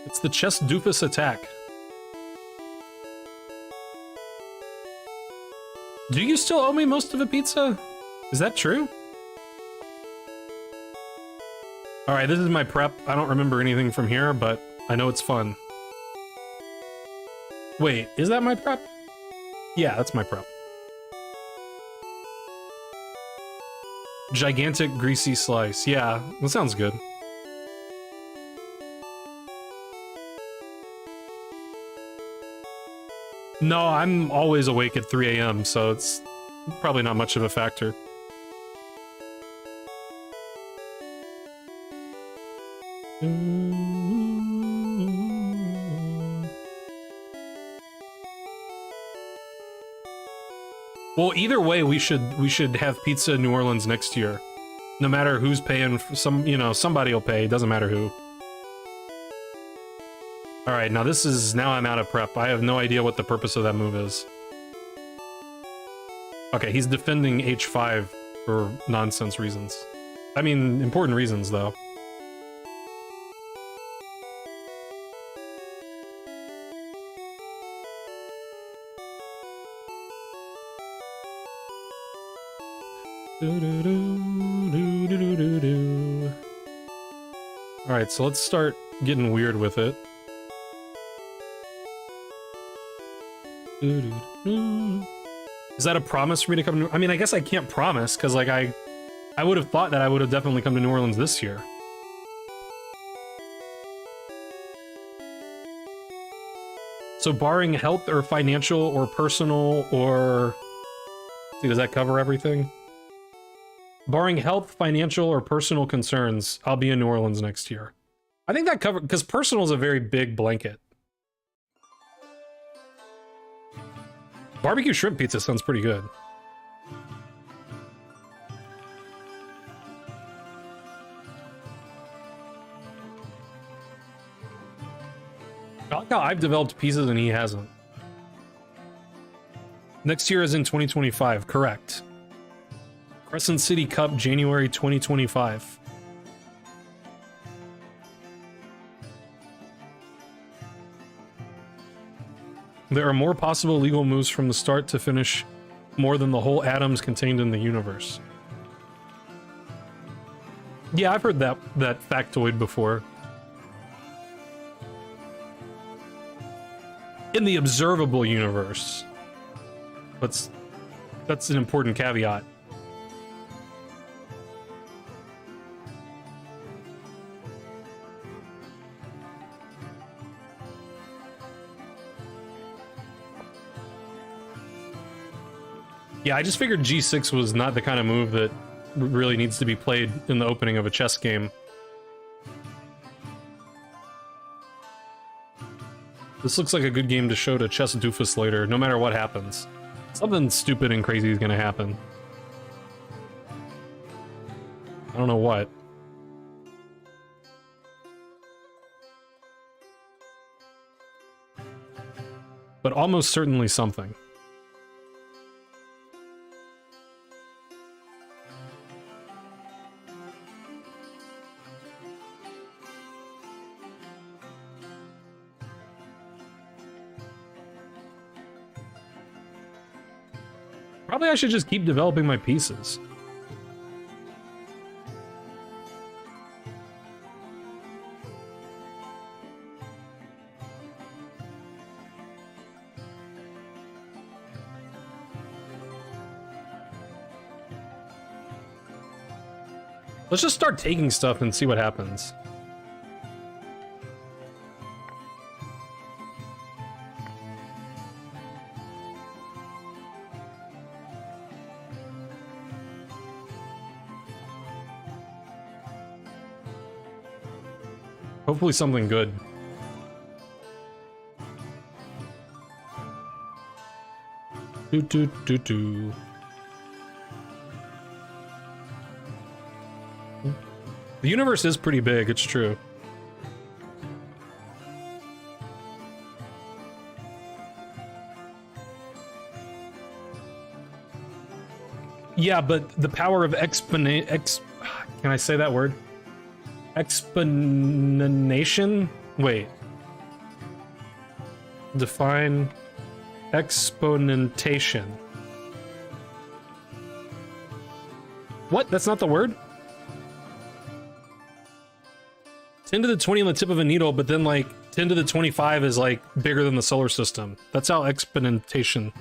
It's the chest doofus attack. Do you still owe me most of a pizza? Is that true? Alright, this is my prep. I don't remember anything from here, but I know it's fun. Wait, is that my prep? Yeah, that's my prep. Gigantic greasy slice. Yeah, that sounds good. No, I'm always awake at 3 a.m., so it's probably not much of a factor. Well, either way, we should have pizza in New Orleans next year. No matter who's paying, somebody will pay, doesn't matter who. Alright, now I'm out of prep. I have no idea what the purpose of that move is. Okay, he's defending h5 for nonsense reasons. I mean, important reasons, though. Alright, so let's start getting weird with it. Is that a promise for me to come to... I mean, I guess I can't promise, because, like, I would have thought that I would have definitely come to New Orleans this year. So barring health or financial or personal or... See, does that cover everything? Barring health, financial, or personal concerns, I'll be in New Orleans next year. I think that covers... Because personal is a very big blanket. Barbecue shrimp pizza sounds pretty good. I like how I've developed pieces and he hasn't. Next year is in 2025, correct. Crescent City Cup, January 2025. There are more possible legal moves from the start to finish, more than the whole atoms contained in the universe. Yeah, I've heard that factoid before. In the observable universe. That's an important caveat. Yeah, I just figured G6 was not the kind of move that really needs to be played in the opening of a chess game. This looks like a good game to show to chess doofus later, no matter what happens. Something stupid and crazy is gonna happen. I don't know what. But almost certainly something. Probably I should just keep developing my pieces. Let's just start taking stuff and see what happens. Hopefully something good. Do. The universe is pretty big, it's true. Yeah, but the power of can I say that word? Exponentiation? Wait. Define exponentation. What? That's not the word? 10 to the 20 on the tip of a needle, but then like 10 to the 25 is like bigger than the solar system. That's how exponentiation.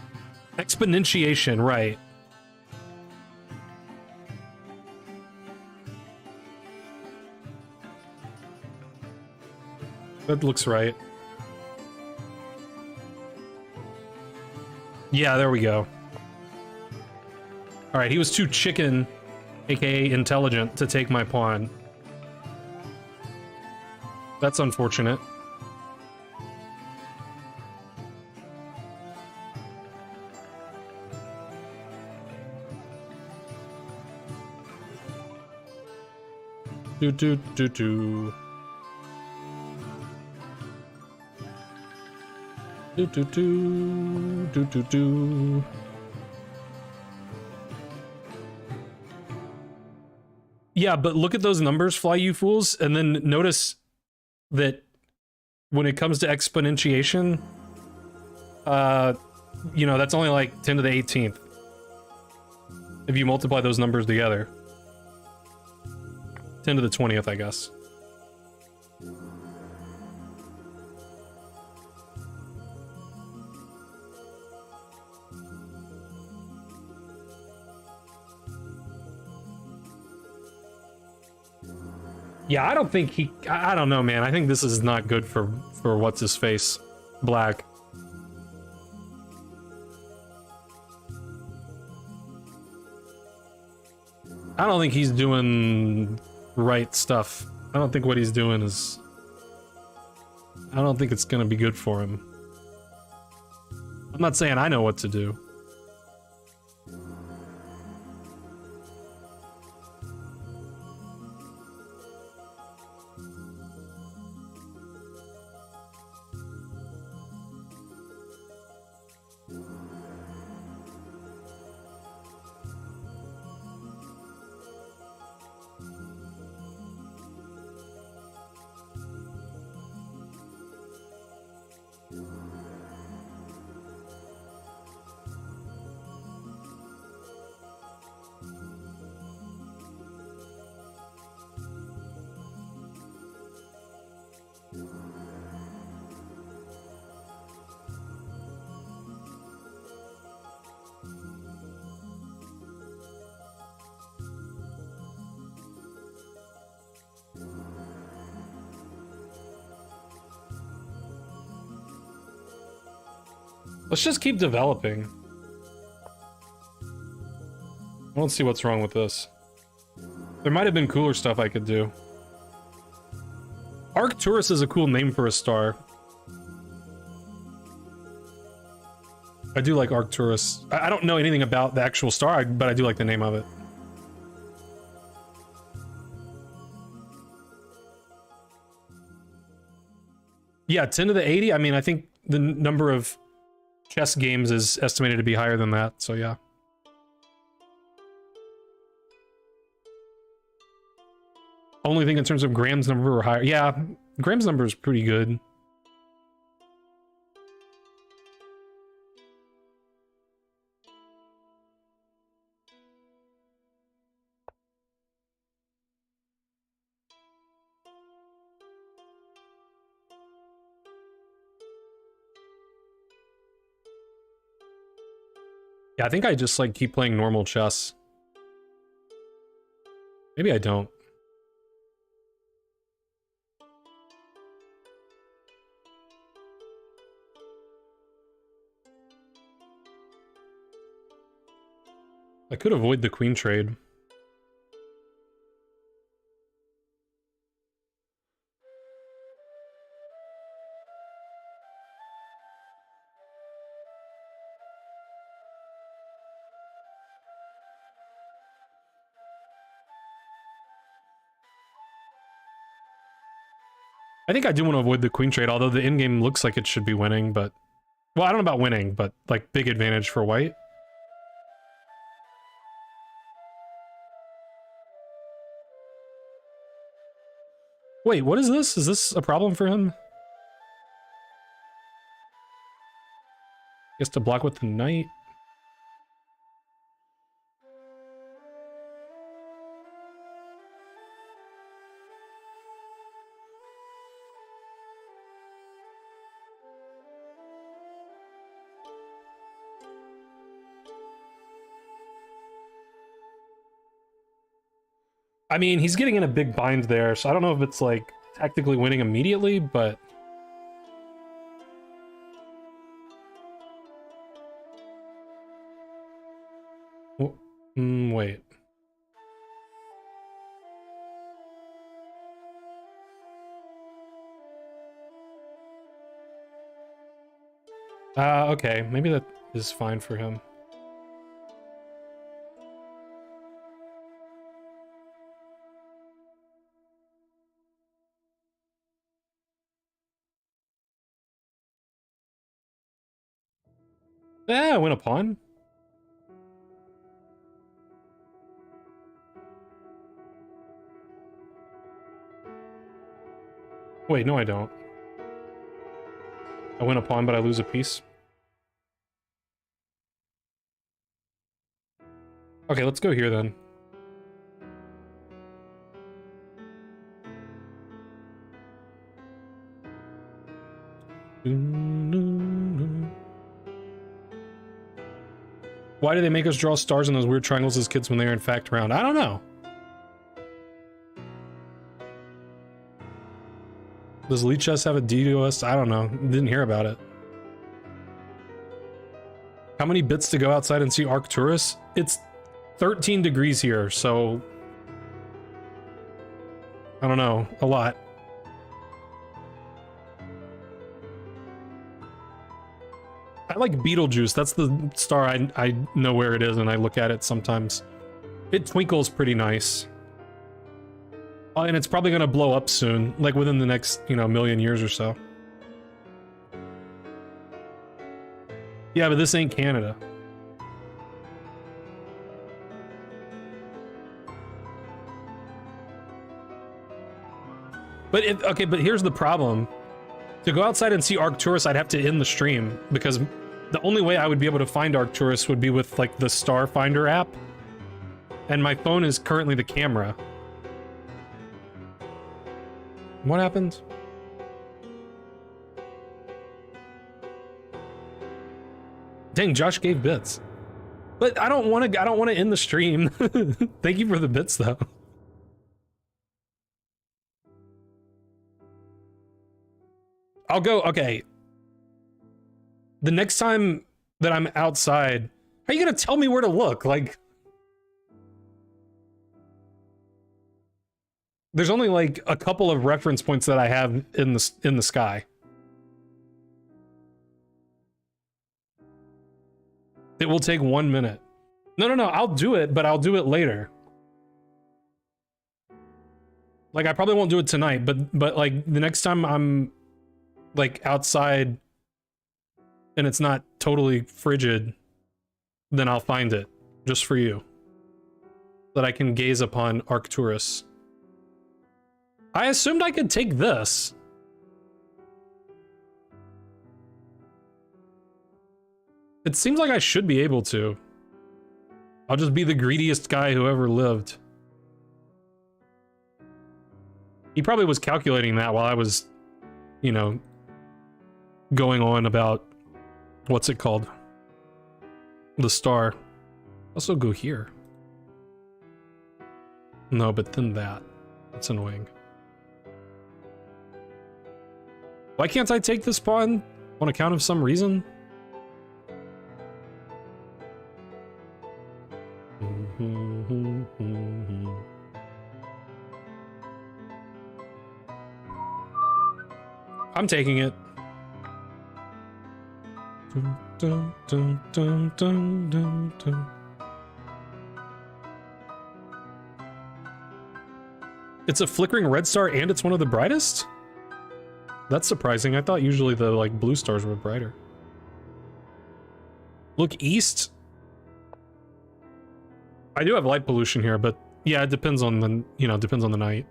Exponentiation, right. That looks right. Yeah, there we go. Alright, he was too chicken, aka intelligent, to take my pawn. That's unfortunate. Do. Do. Yeah, but look at those numbers, fly you fools, and then notice that when it comes to exponentiation, you know, that's only like 10 to the 18th. If you multiply those numbers together. 10 to the 20th, I guess. Yeah, I don't think he... I don't know, man. I think this is not good for what's-his-face. Black. I don't think he's doing right stuff. I don't think what he's doing is... I don't think it's gonna be good for him. I'm not saying I know what to do. Let's just keep developing. I don't see what's wrong with this. There might have been cooler stuff I could do. Arcturus is a cool name for a star. I do like Arcturus. I don't know anything about the actual star, but I do like the name of it. Yeah, 10 to the 80. I mean, I think the number of chess games is estimated to be higher than that, so yeah. Only thing in terms of Graham's number were higher. Yeah, Graham's number is pretty good. Yeah, I think I just like keep playing normal chess. Maybe I don't. I could avoid the queen trade. I think I do want to avoid the queen trade, although the in-game looks like it should be winning, but... Well, I don't know about winning, but, like, big advantage for white. Wait, what is this? Is this a problem for him? He has to block with the knight. I mean, he's getting in a big bind there, so I don't know if it's, like, technically winning immediately, but... Wait. Okay, maybe that is fine for him. I win a pawn. Wait, no I don't. I win a pawn, but I lose a piece. Okay, let's go here then. Why do they make us draw stars in those weird triangles as kids when they are in fact round? I don't know. Does Elite Chess have a DDoS? I don't know. Didn't hear about it. How many bits to go outside and see Arcturus? It's 13 degrees here, so... I don't know. A lot. I like Beetlejuice. That's the star I know where it is and I look at it sometimes. It twinkles pretty nice. And it's probably gonna blow up soon, like within the next, you know, million years or so. Yeah, but this ain't Canada. But okay, but here's the problem. To go outside and see Arcturus, I'd have to end the stream, because the only way I would be able to find Arcturus would be with, like, the Star Finder app. And my phone is currently the camera. What happened? Dang, Josh gave bits. But I don't want to end the stream. Thank you for the bits though. I'll go, okay. The next time that I'm outside, how are you gonna tell me where to look? Like, there's only like a couple of reference points that I have in the sky. It will take 1 minute. No, I'll do it, but I'll do it later. Like, I probably won't do it tonight, but like the next time I'm like outside and it's not totally frigid, then I'll find it just for you, that I can gaze upon Arcturus. I assumed I could take this. It seems like I should be able to. I'll just be the greediest guy who ever lived. He probably was calculating that while I was, you know, going on about, what's it called? The star. Also go here. No, but then that. That's annoying. Why can't I take this pawn on account of some reason? I'm taking it. Dun, dun, dun, dun, dun, dun. It's a flickering red star and it's one of the brightest? That's surprising. I thought usually the like blue stars were brighter. Look east. I do have light pollution here, but yeah, it depends on the, you know, depends on the night.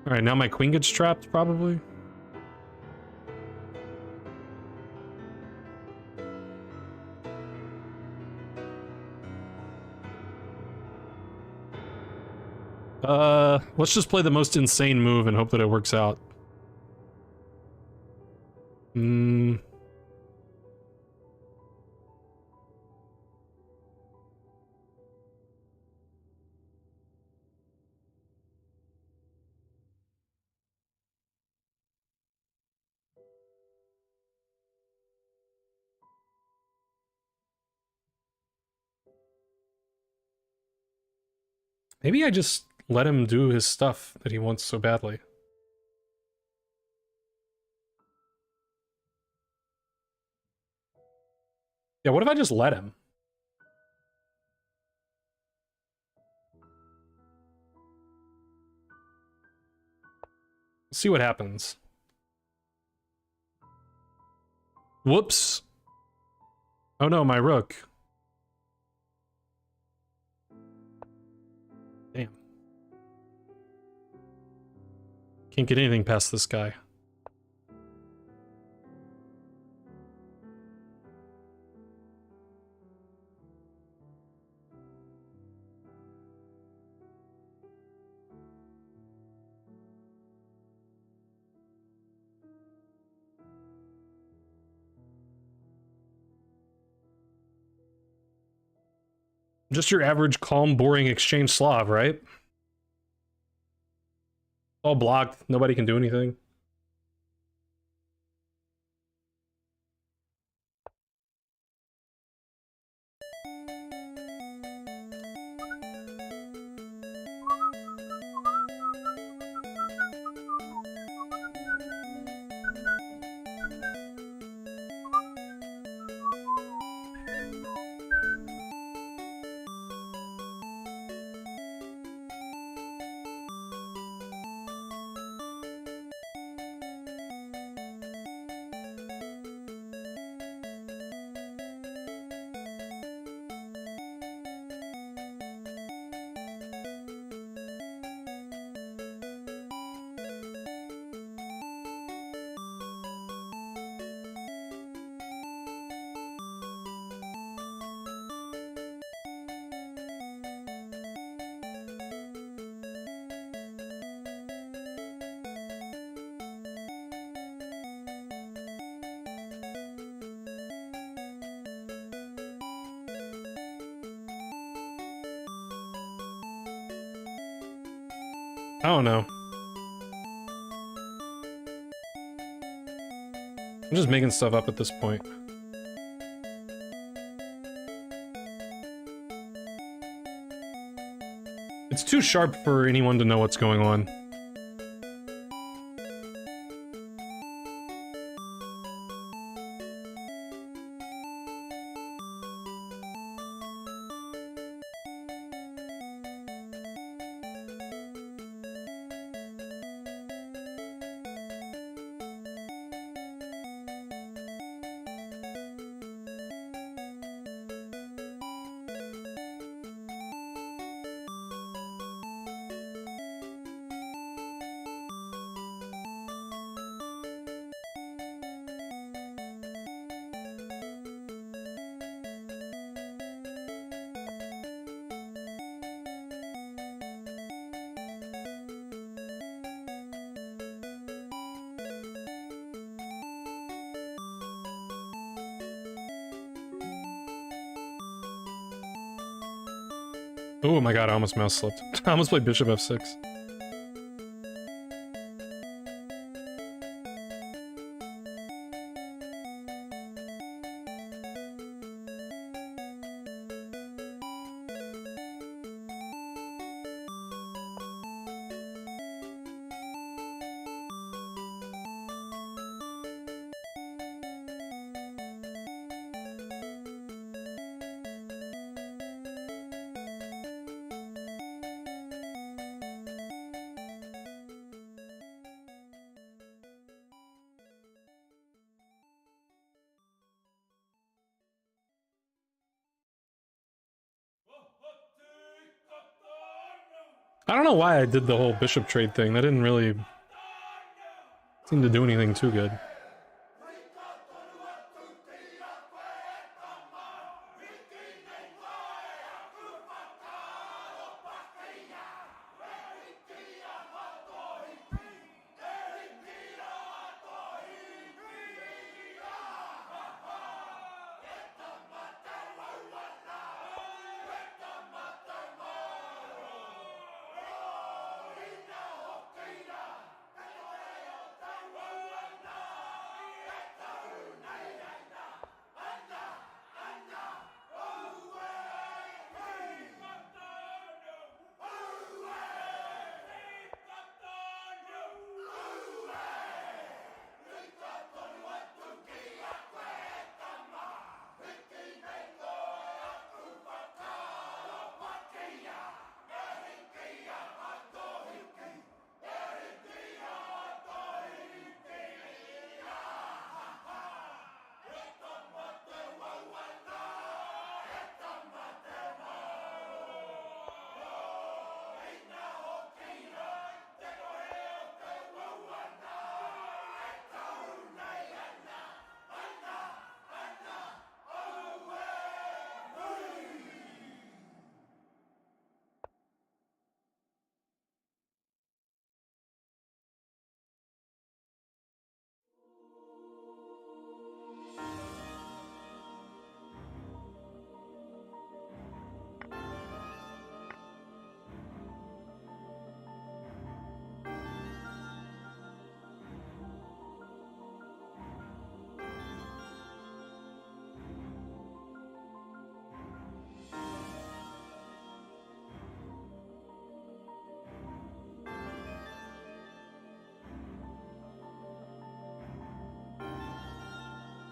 All right, now my queen gets trapped probably. Let's just play the most insane move and hope that it works out. Maybe I just let him do his stuff that he wants so badly. Yeah, what if I just let him? Let's see what happens. Whoops. Oh no, my rook. Damn. Can't get anything past this guy. Just your average calm, boring exchange Slav, right? All blocked. Nobody can do anything. I don't know. I'm just making stuff up at this point. It's too sharp for anyone to know what's going on. Oh my god, I almost mouse slipped. I almost played bishop f6. I don't know why I did the whole bishop trade thing. That didn't really seem to do anything too good.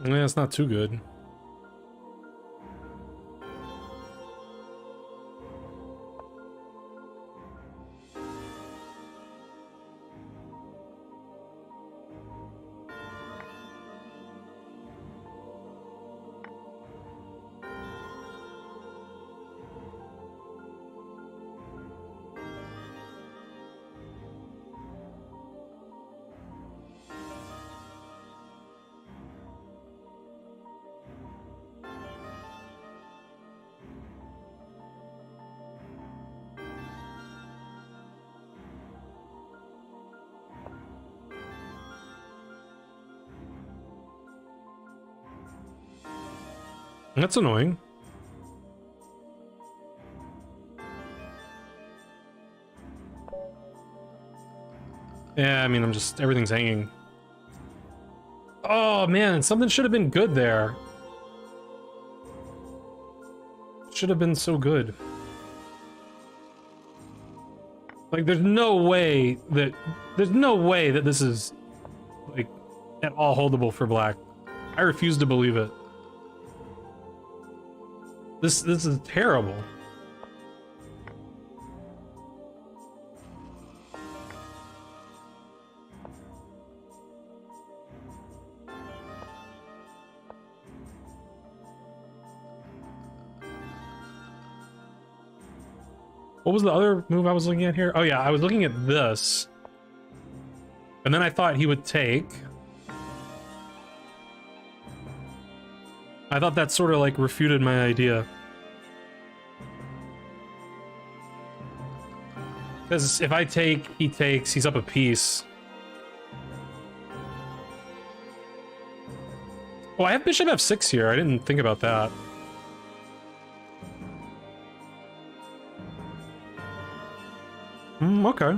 Yeah, it's not too good. That's annoying. Yeah, I mean, everything's hanging. Oh man, something should have been good there. Should have been so good. Like, there's no way that this is, like, at all holdable for black. I refuse to believe it. This is terrible. What was the other move I was looking at here? Oh yeah, I was looking at this. And then I thought he would take. I thought that sort of like refuted my idea. Because if I take, he takes, he's up a piece. Oh, I have bishop f6 here. I didn't think about that. Okay.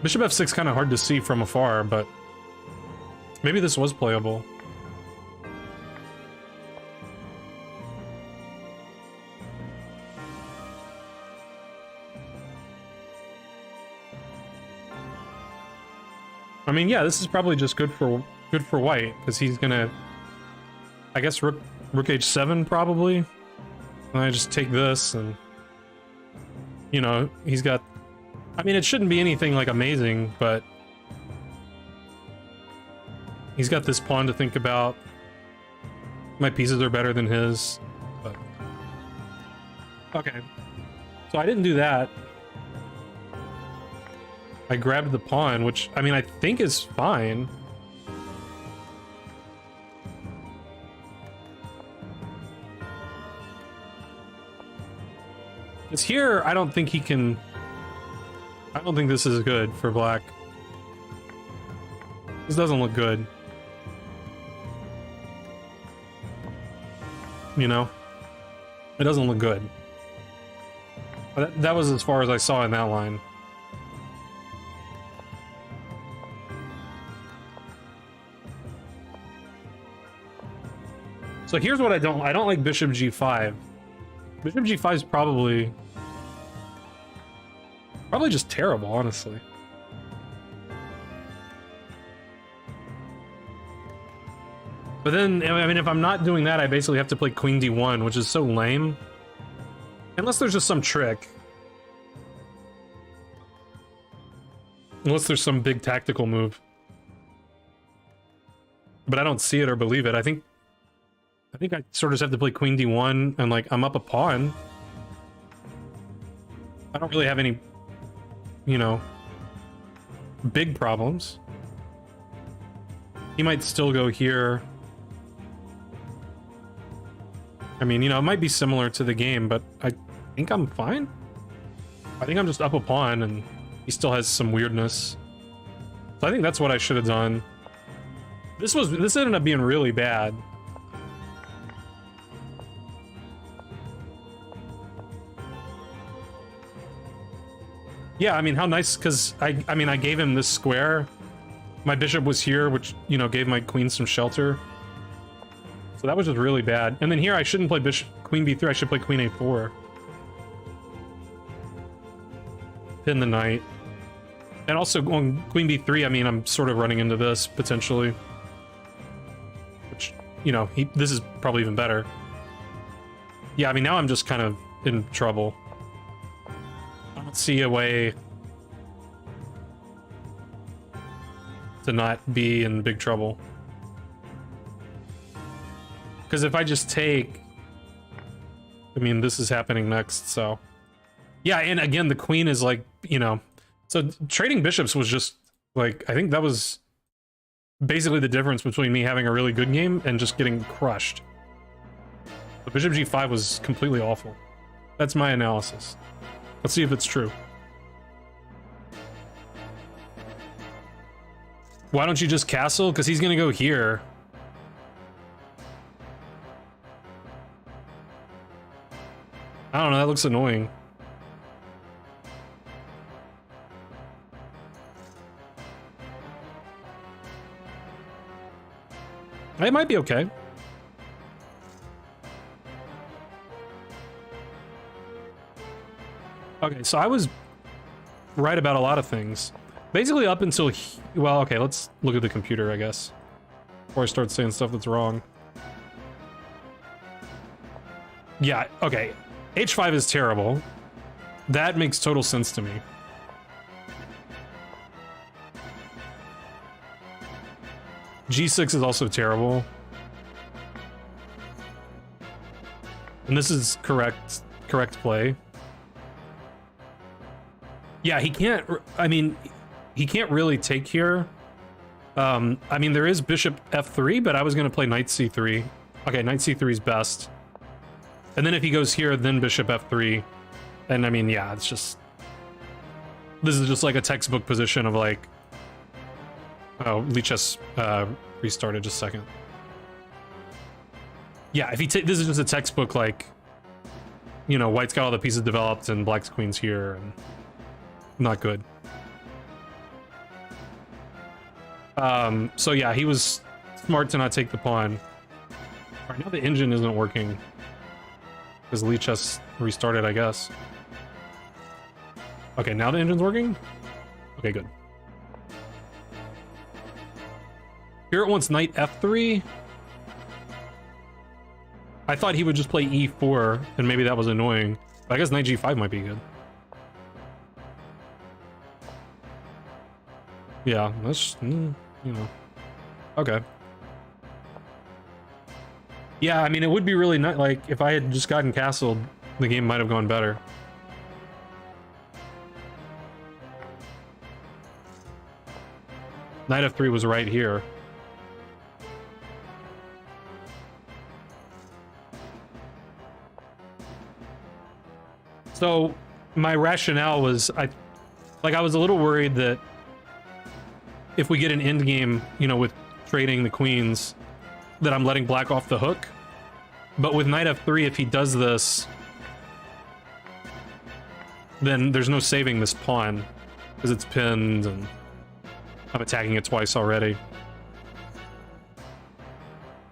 Bishop f6 kind of hard to see from afar, but maybe this was playable. I mean, yeah, this is probably just good for white, because he's gonna, I guess, rook h7 probably. And I just take this, and you know, he's got, I mean, it shouldn't be anything like amazing, but he's got this pawn to think about. My pieces are better than his, but okay. So I didn't do that. I grabbed the pawn, which, I mean, I think is fine. Because here, I don't think he can... I don't think this is good for black. This doesn't look good. You know? It doesn't look good. But that was as far as I saw in that line. So here's what I don't like bishop g5. Bishop g5 is probably just terrible, honestly. But then, I mean, if I'm not doing that, I basically have to play queen d1, which is so lame. Unless there's just some trick. Unless there's some big tactical move. But I don't see it or believe it. I think I sort of just have to play queen d1, and like, I'm up a pawn. I don't really have any, you know, big problems. He might still go here. I mean, you know, it might be similar to the game, but I think I'm fine. I think I'm just up a pawn, and he still has some weirdness. So I think that's what I should have done. This ended up being really bad. Yeah, I mean, how nice, because I mean, I gave him this square. My bishop was here, which, you know, gave my queen some shelter. So that was just really bad. And then here, I shouldn't play queen b3, I should play queen a4. Pin the knight. And also, on queen b3, I mean, I'm sort of running into this, potentially. Which, you know, this is probably even better. Yeah, I mean, now I'm just kind of in trouble. I don't see a way to not be in big trouble. Because if I just take... I mean, this is happening next, so... Yeah, and again, the queen is like, you know... So trading bishops was just, like, I think that was basically the difference between me having a really good game and just getting crushed. The bishop g5 was completely awful. That's my analysis. Let's see if it's true. Why don't you just castle? Because he's gonna go here. I don't know, that looks annoying. It might be okay. Okay, so I was right about a lot of things. Basically up until... well, okay, let's look at the computer, I guess. Before I start saying stuff that's wrong. Yeah, okay. H5 is terrible. That makes total sense to me. G6 is also terrible. And this is correct play. Yeah, he can't, I mean, he can't really take here. I mean, there is bishop f3, but I was going to play knight c3. Okay, knight c3 is best. And then if he goes here, then bishop f3. And I mean, yeah, it's just... this is just like a textbook position of like... oh, Lichess restarted just a second. Yeah, if he this is just a textbook, like... you know, white's got all the pieces developed and black's queen's here, and... not good. So yeah, he was smart to not take the pawn. Alright, now the engine isn't working. Because Lichess restarted, I guess. Okay, now the engine's working? Okay, good. Here it wants knight f3. I thought he would just play e4, and maybe that was annoying. But I guess knight g5 might be good. Yeah, that's, you know. Okay. Yeah, I mean, it would be really nice, like, if I had just gotten castled, the game might have gone better. Knight f3 was right here. So, my rationale was, I was a little worried that if we get an endgame, you know, with trading the queens, that I'm letting black off the hook. But with knight f3, if he does this, then there's no saving this pawn, because it's pinned, and I'm attacking it twice already.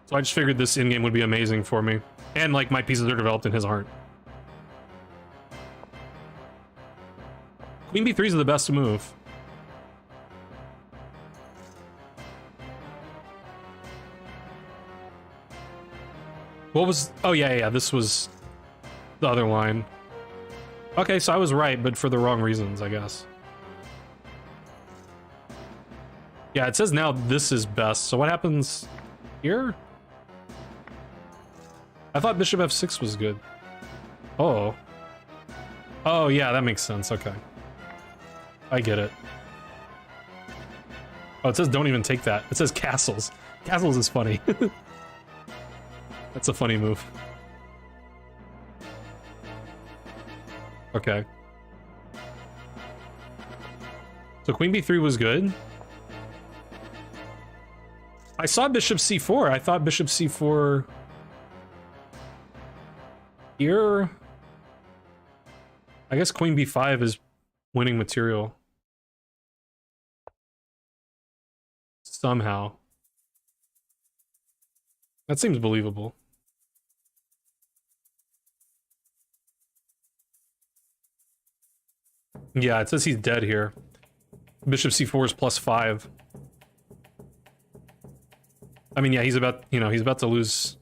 So I just figured this endgame would be amazing for me. And, like, my pieces are developed and his aren't. Queen b3 is the best move. What was... oh, yeah, this was the other line. Okay, so I was right, but for the wrong reasons, I guess. Yeah, it says now this is best, so what happens here? I thought bishop f6 was good. Oh. Oh, yeah, that makes sense, okay. I get it. Oh, it says don't even take that. It says castles. Castles is funny. That's a funny move. Okay. So queen b3 was good. I saw bishop c4. I thought bishop c4 here. I guess queen b5 is winning material. Somehow. That seems believable. Yeah, it says he's dead here. Bishop c4 is +5. I mean, yeah, he's about, you know, he's about to lose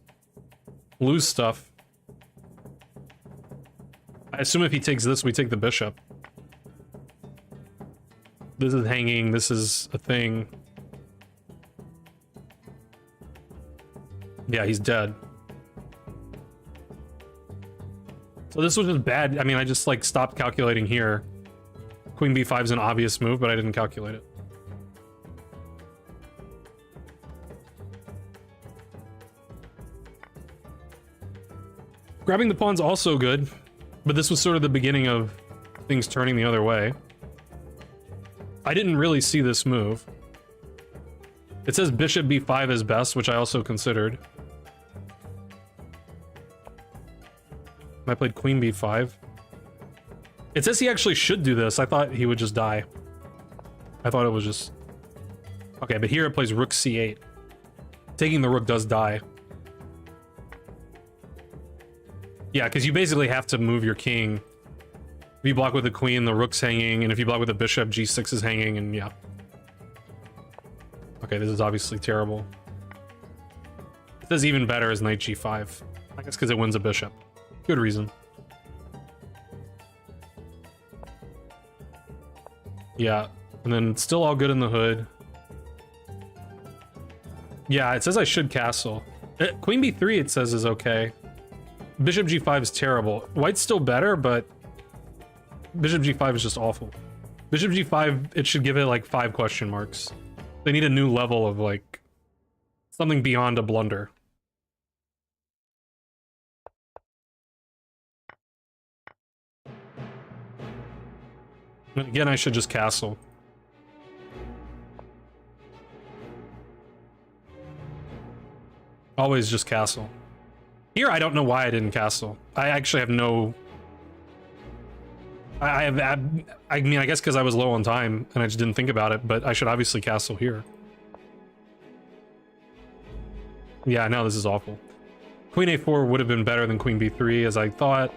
stuff. I assume if he takes this, we take the bishop. This is hanging, this is a thing. Yeah, he's dead. So this was just bad. I mean, I just, like, stopped calculating here. Queen b5 is an obvious move, but I didn't calculate it. Grabbing the pawn's also good, but this was sort of the beginning of things turning the other way. I didn't really see this move. It says bishop b5 is best, which I also considered. I played queen b5. It says he actually should do this. I thought he would just die. I thought it was just... okay, but here it plays rook c8. Taking the rook does die. Yeah, because you basically have to move your king. If you block with the queen, the rook's hanging, and if you block with the bishop, g6 is hanging, and yeah. Okay, this is obviously terrible. It does even better as knight g5. I guess because it wins a bishop. Good reason. Yeah, and then it's still all good in the hood. Yeah, it says I should castle. Queen b3, it says, is okay. Bishop g5 is terrible. White's still better, but bishop g5 is just awful. Bishop g5, it should give it like 5 question marks. They need a new level of like something beyond a blunder. And again, I should just castle. Always just castle. Here, I don't know why I didn't castle. I actually have no... I mean, I guess because I was low on time and I just didn't think about it, but I should obviously castle here. Yeah, now this is awful. Queen a4 would have been better than queen b3, as I thought.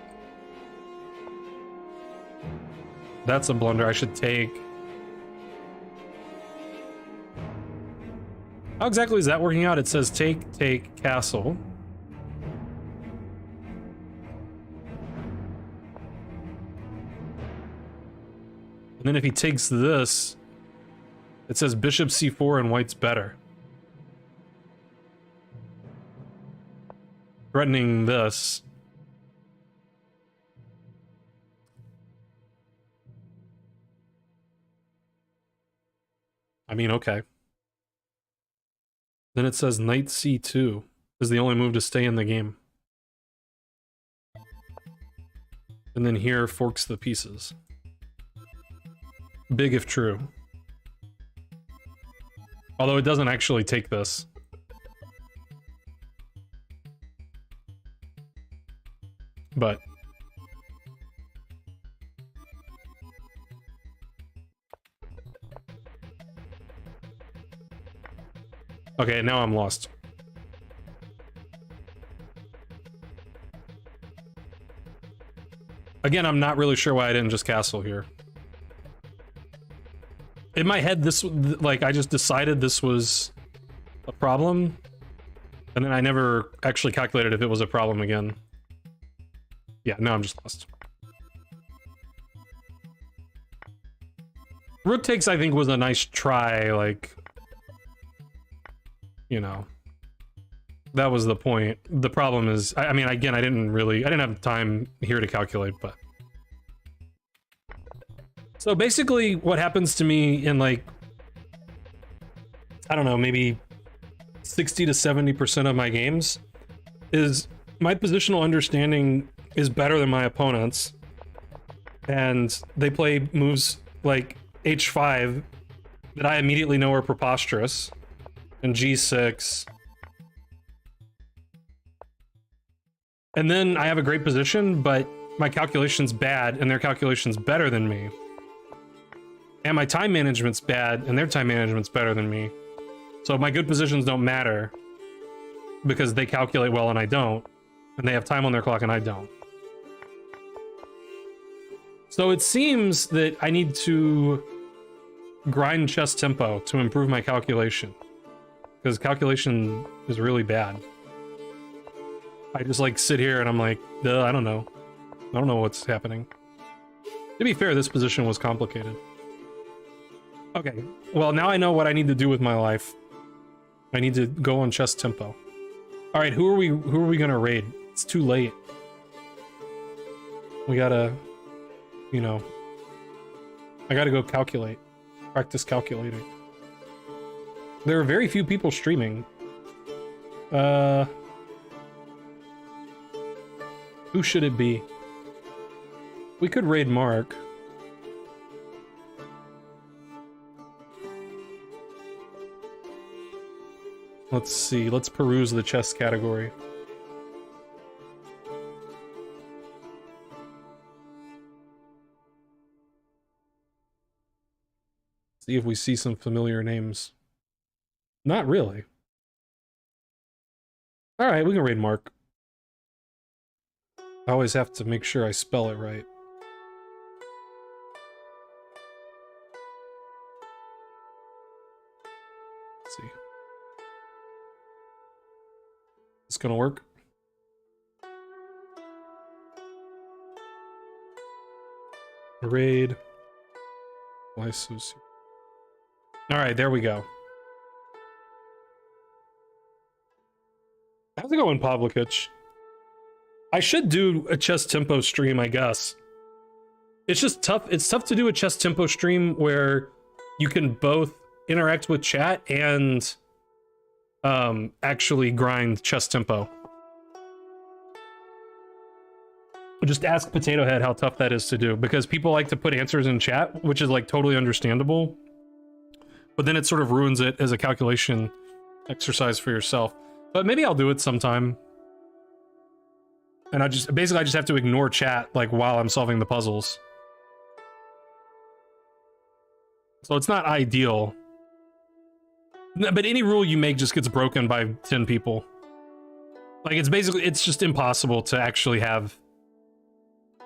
That's a blunder I should take. How exactly is that working out? It says take, take, castle. And then if he takes this, it says bishop c4 and white's better. Threatening this. I mean, okay. Then it says knight c2 is the only move to stay in the game. And then here forks the pieces. Big if true. Although it doesn't actually take this. But okay, now I'm lost. Again, I'm not really sure why I didn't just castle here. In my head, this, like, I just decided this was a problem, and then I never actually calculated if it was a problem again. Yeah, now I'm just lost. Rook takes, I think, was a nice try, like, you know, that was the point. The problem is, I mean, again, I didn't have time here to calculate, but. So basically what happens to me in like, I don't know, maybe 60 to 70% of my games is my positional understanding is better than my opponent's. And they play moves like h5 that I immediately know are preposterous. And g6. And then I have a great position, but my calculation's bad and their calculation's better than me. And my time management's bad, and their time management's better than me. So my good positions don't matter, because they calculate well and I don't, and they have time on their clock and I don't. So it seems that I need to grind chess tempo to improve my calculation, because calculation is really bad. I just like sit here and I'm like, duh, I don't know. I don't know what's happening. To be fair, this position was complicated. Okay, well now I know what I need to do with my life. I need to go on chess tempo. All right, who are we gonna raid? It's too late. We gotta, you know, I gotta go calculate. Practice calculating. There are very few people streaming. Who should it be? We could raid Mark. Let's see, let's peruse the chess category. See if we see some familiar names. Not really. All right, we can raid Mark. I always have to make sure I spell it right. Let's see. It's gonna work. Raid. Why so serious? All right, there we go. How's it going, Pavlikich? I should do a chess tempo stream, I guess. It's just tough. It's tough to do a chess tempo stream where you can both interact with chat and actually grind chess tempo. Just ask Potato Head how tough that is to do, because people like to put answers in chat, which is like totally understandable. But then it sort of ruins it as a calculation exercise for yourself. But maybe I'll do it sometime. And I just have to ignore chat like while I'm solving the puzzles. So it's not ideal. But any rule you make just gets broken by 10 people. Like it's just impossible to actually have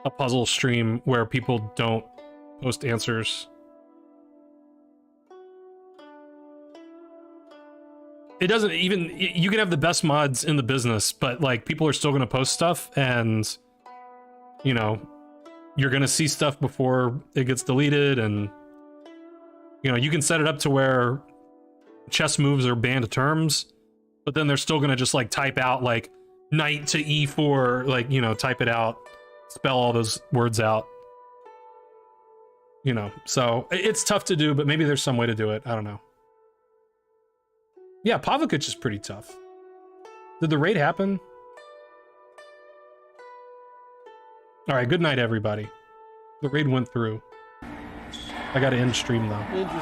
a puzzle stream where people don't post answers. It doesn't even, you can have the best mods in the business, but like people are still going to post stuff, and you know, you're going to see stuff before it gets deleted, and you know, you can set it up to where chess moves are banned terms, but then they're still going to just like type out like knight to e4, like, you know, type it out, spell all those words out, you know. So it's tough to do, but maybe there's some way to do it. I don't know. Yeah, Pavlikich is pretty tough. Did the raid happen? All right, good night, everybody. The raid went through. I gotta end stream, though.